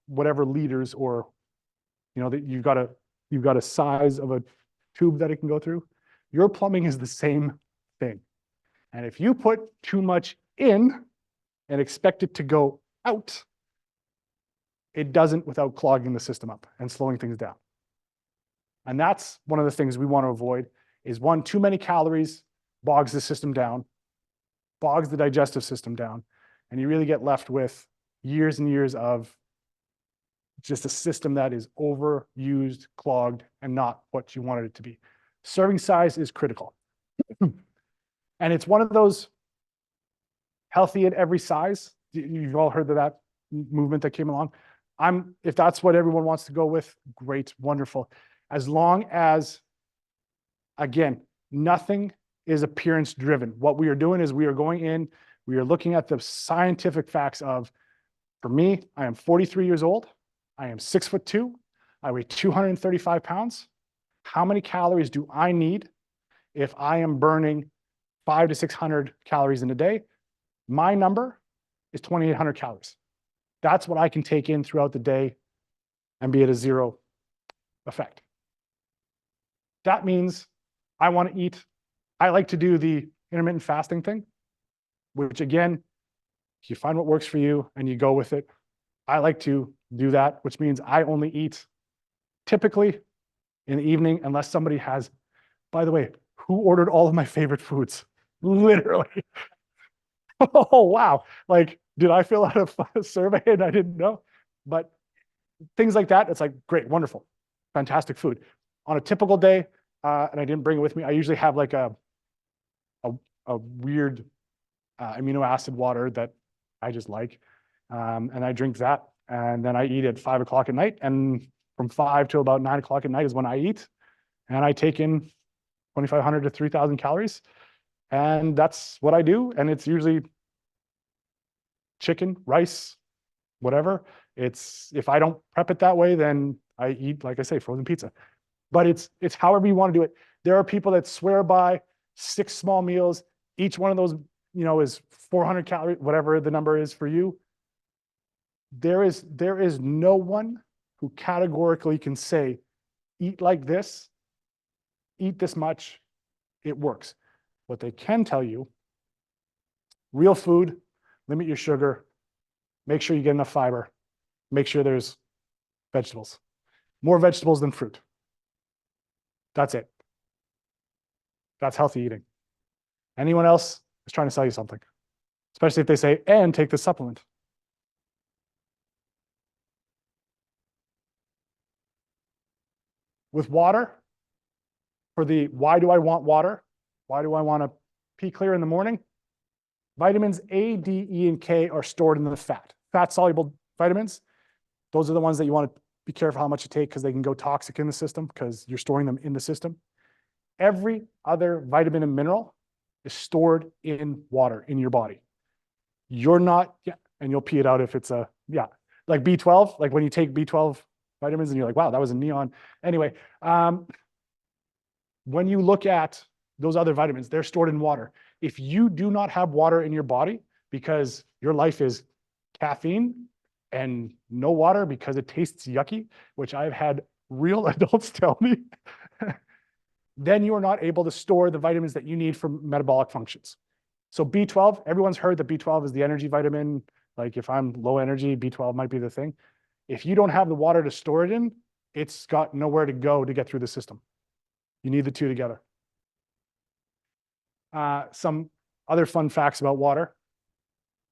whatever liters or, that you've got a size of a tube that it can go through, your plumbing is the same thing. And if you put too much in and expect it to go out, it doesn't without clogging the system up and slowing things down. And that's one of the things we want to avoid is one, too many calories bogs the system down, bogs the digestive system down, and you really get left with years and years of just a system that is overused, clogged, and not what you wanted it to be. Serving size is critical. And it's one of those healthy at every size. You've all heard of that movement that came along. If that's what everyone wants to go with, great, wonderful. As long as, again, nothing is appearance driven. What we are doing is we are going in, we are looking at the scientific facts of, for me, I am 43 years old. I am 6'2". I weigh 235 pounds. How many calories do I need if I am burning 500 to 600 calories in a day? My number is 2,800 calories. That's what I can take in throughout the day and be at a zero effect. That means I want to eat. I like to do the intermittent fasting thing, which again, you find what works for you and you go with it. I like to do that, which means I only eat typically in the evening unless somebody has, by the way, who ordered all of my favorite foods? Literally. Oh, wow. Like, did I fill out a survey and I didn't know? But things like that, it's like, great, wonderful, fantastic food. On a typical day, and I didn't bring it with me, I usually have like a weird amino acid water that I just like. And I drink that. And then I eat at 5 o'clock at night. And from 5 to about 9 o'clock at night is when I eat. And I take in 2,500 to 3,000 calories. And that's what I do. And it's usually chicken, rice, whatever. If I don't prep it that way, then I eat, like I say, frozen pizza. But it's however you want to do it. There are people that swear by 6 small meals. Each one of those, is 400 calories, whatever the number is for you. There is no one who categorically can say, eat like this, eat this much, it works. What they can tell you, real food, limit your sugar, make sure you get enough fiber, make sure there's vegetables. More vegetables than fruit. That's it. That's healthy eating. Anyone else is trying to sell you something, especially if they say, and take this supplement. With water, for the why do I want water? Why do I want to pee clear in the morning? Vitamins A, D, E, and K are stored in the fat. Fat-soluble vitamins, those are the ones that you want to be careful how much you take because they can go toxic in the system because you're storing them in the system. Every other vitamin and mineral is stored in water in your body. you're not, yeah, and you'll pee it out if it's a, yeah, like B12, like when you take B12 vitamins and you're like, wow, that was a neon. Anyway, when you look at those other vitamins, they're stored in water. If you do not have water in your body because your life is caffeine and no water because it tastes yucky, which I've had real adults tell me, then you are not able to store the vitamins that you need for metabolic functions. So B12, everyone's heard that B12 is the energy vitamin. Like if I'm low energy, B12 might be the thing. If you don't have the water to store it in, it's got nowhere to go to get through the system. You need the two together. Some other fun facts about water.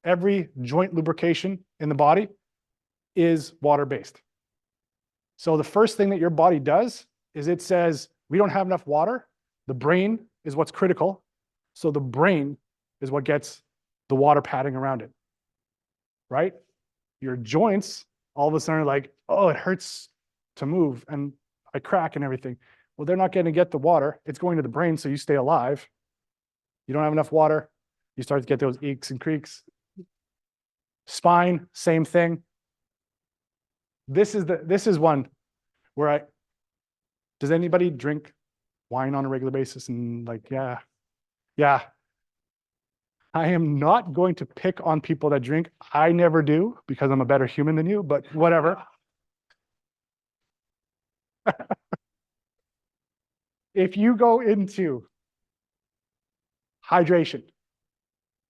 Every joint lubrication in the body is water-based. So the first thing that your body does is it says, we don't have enough water. The brain is what's critical. So the brain is what gets the water padding around it, right? Your joints all of a sudden are like, oh, it hurts to move and I crack and everything. Well, they're not going to get the water. It's going to the brain, so you stay alive. You don't have enough water. You start to get those aches and creaks. Spine, same thing. This is one where does anybody drink wine on a regular basis? And like, yeah. I am not going to pick on people that drink. I never do because I'm a better human than you, but whatever. If you go into hydration,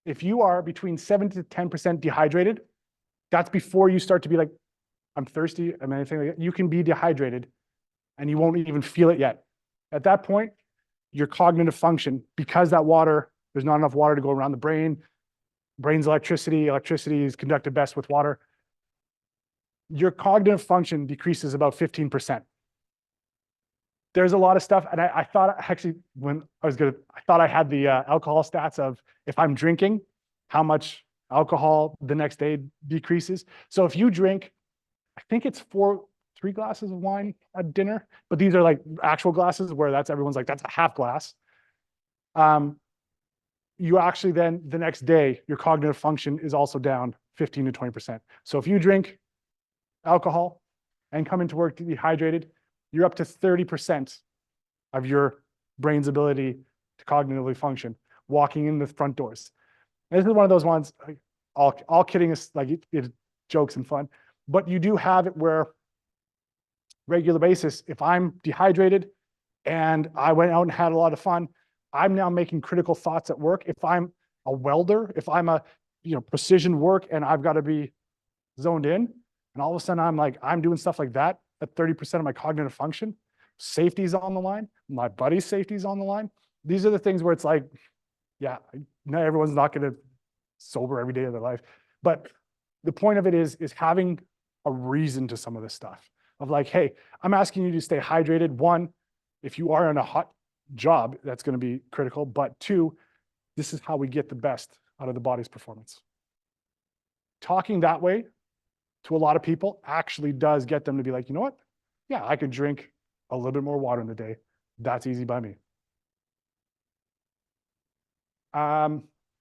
if you are between 7 to 10% dehydrated, that's before you start to be like, I'm thirsty, I mean, anything like that. You can be dehydrated and you won't even feel it yet. At that point, your cognitive function, because that water, there's not enough water to go around the brain, brain's electricity is conducted best with water. Your cognitive function decreases about 15%. There's a lot of stuff, and I thought actually when I thought I had the alcohol stats of if I'm drinking, how much alcohol the next day decreases. So if you drink, I think it's 3 glasses of wine at dinner, but these are like actual glasses where everyone's like, that's a half glass. You actually then the next day, your cognitive function is also down 15 to 20%. So if you drink alcohol and come into work dehydrated, you're up to 30% of your brain's ability to cognitively function walking in the front doors. And this is one of those ones, all kidding is like it's jokes and fun, but you do have it where regular basis, if I'm dehydrated and I went out and had a lot of fun, I'm now making critical thoughts at work. If I'm a welder, if I'm a precision work and I've got to be zoned in, and all of a sudden I'm doing stuff like that at 30% of my cognitive function, safety's on the line, my buddy's safety's on the line. These are the things where it's like, yeah, not everyone's not going to sober every day of their life. But the point of it is having a reason to some of this stuff of like, hey, I'm asking you to stay hydrated. One, if you are in a hot job, that's going to be critical. But two, this is how we get the best out of the body's performance. Talking that way to a lot of people actually does get them to be like, you know what? Yeah, I could drink a little bit more water in the day. That's easy by me.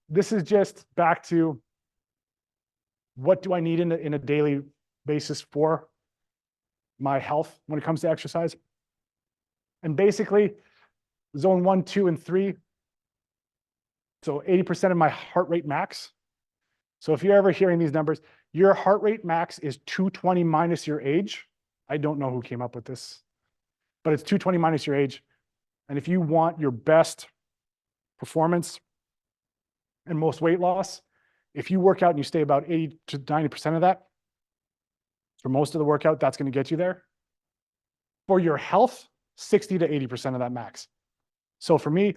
This is just back to what do I need in a daily basis for my health when it comes to exercise? And basically, zone 1, 2, and 3. So 80% of my heart rate max. So if you're ever hearing these numbers, your heart rate max is 220 minus your age. I don't know who came up with this, but it's 220 minus your age. And if you want your best performance and most weight loss, if you work out and you stay about 80 to 90% of that, for most of the workout, that's going to get you there. For your health, 60 to 80% of that max. So for me,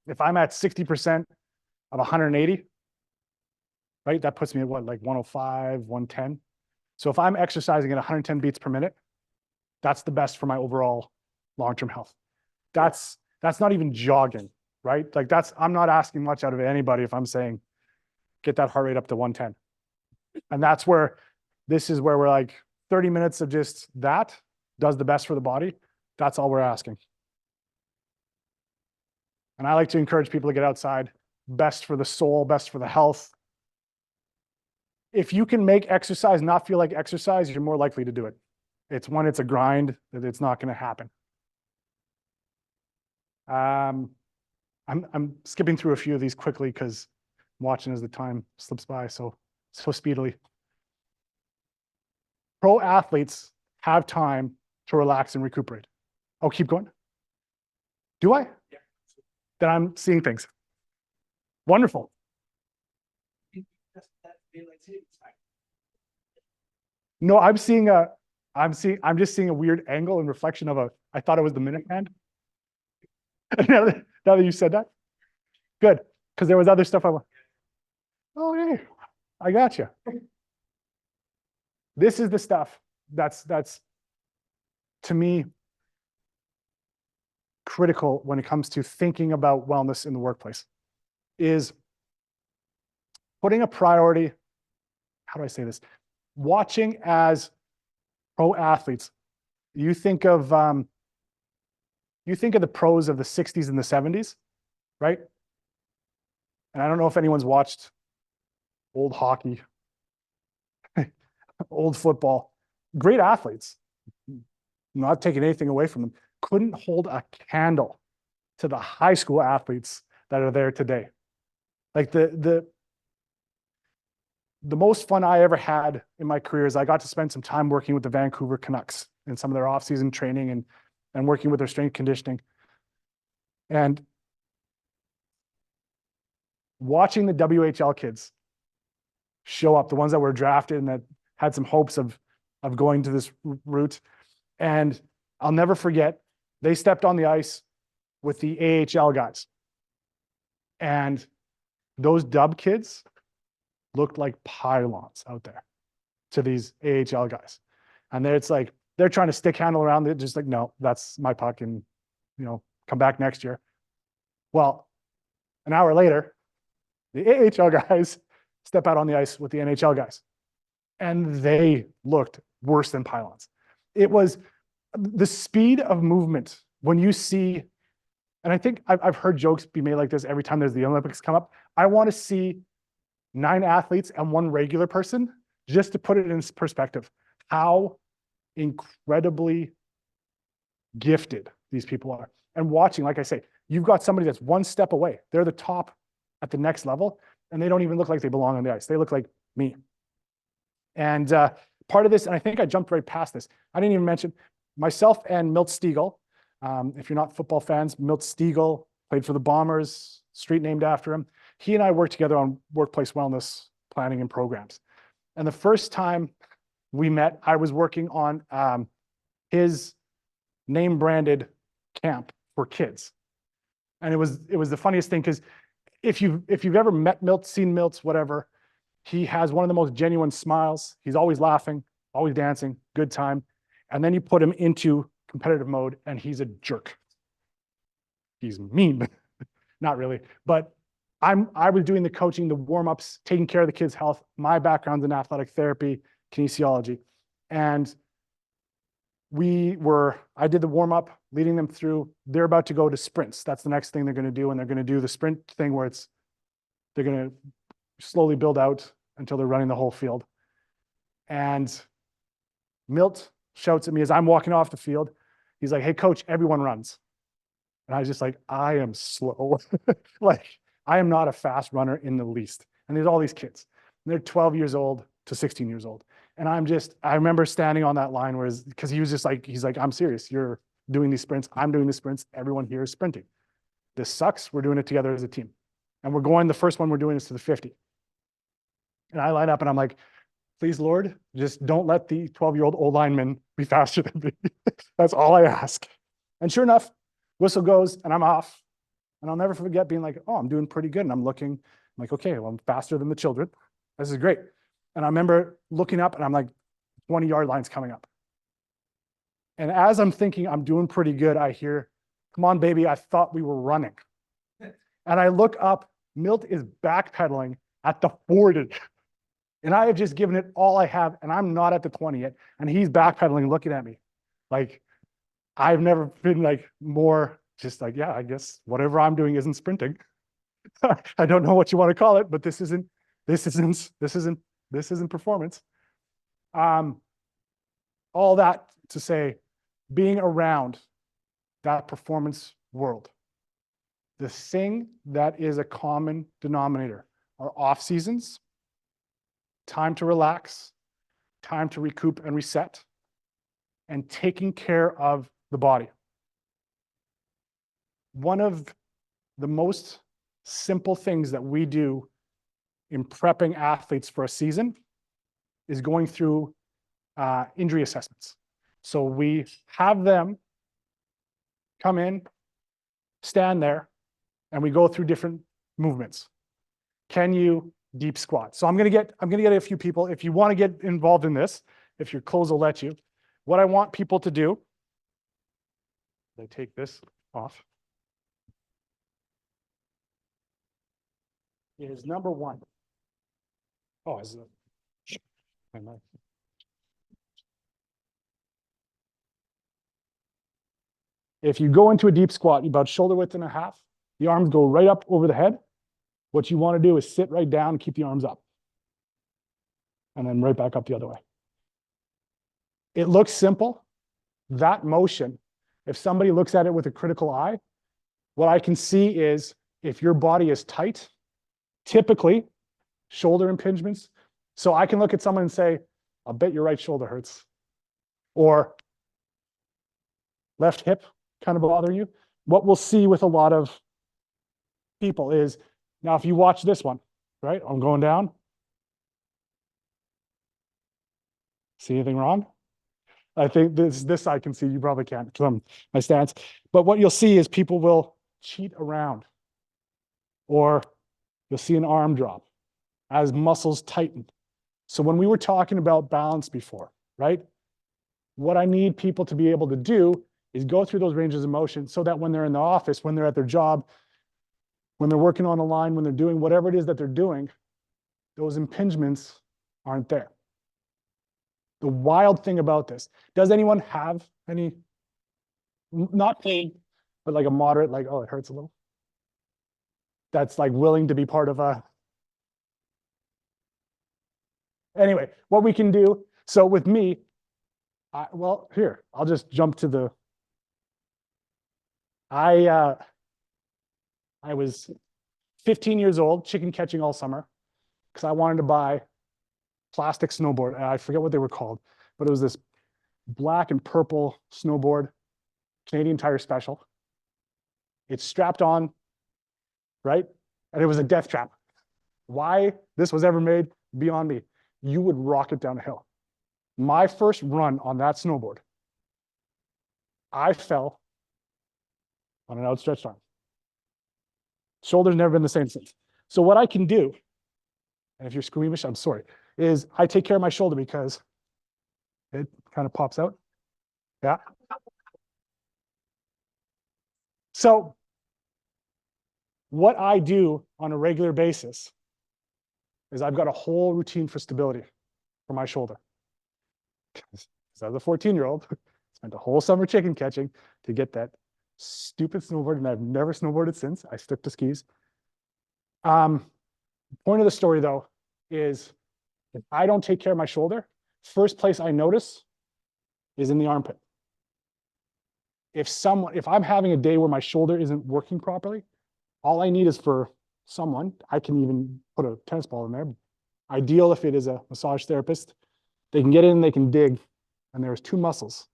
if I'm at 60% of 180, right, that puts me at what, like 105, 110. So if I'm exercising at 110 beats per minute, that's the best for my overall long-term health. That's not even jogging, right? Like I'm not asking much out of anybody if I'm saying, get that heart rate up to 110. And that's where, this is where we're like 30 minutes of just that does the best for the body. That's all we're asking. And I like to encourage people to get outside, best for the soul, best for the health, if you can make exercise not feel like exercise, you're more likely to do it. It's when it's a grind that it's not going to happen. I'm skipping through a few of these quickly because I'm watching as the time slips by so speedily. Pro athletes have time to relax and recuperate. Oh, keep going. Do I? Yeah. Then I'm seeing things. Wonderful. No, I'm just seeing a weird angle and reflection of I thought it was the Minuteman. Now that you said that. Good. Because there was other stuff I want. Oh, hey, I got you. This is the stuff that's to me critical when it comes to thinking about wellness in the workplace, is putting a priority. How do I say this? Watching as pro athletes, you think of the pros of the 60s and the 70s, right? And I don't know if anyone's watched old hockey, old football, great athletes, not taking anything away from them, couldn't hold a candle to the high school athletes that are there today. Like the most fun I ever had in my career is I got to spend some time working with the Vancouver Canucks in some of their off-season training and working with their strength conditioning. And watching the WHL kids show up, the ones that were drafted and that had some hopes of going to this route. And I'll never forget, they stepped on the ice with the AHL guys. And those dub kids looked like pylons out there to these AHL guys. And it's like, they're trying to stick handle around it, just like, no, that's my puck and, come back next year. Well, an hour later, the AHL guys step out on the ice with the NHL guys. And they looked worse than pylons. It was the speed of movement when you see, and I think I've heard jokes be made like this every time there's the Olympics come up. I want to see 9 athletes and 1 regular person, just to put it in perspective, how incredibly gifted these people are. And watching, like I say, you've got somebody that's 1 step away. They're the top at the next level, and they don't even look like they belong on the ice. They look like me. And part of this, and I think I jumped right past this, I didn't even mention myself and Milt Stiegel. If you're not football fans, Milt Stiegel played for the Bombers, street named after him. He and I worked together on workplace wellness planning and programs. And the first time we met, I was working on his name branded camp for kids. And it was the funniest thing, because if you've ever met Milt, seen Milt's, whatever, he has one of the most genuine smiles. He's always laughing, always dancing, good time. And then you put him into competitive mode and he's a jerk. He's mean, not really. But I was doing the coaching, the warm-ups, taking care of the kids' health. My background's in athletic therapy, kinesiology. And I did the warm-up, leading them through. They're about to go to sprints. That's the next thing they're going to do. And they're going to do the sprint thing where they're going to slowly build out until they're running the whole field. And Milt shouts at me as I'm walking off the field. He's like, "Hey, coach, everyone runs." And I was just like, I am slow. Like, I am not a fast runner in the least. And there's all these kids. And they're 12 years old to 16 years old. And I remember standing on that line because he was just like, he's like, "I'm serious. You're doing these sprints. I'm doing the sprints. Everyone here is sprinting. This sucks. We're doing it together as a team. And the first one we're doing is to the 50. And I line up and I'm like, "Please, Lord, just don't let the 12-year-old old lineman be faster than me." That's all I ask. And sure enough, whistle goes and I'm off. And I'll never forget being like, "Oh, I'm doing pretty good." And I'm like, "Okay, well, I'm faster than the children. This is great." And I remember looking up and I'm like, 20-yard line's coming up. And as I'm thinking I'm doing pretty good, I hear, "Come on, baby, I thought we were running." And I look up, Milt is backpedaling at the 40. And I have just given it all I have, and I'm not at the 20 yet. And he's backpedaling, looking at me. Like, I've never been like more just like, yeah, I guess whatever I'm doing isn't sprinting. I don't know what you want to call it, but this isn't This isn't performance. All that to say, being around that performance world, the thing that is a common denominator are off seasons, time to relax, time to recoup and reset, and taking care of the body. One of the most simple things that we do in prepping athletes for a season is going through injury assessments. So we have them come in, stand there, and we go through different movements. Can you deep squat? So I'm gonna get a few people. If you want to get involved in this, if your clothes will let you, what I want people to do, I take this off, is number one. Oh, is it? If you go into a deep squat, about shoulder width and a half, the arms go right up over the head. What you want to do is sit right down, keep the arms up, and then right back up the other way. It looks simple. That motion, if somebody looks at it with a critical eye, what I can see is if your body is tight, typically shoulder impingements. So I can look at someone and say, I'll bet your right shoulder hurts. Or left hip kind of bothering you. What we'll see with a lot of people is, now if you watch this one, right? I'm going down. See anything wrong? I think this I can see, you probably can't from my stance. But what you'll see is people will cheat around, or you'll see an arm drop as muscles tighten. So when we were talking about balance before, right? What I need people to be able to do is go through those ranges of motion so that when they're in the office, when they're at their job, when they're working on the line, when they're doing whatever it is that they're doing, those impingements aren't there. The wild thing about this, does anyone have any, not pain, but like a moderate, like, oh, it hurts a little? That's like willing to be part of a, anyway, what we can do, so with me, well, here, I'll just jump to the, I was 15 years old, chicken catching all summer, because I wanted to buy plastic snowboard. I forget what they were called, but it was this black and purple snowboard, Canadian Tire Special. It's strapped on, right? And it was a death trap. Why this was ever made, beyond me. You would rock it down a hill. My first run on that snowboard, I fell on an outstretched arm. Shoulder's never been the same since. So what I can do, and if you're squeamish, I'm sorry, is I take care of my shoulder because it kind of pops out. Yeah. So what I do on a regular basis is I've got a whole routine for stability for my shoulder. Because as a 14-year-old, spent a whole summer chicken catching to get that stupid snowboard, and I've never snowboarded since. I stuck to skis. Point of the story, though, is if I don't take care of my shoulder, first place I notice is in the armpit. If I'm having a day where my shoulder isn't working properly, all I need is for someone, I can even put a tennis ball in there. Ideal if it is a massage therapist, they can get in, they can dig, and there's two muscles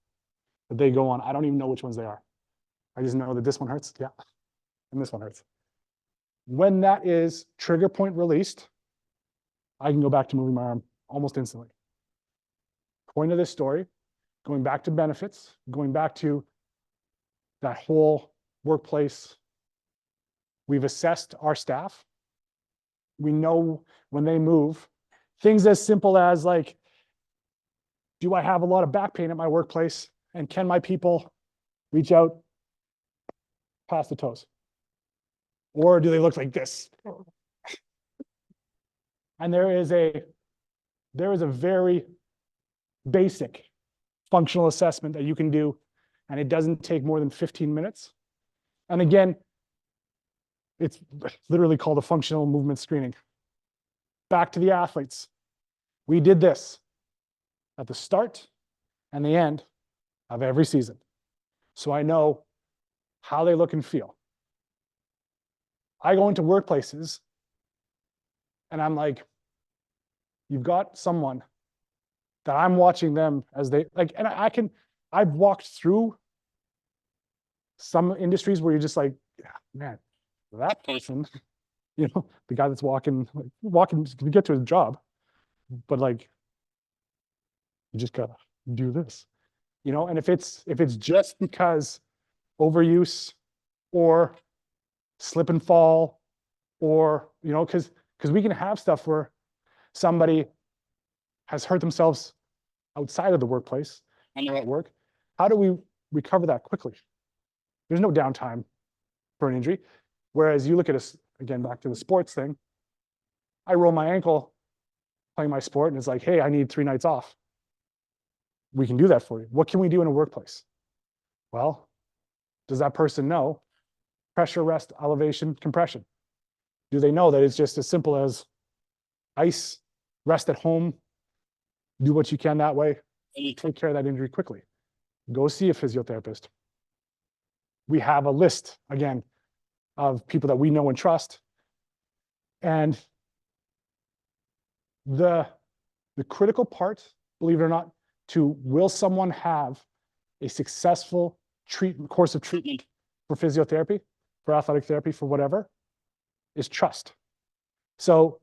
that they go on. I don't even know which ones they are. I just know that this one hurts, yeah, and this one hurts. When that is trigger point released, I can go back to moving my arm almost instantly. Point of this story, going back to benefits, going back to that whole workplace. We've assessed our staff. We know when they move, things as simple as like, do I have a lot of back pain at my workplace? And can my people reach out past the toes? Or do they look like this? And there is a very basic functional assessment that you can do, and it doesn't take more than 15 minutes. And again, it's literally called a functional movement screening. Back to the athletes. We did this at the start and the end of every season. So I know how they look and feel. I go into workplaces and I'm like, you've got someone that I'm watching them as they like, and I've walked through some industries where you're just like, yeah, man, that person, you know, the guy that's walking to get to his job, but like, you just gotta do this, you know. And if it's just because overuse or slip and fall, or you know, because we can have stuff where somebody has hurt themselves outside of the workplace and they're at work. How do we recover that quickly? There's no downtime for an injury. Whereas you look at us, again, back to the sports thing, I roll my ankle playing my sport and it's like, hey, I need 3 nights off. We can do that for you. What can we do in a workplace? Well, does that person know pressure, rest, elevation, compression? Do they know that it's just as simple as ice, rest at home, do what you can that way, and you take care of that injury quickly? Go see a physiotherapist. We have a list, again, of people that we know and trust. And the critical part, believe it or not, to will someone have a successful course of treatment for physiotherapy, for athletic therapy, for whatever, is trust. So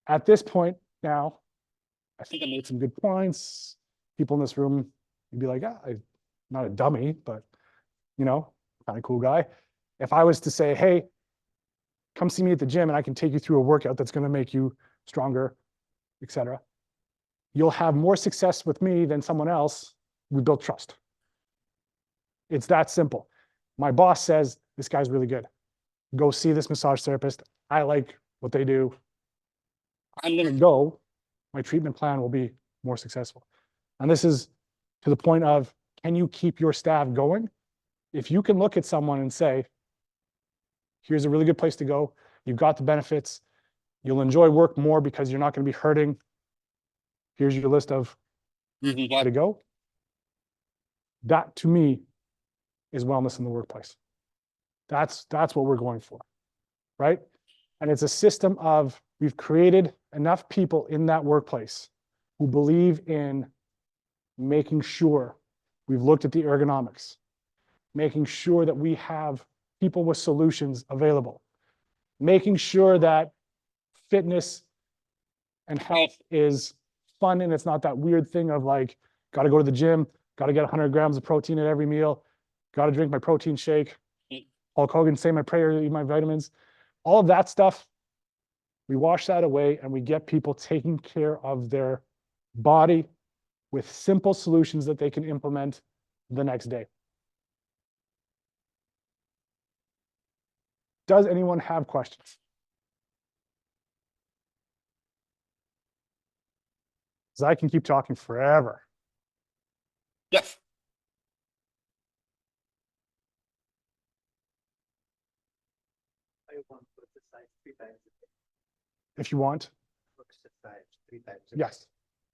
at this point now, I think I made some good points. People in this room would be like, I'm not a dummy, but you know, kind of cool guy. If I was to say, hey, come see me at the gym and I can take you through a workout that's going to make you stronger, etc., you'll have more success with me than someone else. We build trust. It's that simple. My boss says, this guy's really good. Go see this massage therapist. I like what they do. I'm going to go. My treatment plan will be more successful. And this is to the point of, can you keep your staff going? If you can look at someone and say, here's a really good place to go. You've got the benefits. You'll enjoy work more because you're not going to be hurting. Here's your list of reasons why to go. That, to me, is wellness in the workplace. That's what we're going for, right? And it's a system of, we've created enough people in that workplace who believe in making sure we've looked at the ergonomics, making sure that we have people with solutions available, making sure that fitness and health is fun and it's not that weird thing of like, got to go to the gym, got to get 100 grams of protein at every meal, got to drink my protein shake, Hulk Hogan, say my prayer, eat my vitamins. All of that stuff, we wash that away and we get people taking care of their body with simple solutions that they can implement the next day. Does anyone have questions? Because I can keep talking forever. Yes. I want to exercise 3 times a day. If you want. Exercise 3 times a day. Yes.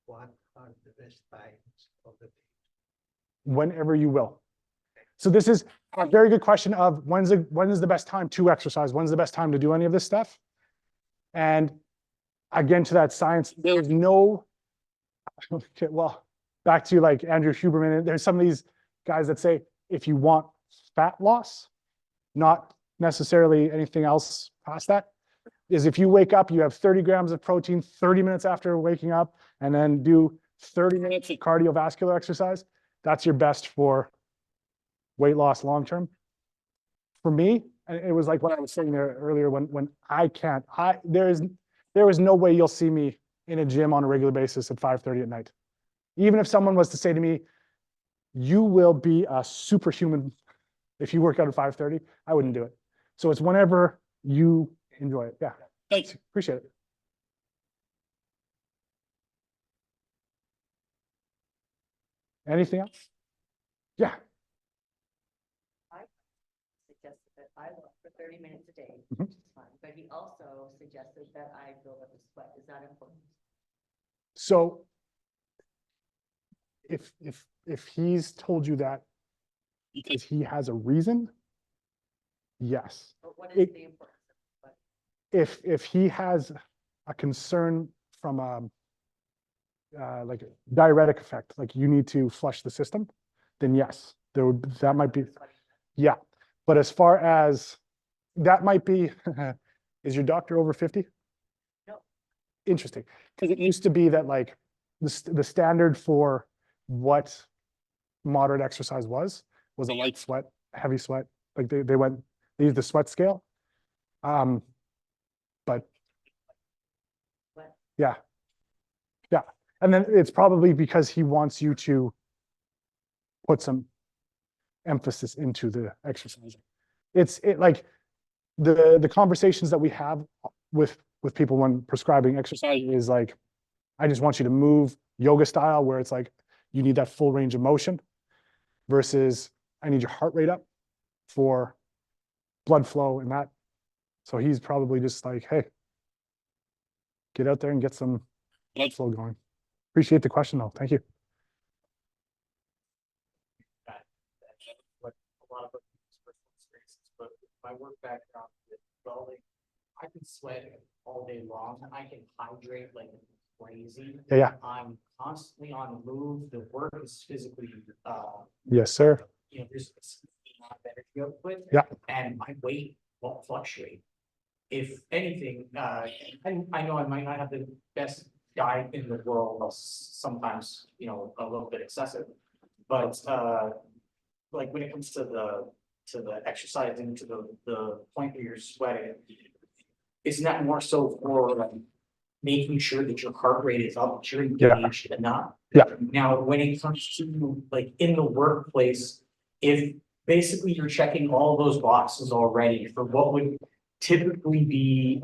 What are the best times of the day? Whenever you will. So this is a very good question of when is the best time to exercise? When's the best time to do any of this stuff? And again, to that science, there is no, okay, well, back to like Andrew Huberman, there's some of these guys that say, if you want fat loss, not necessarily anything else past that, is if you wake up, you have 30 grams of protein 30 minutes after waking up, and then do 30 minutes of cardiovascular exercise, that's your best for weight loss long-term. For me, and it was like what I was saying there earlier, when there is no way you'll see me in a gym on a regular basis at 5:30 at night. Even if someone was to say to me, you will be a superhuman if you work out at 5:30, I wouldn't do it. So it's whenever you enjoy it. Yeah. Thanks. Appreciate it. Anything else? Yeah. I suggested that I walk for 30 minutes a day, Mhm. which is fine, but he also suggested that I build up a sweat. Is that important? So if he's told you that because he has a reason, yes. But what It- is the importance of If he has a concern from like a diuretic effect, like you need to flush the system, then yes, that might be, yeah. But as far as that might be, is your doctor over 50? No. Interesting, because it used to be that like the standard for what moderate exercise was a light sweat, heavy sweat. Like they used the sweat scale. But What? yeah, yeah. And then it's probably because he wants you to put some emphasis into the exercising. It's like the conversations that we have with people when prescribing exercise is like, I just want you to move yoga style, where it's like you need that full range of motion, versus I need your heart rate up for blood flow and that. So he's probably just like, hey, get out there and get some blood flow going. Appreciate the question though. Thank you. What a lot of us personal experiences, but my work background with welding, I can sweat all day long. I can hydrate like crazy. Yeah. I'm constantly on the move. The work is physically, Yes, sir. you know, there's a lot of energy output. Yeah. And my weight won't fluctuate. If anything, I know I might not have the best diet in the world, sometimes, you know, a little bit excessive. But like when it comes to the exercising, to the point where you're sweating, isn't that more so for like making sure that your heart rate is up, that you're engaged enough? Yeah. Now, when it comes to like in the workplace, if basically you're checking all those boxes already for what would typically be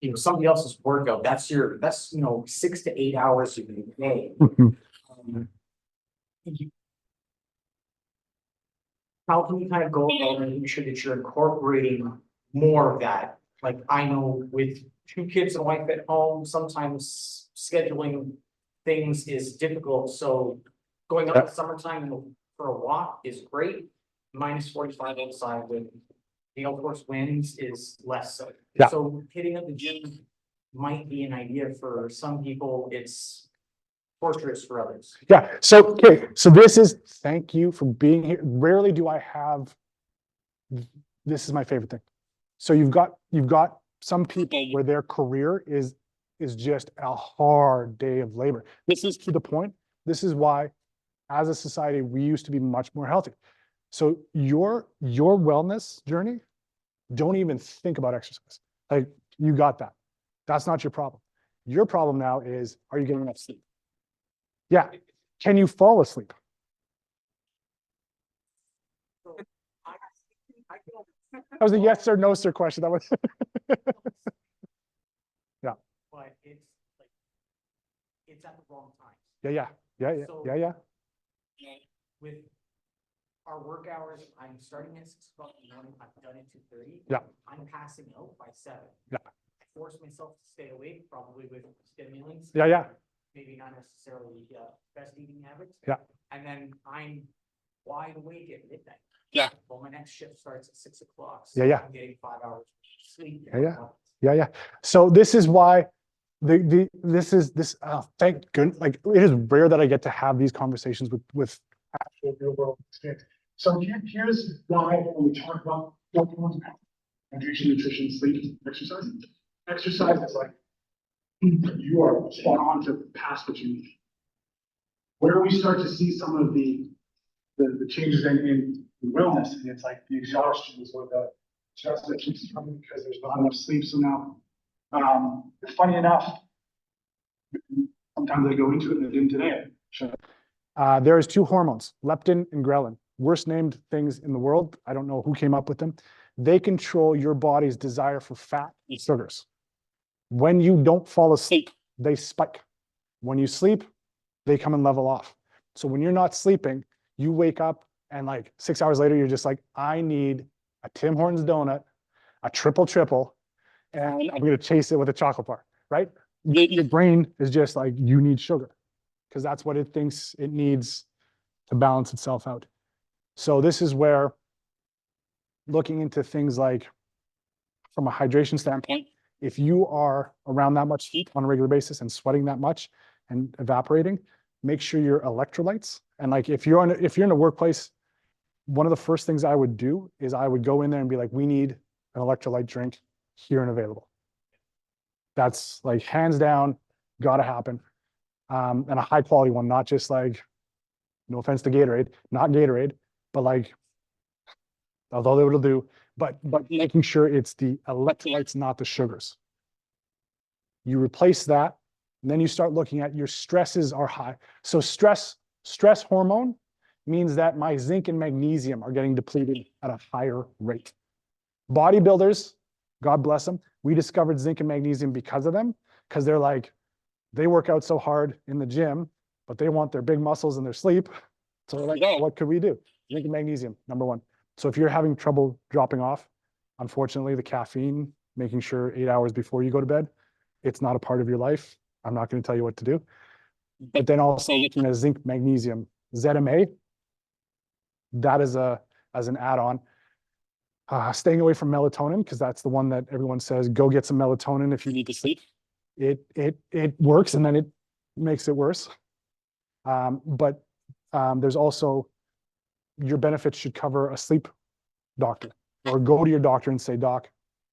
you know, somebody else's workout, that's you know, 6 to 8 hours of your day. How can you kind of go about making sure that you're incorporating more of that? Like, I know with 2 kids and a wife at home, sometimes scheduling things is difficult, so going out in the summertime for a walk is great. Minus 45 outside with the of course winds is less so. Yeah. So hitting up the gym might be an idea for some people, it's torturous for others. Yeah. So, okay. So this is, thank you for being here. Rarely do I have, this is my favorite thing. So you've got some people where their career is just a hard day of labor. This is to the point. This is why, as a society, we used to be much more healthy. So your wellness journey, don't even think about exercise. Like, you got that. That's not your problem. Your problem now is, are you getting enough sleep? Yeah. Can you fall asleep? That was a yes or no, sir question. That was. Yeah. But it's like, it's at the wrong time. Yeah. So- Yeah. With our work hours, I'm starting at 6 o'clock in the morning, I've done it to 30. Yeah. I'm passing out by 7. Yeah. I force myself to stay awake, probably with stimulants. Yeah. Maybe not necessarily best eating habits. Yeah. And then I'm wide awake at midnight. Yeah. Well, my next shift starts at 6 o'clock. Yeah. I'm getting 5 hours of sleep. Yeah. So this is why this thank goodness, like it is rare that I get to have these conversations with actual real world experience. So here's why when we talk about hydration, nutrition, sleep, exercise. Exercise is like you are spot on to pass what you need. Where we start to see some of the changes in wellness, and it's like the exhaustion is what the stress that keeps coming because there's not enough sleep. So now, funny enough, sometimes I go into it, and I didn't today. There is 2 hormones, leptin and ghrelin, worst named things in the world. I don't know who came up with them. They control your body's desire for fat and sugars. When you don't fall asleep, they spike. When you sleep, they come and level off. So when you're not sleeping, you wake up and like 6 hours later, you're just like, I need a Tim Hortons donut, a triple, and I'm going to chase it with a chocolate bar, right? Your brain is just like, you need sugar because that's what it thinks it needs to balance itself out. So this is where looking into things like from a hydration standpoint, if you are around that much heat on a regular basis and sweating that much and evaporating, make sure your electrolytes, and like if you're in a workplace, one of the first things I would do is I would go in there and be like, we need an electrolyte drink here and available. That's like hands down, gotta happen. And a high quality one, not just like, no offense to Gatorade, not Gatorade, but like, although they will do, but making sure it's the electrolytes, not the sugars. You replace that, and then you start looking at your stresses are high. So stress hormone means that my zinc and magnesium are getting depleted at a higher rate. Bodybuilders, God bless them, we discovered zinc and magnesium because of them, because they're like, they work out so hard in the gym, but they want their big muscles in their sleep. So they're like, oh, what could we do? Zinc and magnesium, number one. So if you're having trouble dropping off, unfortunately, the caffeine, making sure 8 hours before you go to bed, it's not a part of your life. I'm not going to tell you what to do. But then also looking at zinc, magnesium, ZMA, that is as an add-on. Staying away from melatonin, because that's the one that everyone says, go get some melatonin if you need to sleep. It works, and then it makes it worse. But there's also, your benefits should cover a sleep doctor, or go to your doctor and say, doc,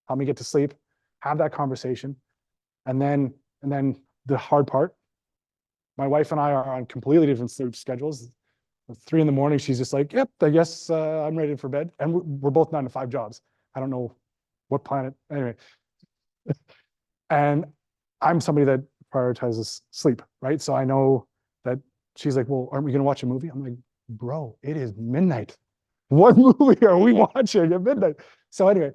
help me get to sleep. Have that conversation. And then the hard part, my wife and I are on completely different sleep schedules. At 3 a.m, she's just like, yep, I guess I'm ready for bed. And we're both 9 to 5 jobs. I don't know what planet, anyway. And I'm somebody that prioritizes sleep, right? So I know that she's like, well, aren't we going to watch a movie? I'm like, bro, it is midnight. What movie are we watching at midnight? So anyway,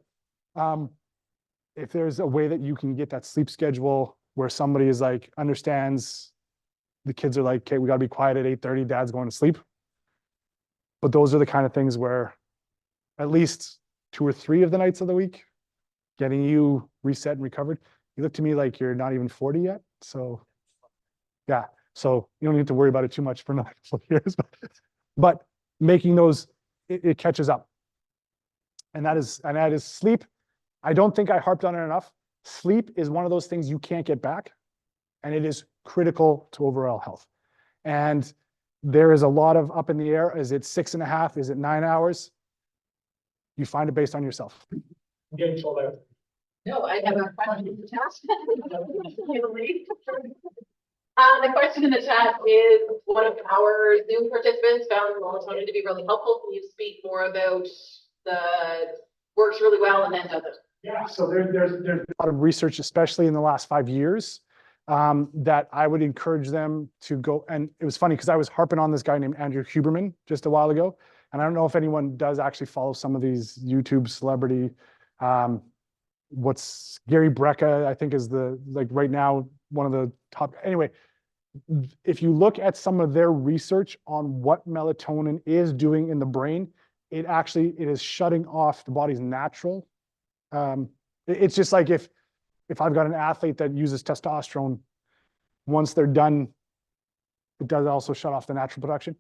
if there's a way that you can get that sleep schedule where somebody is like, understands, the kids are like, okay, we got to be quiet at 8:30, dad's going to sleep. But those are the kind of things where at least 2 or 3 of the nights of the week, getting you reset and recovered. You look to me like you're not even 40 yet. So yeah, so you don't need to worry about it too much for another couple of years, but making those, it catches up. And that is sleep. I don't think I harped on it enough. Sleep is one of those things you can't get back, and it is critical to overall health. And there is a lot of up in the air. Is it 6.5? Is it 9 hours? You find it based on yourself. I'm getting told out. No, I have a question in the chat. The question in the chat is, one of our Zoom participants found melatonin to be really helpful. Can you speak more about the works really well and then doesn't? Yeah, so there's a lot of research, especially in the last 5 years, that I would encourage them to go. And it was funny because I was harping on this guy named Andrew Huberman just a while ago. And I don't know if anyone does actually follow some of these YouTube celebrity, what's Gary Brecka, I think is the, like right now, one of the top. Anyway, if you look at some of their research on what melatonin is doing in the brain, it is shutting off the body's natural. It's just like if I've got an athlete that uses testosterone, once they're done, it does also shut off the natural production.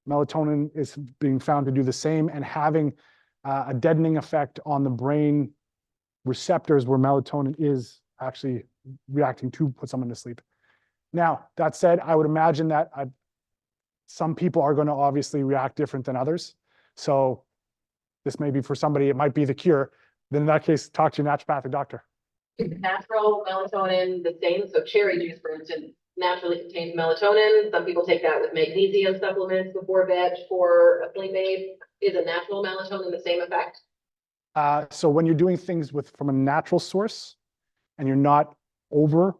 Melatonin is being found to do the same and having a deadening effect on the brain receptors where melatonin is actually reacting to put someone to sleep. Now, that said, I would imagine that some people are going to obviously react different than others. So this may be for somebody, it might be the cure. Then in that case, talk to your naturopathic doctor. Is natural melatonin the same? So cherry juice, for instance, naturally contains melatonin. Some people take that with magnesium supplements before bed for a sleep aid. Is a natural melatonin the same effect? So when you're doing things from a natural source and you're not over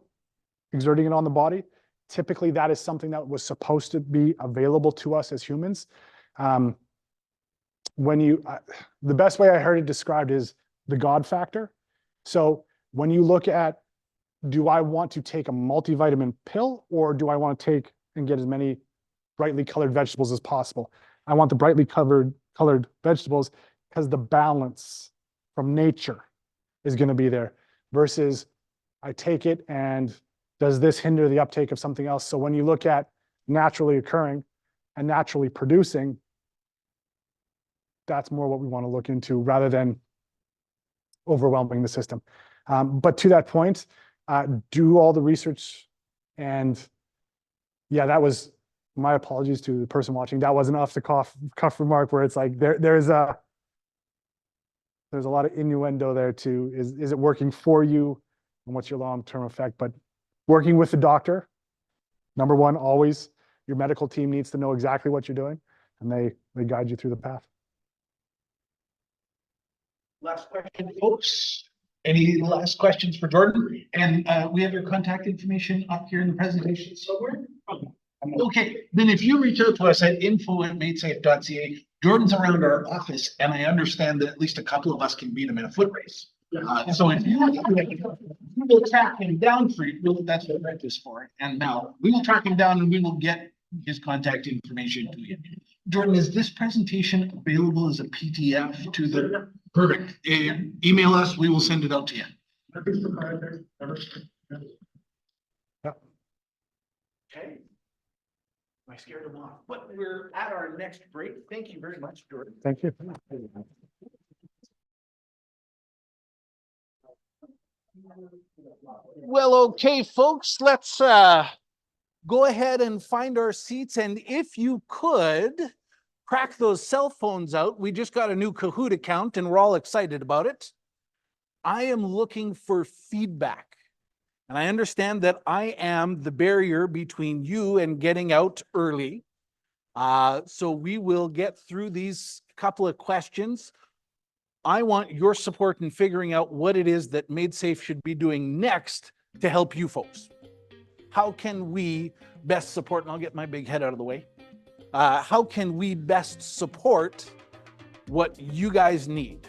exerting it on the body, typically that is something that was supposed to be available to us as humans. The best way I heard it described is the God factor. So when you look at, do I want to take a multivitamin pill, or do I want to take and get as many brightly colored vegetables as possible? I want the brightly colored vegetables because the balance from nature is going to be there, versus I take it and Does this hinder the uptake of something else? So when you look at naturally occurring and naturally producing, that's more what we want to look into rather than overwhelming the system. But to that point, do all the research. And yeah, that was, my apologies to the person watching. That was an off the cuff remark where it's like there's a lot of innuendo there too. Is it working for you, and what's your long-term effect? But working with the doctor, number one, always your medical team needs to know exactly what you're doing, and they guide you through the path. Last question, folks. Any last questions for Jordan? And we have your contact information up here in the presentation somewhere. Okay, then if you reach out to us at info@madesafe.ca, Jordan's around our office, and I understand that at least a couple of us can beat him in a foot race. So if you we will track him down for you. That's what Brent is for. And now we will track him down and we will get his contact information to you. Jordan, is this presentation available as a PDF to the? Perfect. Email us, we will send it out to you. Yep. Okay. I scared him off, but we're at our next break. Thank you very much, Jordan. Thank you. Well, okay, folks, let's go ahead and find our seats. And if you could crack those cell phones out. We just got a new Kahoot account and we're all excited about it. I am looking for feedback. And I understand that I am the barrier between you and getting out early. So we will get through these couple of questions. I want your support in figuring out what it is that MadeSafe should be doing next to help you folks. How can we best support, and I'll get my big head out of the way. How can we best support what you guys need?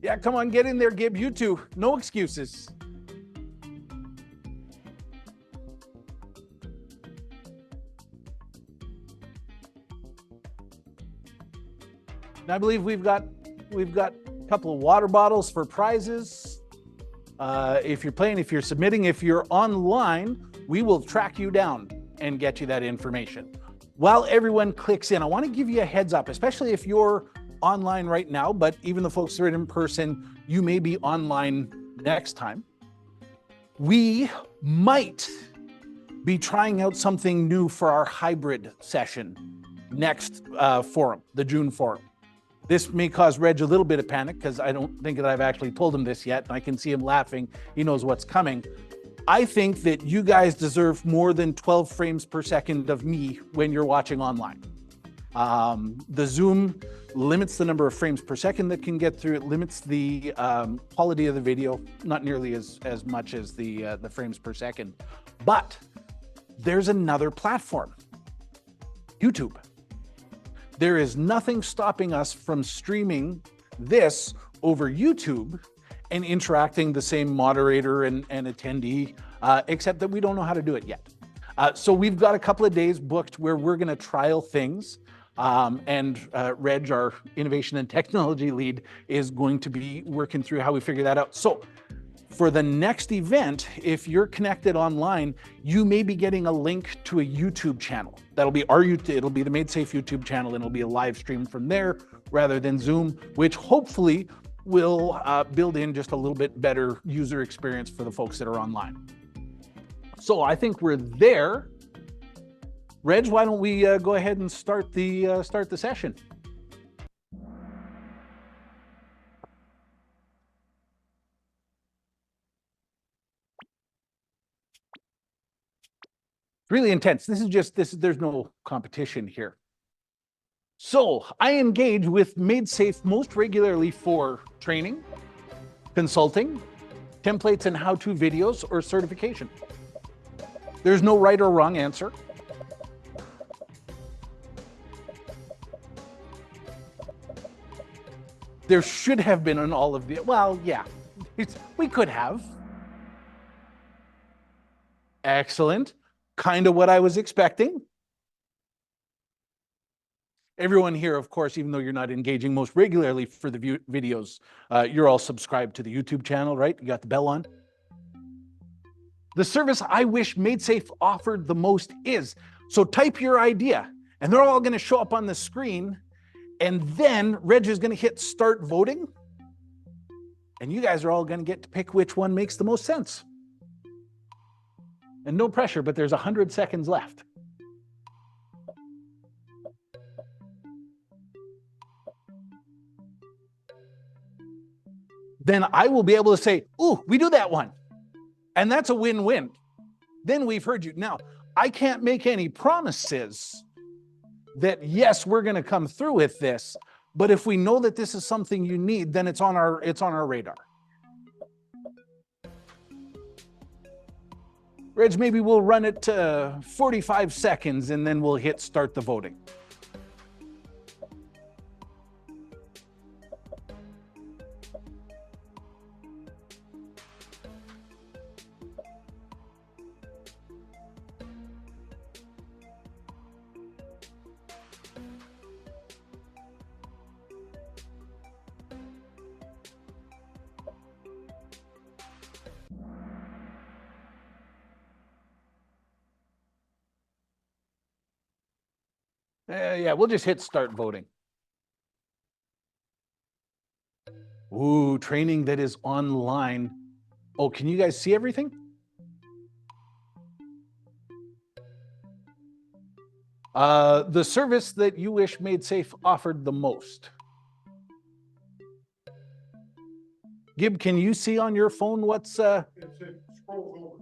Yeah, come on, get in there, Gib. You two, no excuses. And I believe we've got a couple of water bottles for prizes. If you're playing, if you're submitting, if you're online, we will track you down and get you that information. While everyone clicks in, I want to give you a heads up, especially if you're online right now, but even the folks that are in person, you may be online next time. We might be trying out something new for our hybrid session next forum, the June forum. This may cause Reg a little bit of panic because I don't think that I've actually told him this yet. And I can see him laughing. He knows what's coming. I think that you guys deserve more than 12 frames per second of me when you're watching online. The Zoom limits the number of frames per second that can get through. It limits the quality of the video, not nearly as much as the frames per second. But there's another platform, YouTube. There is nothing stopping us from streaming this over YouTube and interacting the same moderator and attendee, except that we don't know how to do it yet. So we've got a couple of days booked where we're going to trial things. And Reg, our innovation and technology lead, is going to be working through how we figure that out. So for the next event, if you're connected online, you may be getting a link to a YouTube channel. That'll be it'll be the MadeSafe YouTube channel, and it'll be a live stream from there rather than Zoom, which hopefully will build in just a little bit better user experience for the folks that are online. So I think we're there. Reg, why don't we go ahead and start the session? Really intense. There's no competition here. So I engage with MadeSafe most regularly for training, consulting, templates and how-to videos, or certification. There's no right or wrong answer. There should have been an all of the, well, yeah, we could have. Excellent. Kind of what I was expecting. Everyone here, of course, even though you're not engaging most regularly for the videos, you're all subscribed to the YouTube channel, right? You got the bell on. The service I wish MadeSafe offered the most is, so type your idea, and they're all going to show up on the screen, and then Reg is going to hit start voting, and you guys are all going to get to pick which one makes the most sense. And no pressure, but there's 100 seconds left. Then I will be able to say, ooh, we do that one. And that's a win-win. Then we've heard you. Now, I can't make any promises that, yes, we're going to come through with this, but if we know that this is something you need, then it's on our radar. Reg, maybe we'll run it to 45 seconds and then we'll hit start the voting. Yeah, we'll just hit start voting. Ooh, training that is online. Oh, can you guys see everything? The service that you wish MadeSafe offered the most. Gib, can you see on your phone what's It scrolls over.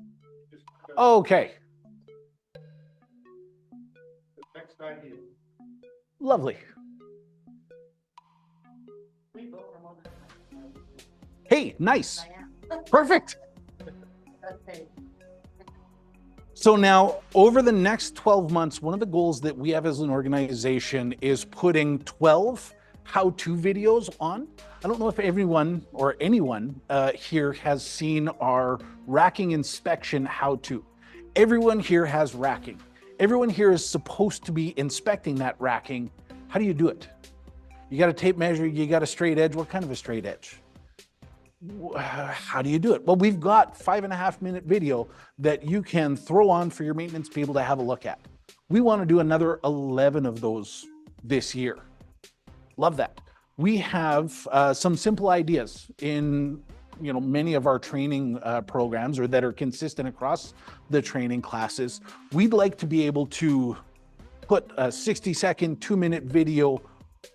Just okay. the next idea. Lovely. Hey, nice. Perfect. So now, over the next 12 months, one of the goals that we have as an organization is putting 12 how-to videos on. I don't know if everyone or anyone here has seen our racking inspection how-to. Everyone here has racking. Everyone here is supposed to be inspecting that racking. How do you do it? You got a tape measure, you got a straight edge. What kind of a straight edge? How do you do it? Well, we've got 5.5-minute video that you can throw on for your maintenance people to have a look at. We want to do another 11 of those this year. Love that. We have some simple ideas in many of our training programs, or that are consistent across the training classes. We'd like to be able to put a 60-second, 2-minute video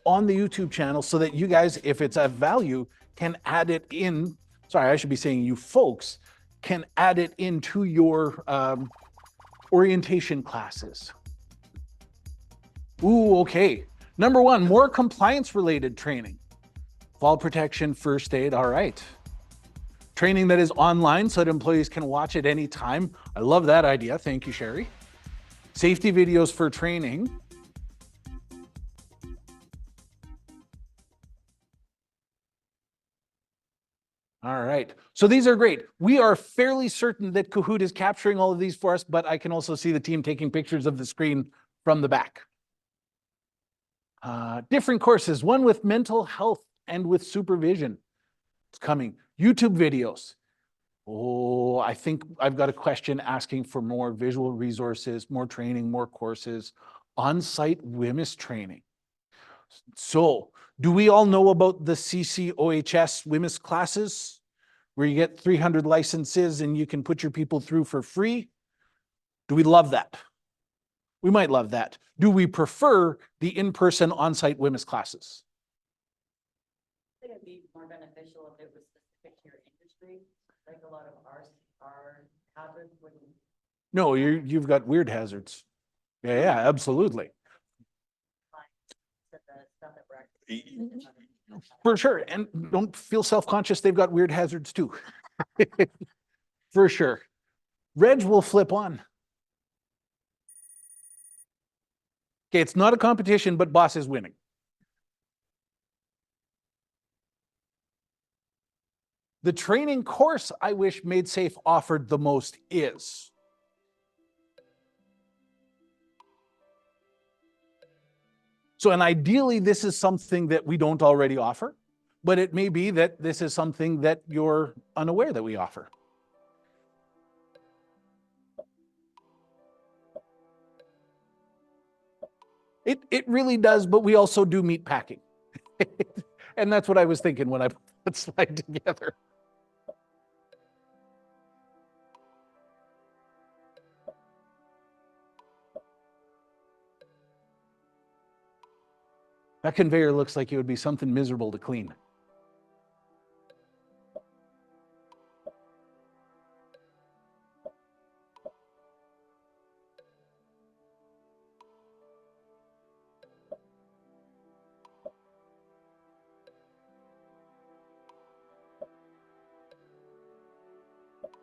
on the YouTube channel so that you guys, if it's of value, can add it in. Sorry, I should be saying you folks can add it into your orientation classes. Ooh, okay. Number one, more compliance-related training. Fall protection, first aid, all right. Training that is online so that employees can watch at any time. I love that idea. Thank you, Sherry. Safety videos for training. All right, so these are great. We are fairly certain that Kahoot is capturing all of these for us, but I can also see the team taking pictures of the screen from the back. Different courses, one with mental health and with supervision. It's coming. YouTube videos. Oh, I think I've got a question asking for more visual resources, more training, more courses, on-site WYMIS training. So, do we all know about the CCOHS WYMIS classes, where you get 300 licenses and you can put your people through for free? Do we love that? We might love that. Do we prefer the in-person on-site WYMIS classes? I think it'd be more beneficial if it was specific to your industry, like a lot of our hazards wouldn't. No, you've got weird hazards. Yeah, absolutely. To the stuff that we're actually. For sure. And don't feel self-conscious, they've got weird hazards too. For sure. Reg will flip on. Okay, it's not a competition, but boss is winning. The training course I wish MadeSafe offered the most is. So, and ideally, this is something that we don't already offer, but it may be that this is something that you're unaware that we offer. It really does, but we also do meat packing. And that's what I was thinking when I put that slide together. That conveyor looks like it would be something miserable to clean.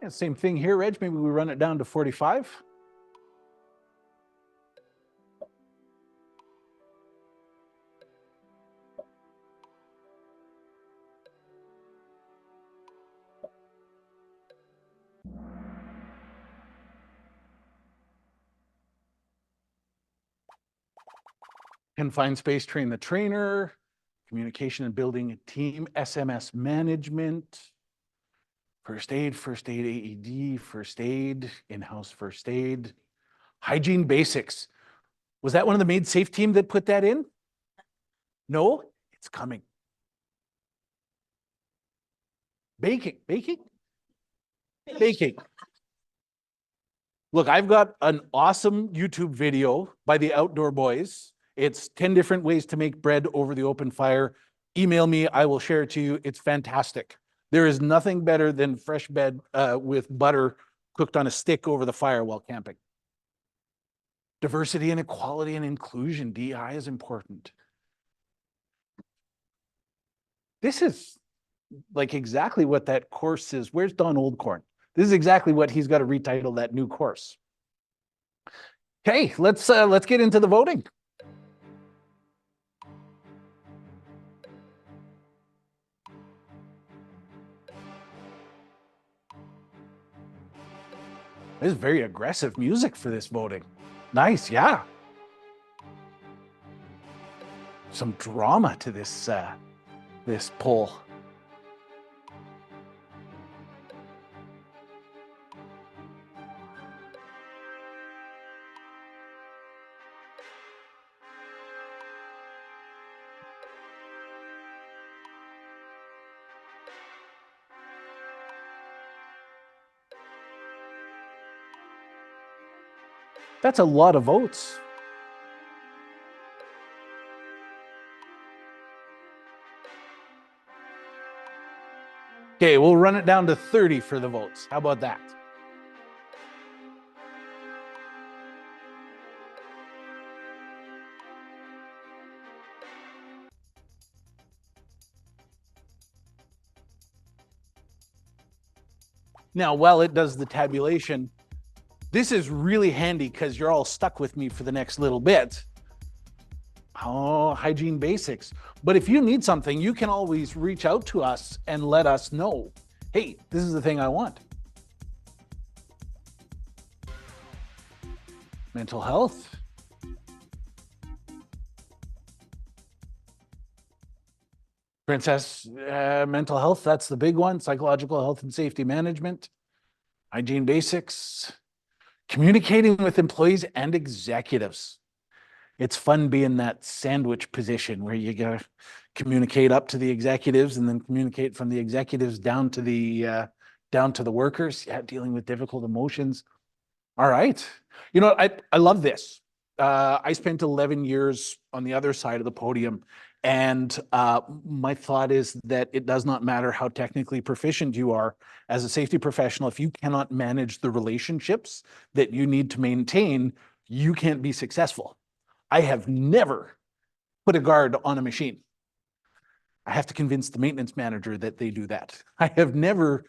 Yeah, same thing here, Reg. Maybe we run it down to 45. Confined space, train the trainer, communication and building a team, SMS management, first aid AED, first aid, in-house first aid, hygiene basics. Was that one of the Made Safe team that put that in? No, it's coming. Baking. Look, I've got an awesome YouTube video by the Outdoor Boys. It's 10 different ways to make bread over the open fire. Email me, I will share it to you. It's fantastic. There is nothing better than fresh bread with butter cooked on a stick over the fire while camping. Diversity and equality and inclusion, DEI is important. This is like exactly what that course is. Where's Don Oldcorn? This is exactly what he's got to retitle that new course. Okay, let's get into the voting. This is very aggressive music for this voting. Nice, yeah. Some drama to this this poll. That's a lot of votes. Okay, we'll run it down to 30 for the votes. How about that? Now, while it does the tabulation, this is really handy because you're all stuck with me for the next little bit. Oh, hygiene basics. But if you need something, you can always reach out to us and let us know, hey, this is the thing I want. Mental health. Princess, mental health, that's the big one. Psychological health and safety management. Hygiene basics. Communicating with employees and executives. It's fun being that sandwich position where you gotta communicate up to the executives and then communicate from the executives down to the workers. Yeah, dealing with difficult emotions. All right. You know, I love this. I spent 11 years on the other side of the podium, and my thought is that it does not matter how technically proficient you are as a safety professional. If you cannot manage the relationships that you need to maintain, you can't be successful. I have never put a guard on a machine. I have to convince the maintenance manager that they do that. I have never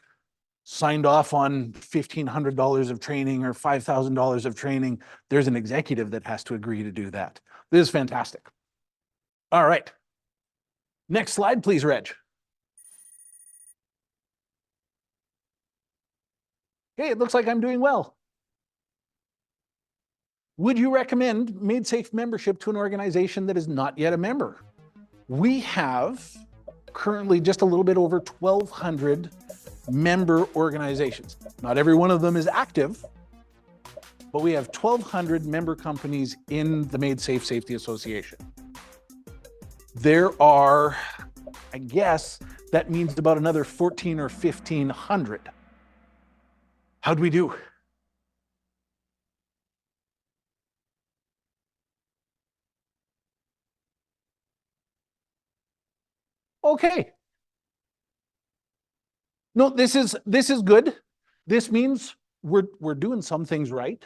signed off on $1,500 of training or $5,000 of training. There's an executive that has to agree to do that. This is fantastic. All right. Next slide, please, Reg. Okay, it looks like I'm doing well. Would you recommend Made Safe membership to an organization that is not yet a member? We have currently just a little bit over 1,200 member organizations. Not every one of them is active, but we have 1,200 member companies in the Made Safe Safety Association. There are, I guess, that means about another 14 or 1,500. How'd we do? Okay. No, this is good. This means we're doing some things right,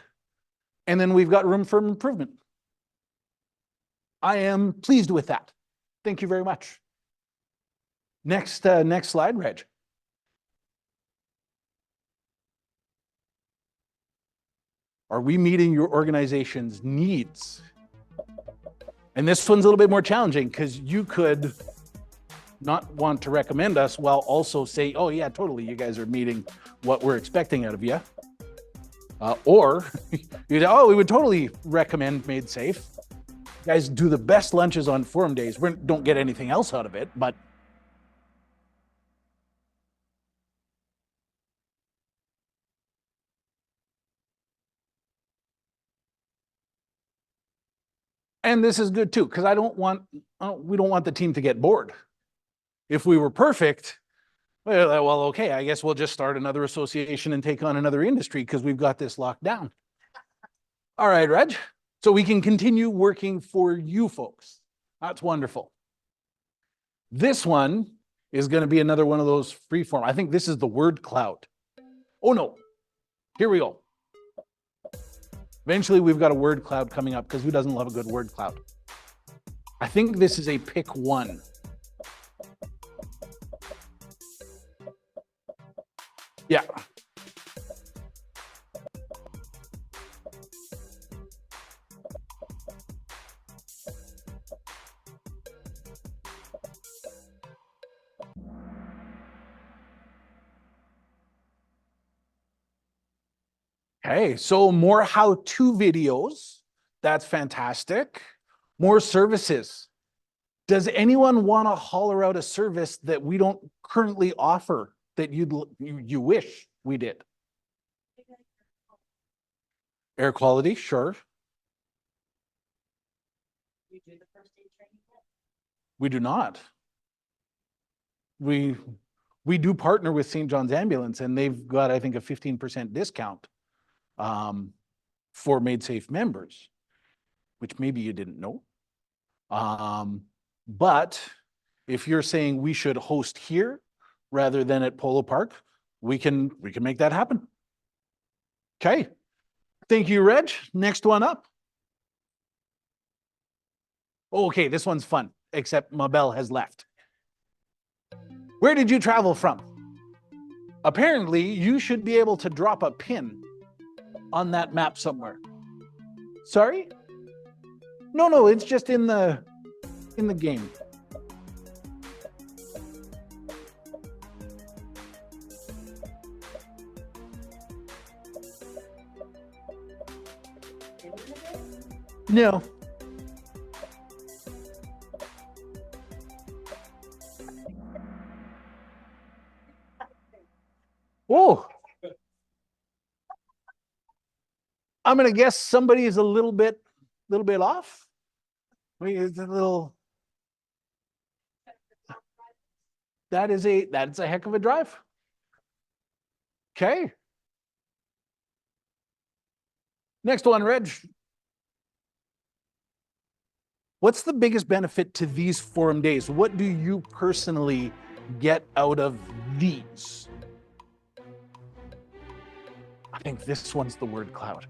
and then we've got room for improvement. I am pleased with that. Thank you very much. Next slide, Reg. Are we meeting your organization's needs? And this one's a little bit more challenging because you could not want to recommend us while also say, oh yeah, totally, you guys are meeting what we're expecting out of you. Or you'd, oh, we would totally recommend Made Safe. You guys do the best lunches on forum days. We don't get anything else out of it, but and this is good too, because we don't want the team to get bored. If we were perfect, well, okay, I guess we'll just start another association and take on another industry because we've got this locked down. All right, Reg. So we can continue working for you folks. That's wonderful. This one is going to be another one of those free form. I think this is the word cloud. Oh no, here we go. Eventually we've got a word cloud coming up because who doesn't love a good word cloud? I think this is a pick one. Yeah. Okay, so more how-to videos. That's fantastic. More services. Does anyone want to holler out a service that we don't currently offer that you wish we did? Air quality, sure. You do the first aid training yet? We do not. We do partner with St. John's Ambulance, and they've got, I think, a 15% discount for Made Safe members, which maybe you didn't know. But if you're saying we should host here rather than at Polo Park, we can make that happen. Okay. Thank you, Reg. Next one up. Okay, this one's fun, except Mabel has left. Where did you travel from? Apparently, you should be able to drop a pin on that map somewhere. Sorry? No, it's just in the game. No. Oh. I'm gonna guess somebody is a little bit off. It's a little. That's a heck of a drive. Okay. Next one, Reg. What's the biggest benefit to these forum days? What do you personally get out of these? I think this one's the word cloud.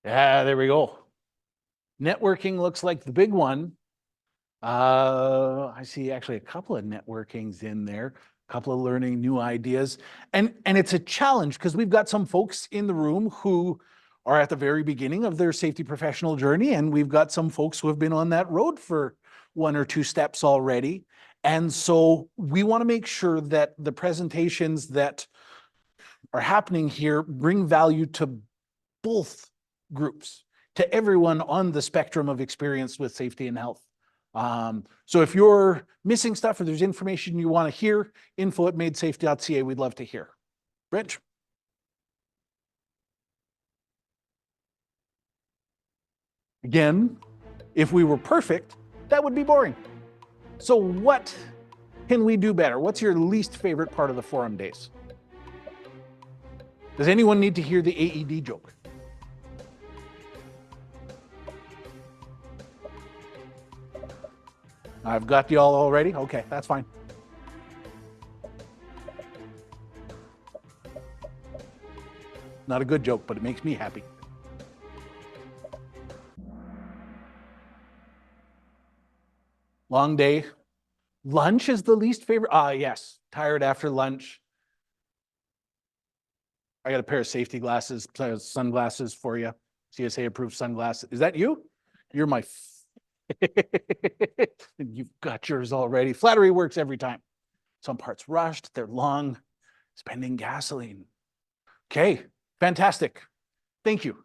Yeah, there we go. Networking looks like the big one. I see actually a couple of networkings in there, a couple of learning new ideas. And it's a challenge because we've got some folks in the room who are at the very beginning of their safety professional journey, and we've got some folks who have been on that road for 1 or 2 steps already. And so we want to make sure that the presentations that are happening here bring value to both groups, to everyone on the spectrum of experience with safety and health. So if you're missing stuff or there's information you want to hear, info@madesafety.ca, we'd love to hear. Rich? Again, if we were perfect, that would be boring. So what can we do better? What's your least favorite part of the forum days? Does anyone need to hear the AED joke? I've got you all already? Okay, that's fine. Not a good joke, but it makes me happy. Long day. Lunch is the least favorite. Yes, tired after lunch. I got a pair of safety glasses, sunglasses for you. CSA approved sunglasses. Is that you? You're my. You've got yours already. Flattery works every time. Some parts rushed, they're long, spending gasoline. Okay, fantastic. Thank you.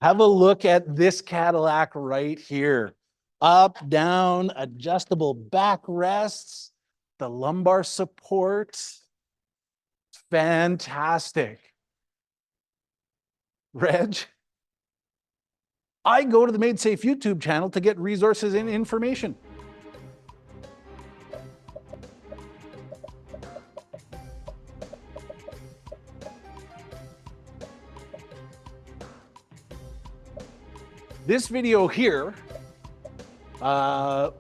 Have a look at this Cadillac right here. Up, down, adjustable backrests, the lumbar support. Fantastic. Reg? I go to the Made Safe YouTube channel to get resources and information. This video here,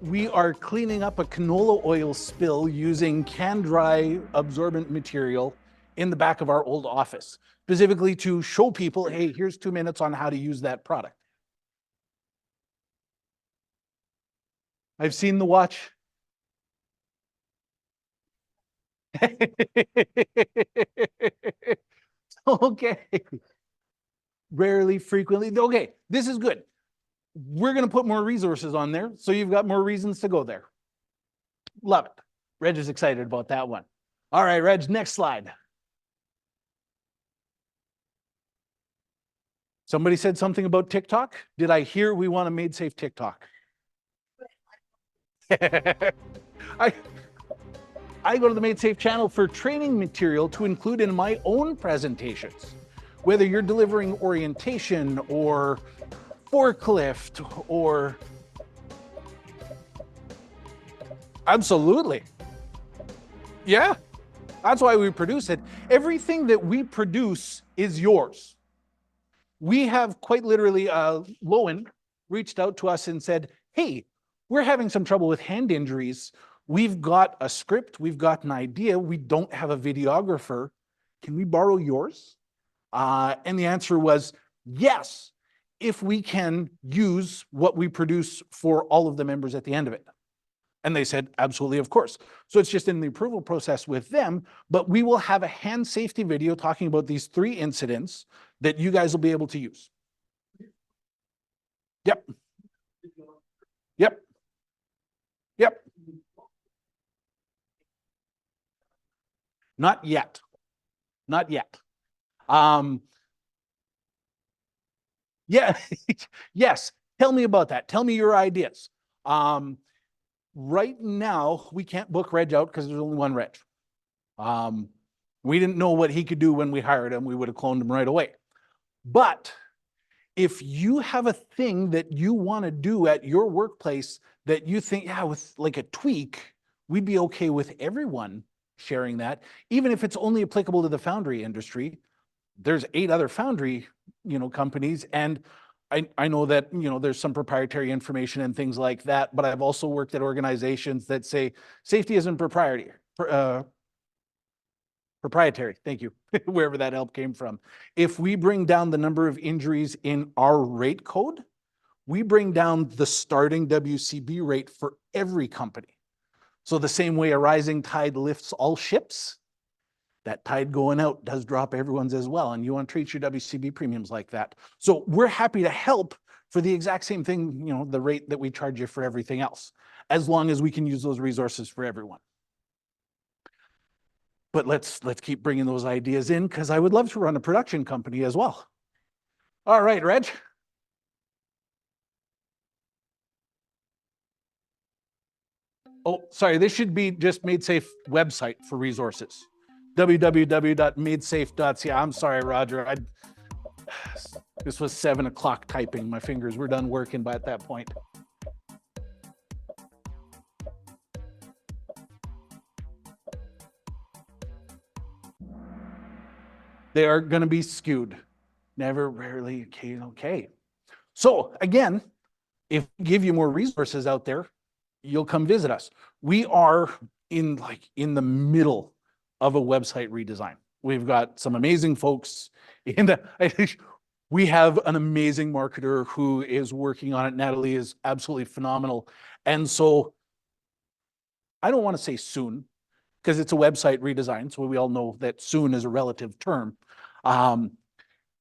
we are cleaning up a canola oil spill using can dry absorbent material in the back of our old office, specifically to show people, hey, here's 2 minutes on how to use that product. I've seen the watch. Okay. Rarely, frequently. Okay, this is good. We're going to put more resources on there, so you've got more reasons to go there. Love it. Reg is excited about that one. All right, Reg, next slide. Somebody said something about TikTok. Did I hear we want a Made Safe TikTok? I go to the Made Safe channel for training material to include in my own presentations. Whether you're delivering orientation or forklift or... Absolutely. Yeah, that's why we produce it. Everything that we produce is yours. We have quite literally, Lowen reached out to us and said, hey, we're having some trouble with hand injuries. We've got a script, we've got an idea, we don't have a videographer. Can we borrow yours? And the answer was yes, if we can use what we produce for all of the members at the end of it. And they said, absolutely, of course. So it's just in the approval process with them, but we will have a hand safety video talking about these 3 incidents that you guys will be able to use. Yep. Yep. Yep. Not yet. Not yet. Yeah. Yes. Tell me about that. Tell me your ideas. Right now, we can't book Reg out because there's only one Reg. We didn't know what he could do when we hired him. We would have cloned him right away. But if you have a thing that you want to do at your workplace that you think, yeah, with like a tweak, we'd be okay with everyone sharing that, even if it's only applicable to the foundry industry. There's 8 other foundry, companies, and I know that, there's some proprietary information and things like that, but I've also worked at organizations that say safety isn't proprietary. proprietary, thank you, wherever that help came from. If we bring down the number of injuries in our rate code, we bring down the starting WCB rate for every company. So the same way a rising tide lifts all ships, that tide going out does drop everyone's as well. And you want to treat your WCB premiums like that. So we're happy to help for the exact same thing, you know, the rate that we charge you for everything else, as long as we can use those resources for everyone. But let's keep bringing those ideas in, because I would love to run a production company as well. All right, Reg. Oh, sorry, this should be just MadeSafe website for resources. www.madesafe.ca. I'm sorry, Roger. This was 7 o'clock typing. My fingers were done working by at that point. They are going to be skewed. Never, rarely, occasionally. Okay. So again, if we give you more resources out there, you'll come visit us. We are in the middle of a website redesign. We've got some amazing folks in the, we have an amazing marketer who is working on it. Natalie is absolutely phenomenal. And so I don't want to say soon, because it's a website redesign. So we all know that soon is a relative term.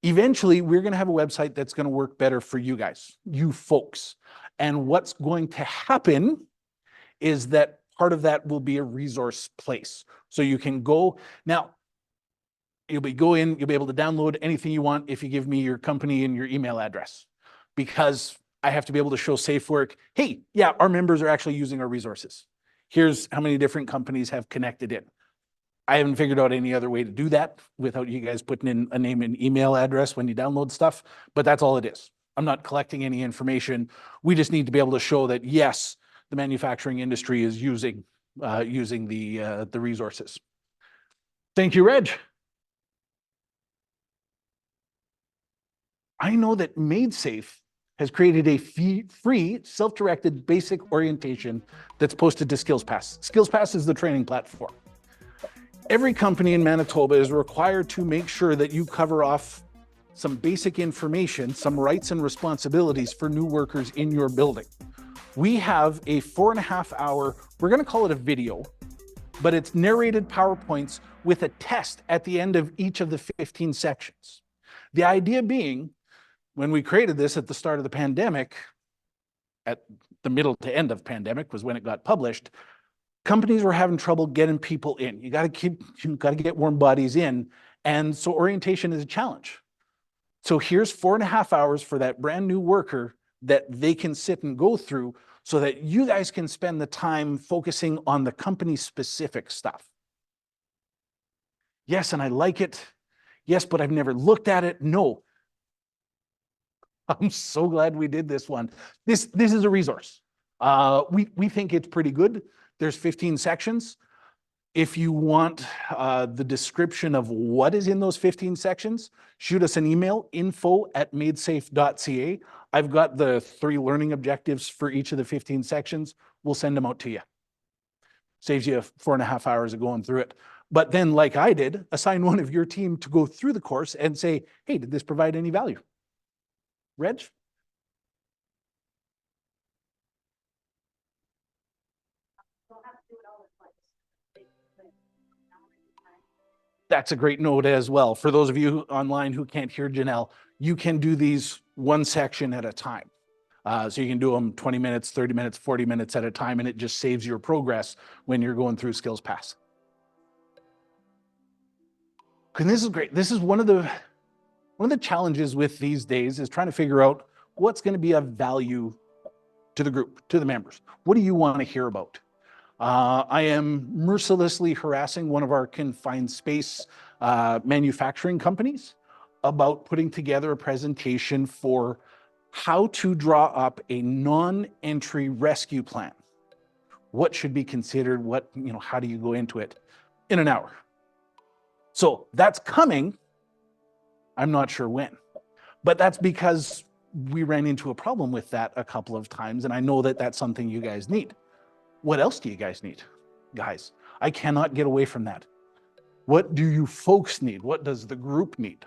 Eventually, we're going to have a website that's going to work better for you guys, you folks. And what's going to happen is that part of that will be a resource place. So you can go, now, you'll be able to download anything you want if you give me your company and your email address, because I have to be able to show SafeWork, hey, yeah, our members are actually using our resources. Here's how many different companies have connected in. I haven't figured out any other way to do that without you guys putting in a name and email address when you download stuff, but that's all it is. I'm not collecting any information. We just need to be able to show that, yes, the manufacturing industry is using the resources. Thank you, Reg. I know that MadeSafe has created a free self-directed basic orientation that's posted to SkillsPass. SkillsPass is the training platform. Every company in Manitoba is required to make sure that you cover off some basic information, some rights and responsibilities for new workers in your building. We have a 4.5 hour, we're going to call it a video, but it's narrated PowerPoints with a test at the end of each of the 15 sections. The idea being, when we created this at the start of the pandemic, at the middle to end of pandemic was when it got published, companies were having trouble getting people in. You got to get warm bodies in. And so orientation is a challenge. So here's 4.5 hours for that brand new worker that they can sit and go through so that you guys can spend the time focusing on the company specific stuff. Yes, and I like it. Yes, but I've never looked at it. No. I'm so glad we did this one. This is a resource. We think it's pretty good. There's 15 sections. If you want the description of what is in those 15 sections, shoot us an email, info@madesafe.ca. I've got the 3 learning objectives for each of the 15 sections. We'll send them out to you. Saves you 4.5 hours of going through it. But then, like I did, assign one of your team to go through the course and say, hey, did this provide any value? Reg? That's a great note as well. For those of you online who can't hear Janelle, you can do these one section at a time. So you can do them 20 minutes, 30 minutes, 40 minutes at a time, and it just saves your progress when you're going through SkillsPass. And this is great. This is one of the challenges with these days is trying to figure out what's going to be of value to the group, to the members. What do you want to hear about? I am mercilessly harassing one of our confined space manufacturing companies about putting together a presentation for how to draw up a non-entry rescue plan. What should be considered, how do you go into it in an hour? So that's coming. I'm not sure when, but that's because we ran into a problem with that a couple of times. And I know that that's something you guys need. What else do you guys need? Guys, I cannot get away from that. What do you folks need? What does the group need?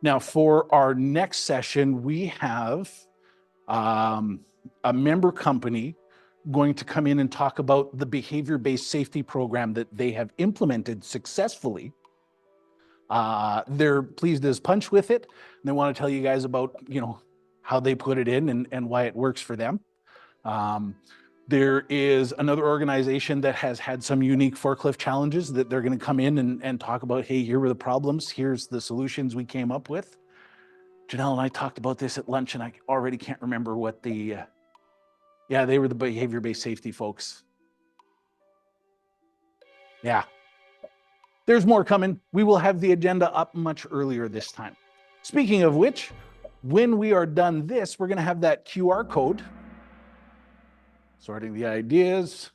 Now, for our next session, we have a member company going to come in and talk about the behavior-based safety program that they have implemented successfully. They're pleased as punch with it. And they want to tell you guys about, how they put it in and why it works for them. There is another organization that has had some unique forklift challenges that they're going to come in and talk about, hey, here were the problems. Here's the solutions we came up with. Janelle and I talked about this at lunch, and I already can't remember what they were the behavior-based safety folks. Yeah. There's more coming. We will have the agenda up much earlier this time. Speaking of which, when we are done this, we're going to have that QR code. Sorting the ideas.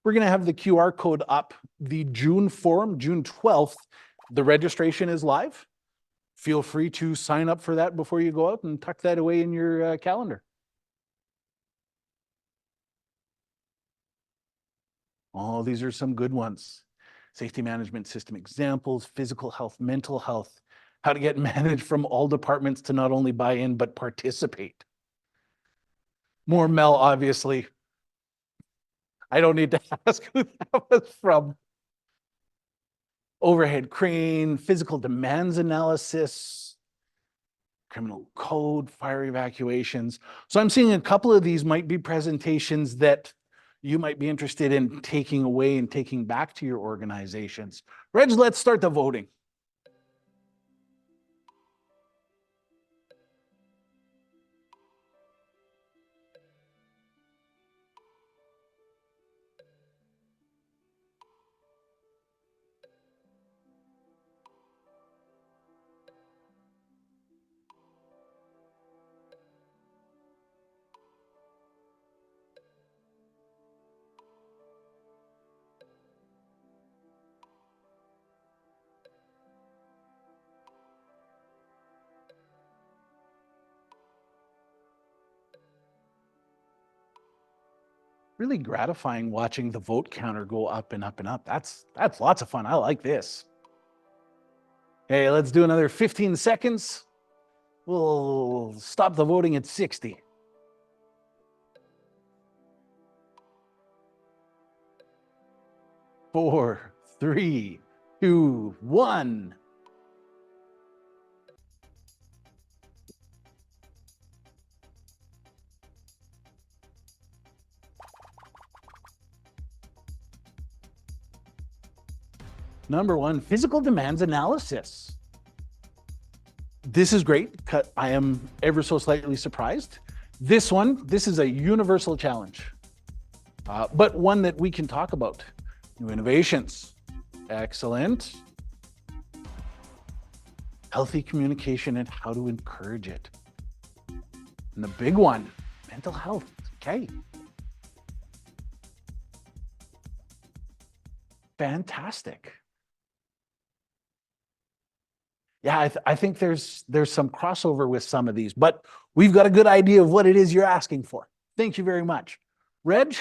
We're going to have the QR code up. The June forum, June 12th, the registration is live. Feel free to sign up for that before you go out and tuck that away in your calendar. Oh, these are some good ones. Safety management system examples, physical health, mental health, how to get managed from all departments to not only buy in, but participate. More Mel, obviously. I don't need to ask who that was from. Overhead crane, physical demands analysis, criminal code, fire evacuations. So I'm seeing a couple of these might be presentations that you might be interested in taking away and taking back to your organizations. Reg, let's start the voting. Really gratifying watching the vote counter go up and up and up. That's lots of fun. I like this. Okay, let's do another 15 seconds. We'll stop the voting at 60. 4, 3, 2, 1. Number 1, physical demands analysis. This is great. I am ever so slightly surprised. This is a universal challenge, but one that we can talk about. New innovations. Excellent. Healthy communication and how to encourage it. And the big one, mental health. Okay. Fantastic. Yeah, I think there's some crossover with some of these, but we've got a good idea of what it is you're asking for. Thank you very much. Reg,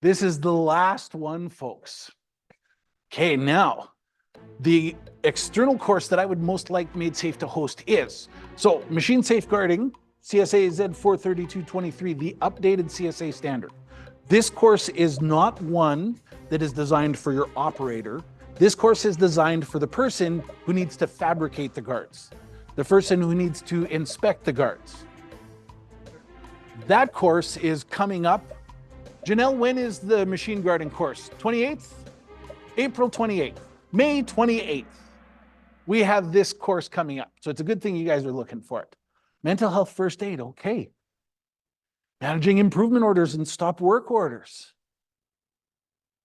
this is the last one, folks. Okay, now, the external course that I would most like Made Safe to host is, so machine safeguarding, CSA Z43223, the updated CSA standard. This course is not one that is designed for your operator. This course is designed for the person who needs to fabricate the guards, the person who needs to inspect the guards. That course is coming up. Janelle, when is the machine guarding course? 28th? April 28th, May 28th. We have this course coming up. So it's a good thing you guys are looking for it. Mental health first aid, okay. Managing improvement orders and stop work orders.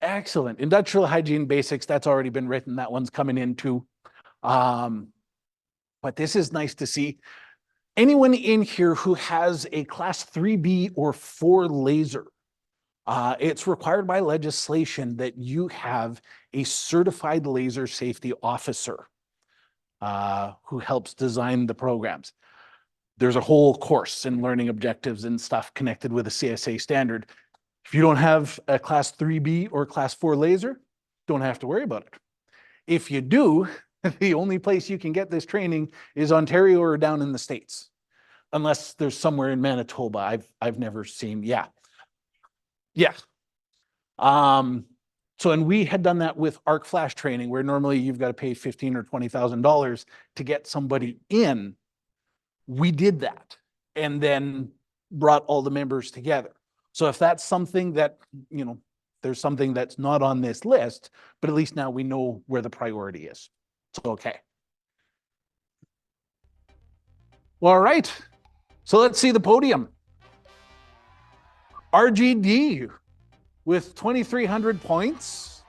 Excellent. Industrial hygiene basics, that's already been written. That one's coming in too. But this is nice to see. Anyone in here who has a class 3B or 4 laser, it's required by legislation that you have a certified laser safety officer who helps design the programs. there's a whole course in learning objectives and stuff connected with a CSA standard. If you don't have a class 3B or class 4 laser, don't have to worry about it. If you do, the only place you can get this training is Ontario or down in the States. Unless there's somewhere in Manitoba. I've never seen, yeah. Yeah. And we had done that with arc flash training, where normally you've got to pay $15,000 or $20,000 to get somebody in. We did that and then brought all the members together. So if that's something that, you know, there's something that's not on this list, but at least now we know where the priority is. So, okay. Well, all right. So let's see the podium. RGD with 2,300 points.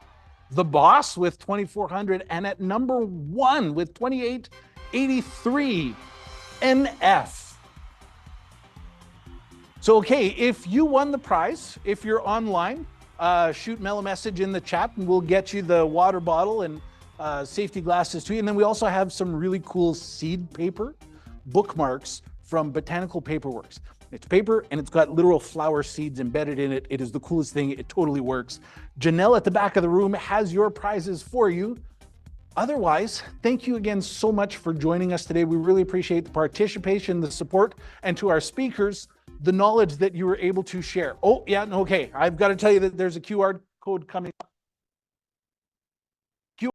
The Boss with 2,400. And at number 1 with 2,883, NF. So, okay, if you won the prize, if you're online, shoot Mel a message in the chat and we'll get you the water bottle and safety glasses too. And then we also have some really cool seed paper bookmarks from Botanical Paperworks. It's paper and it's got literal flower seeds embedded in it. It is the coolest thing. It totally works. Janelle at the back of the room has your prizes for you. Otherwise, thank you again so much for joining us today. We really appreciate the participation, the support, and to our speakers, the knowledge that you were able to share. Oh, yeah, okay. I've got to tell you that there's a QR code coming up.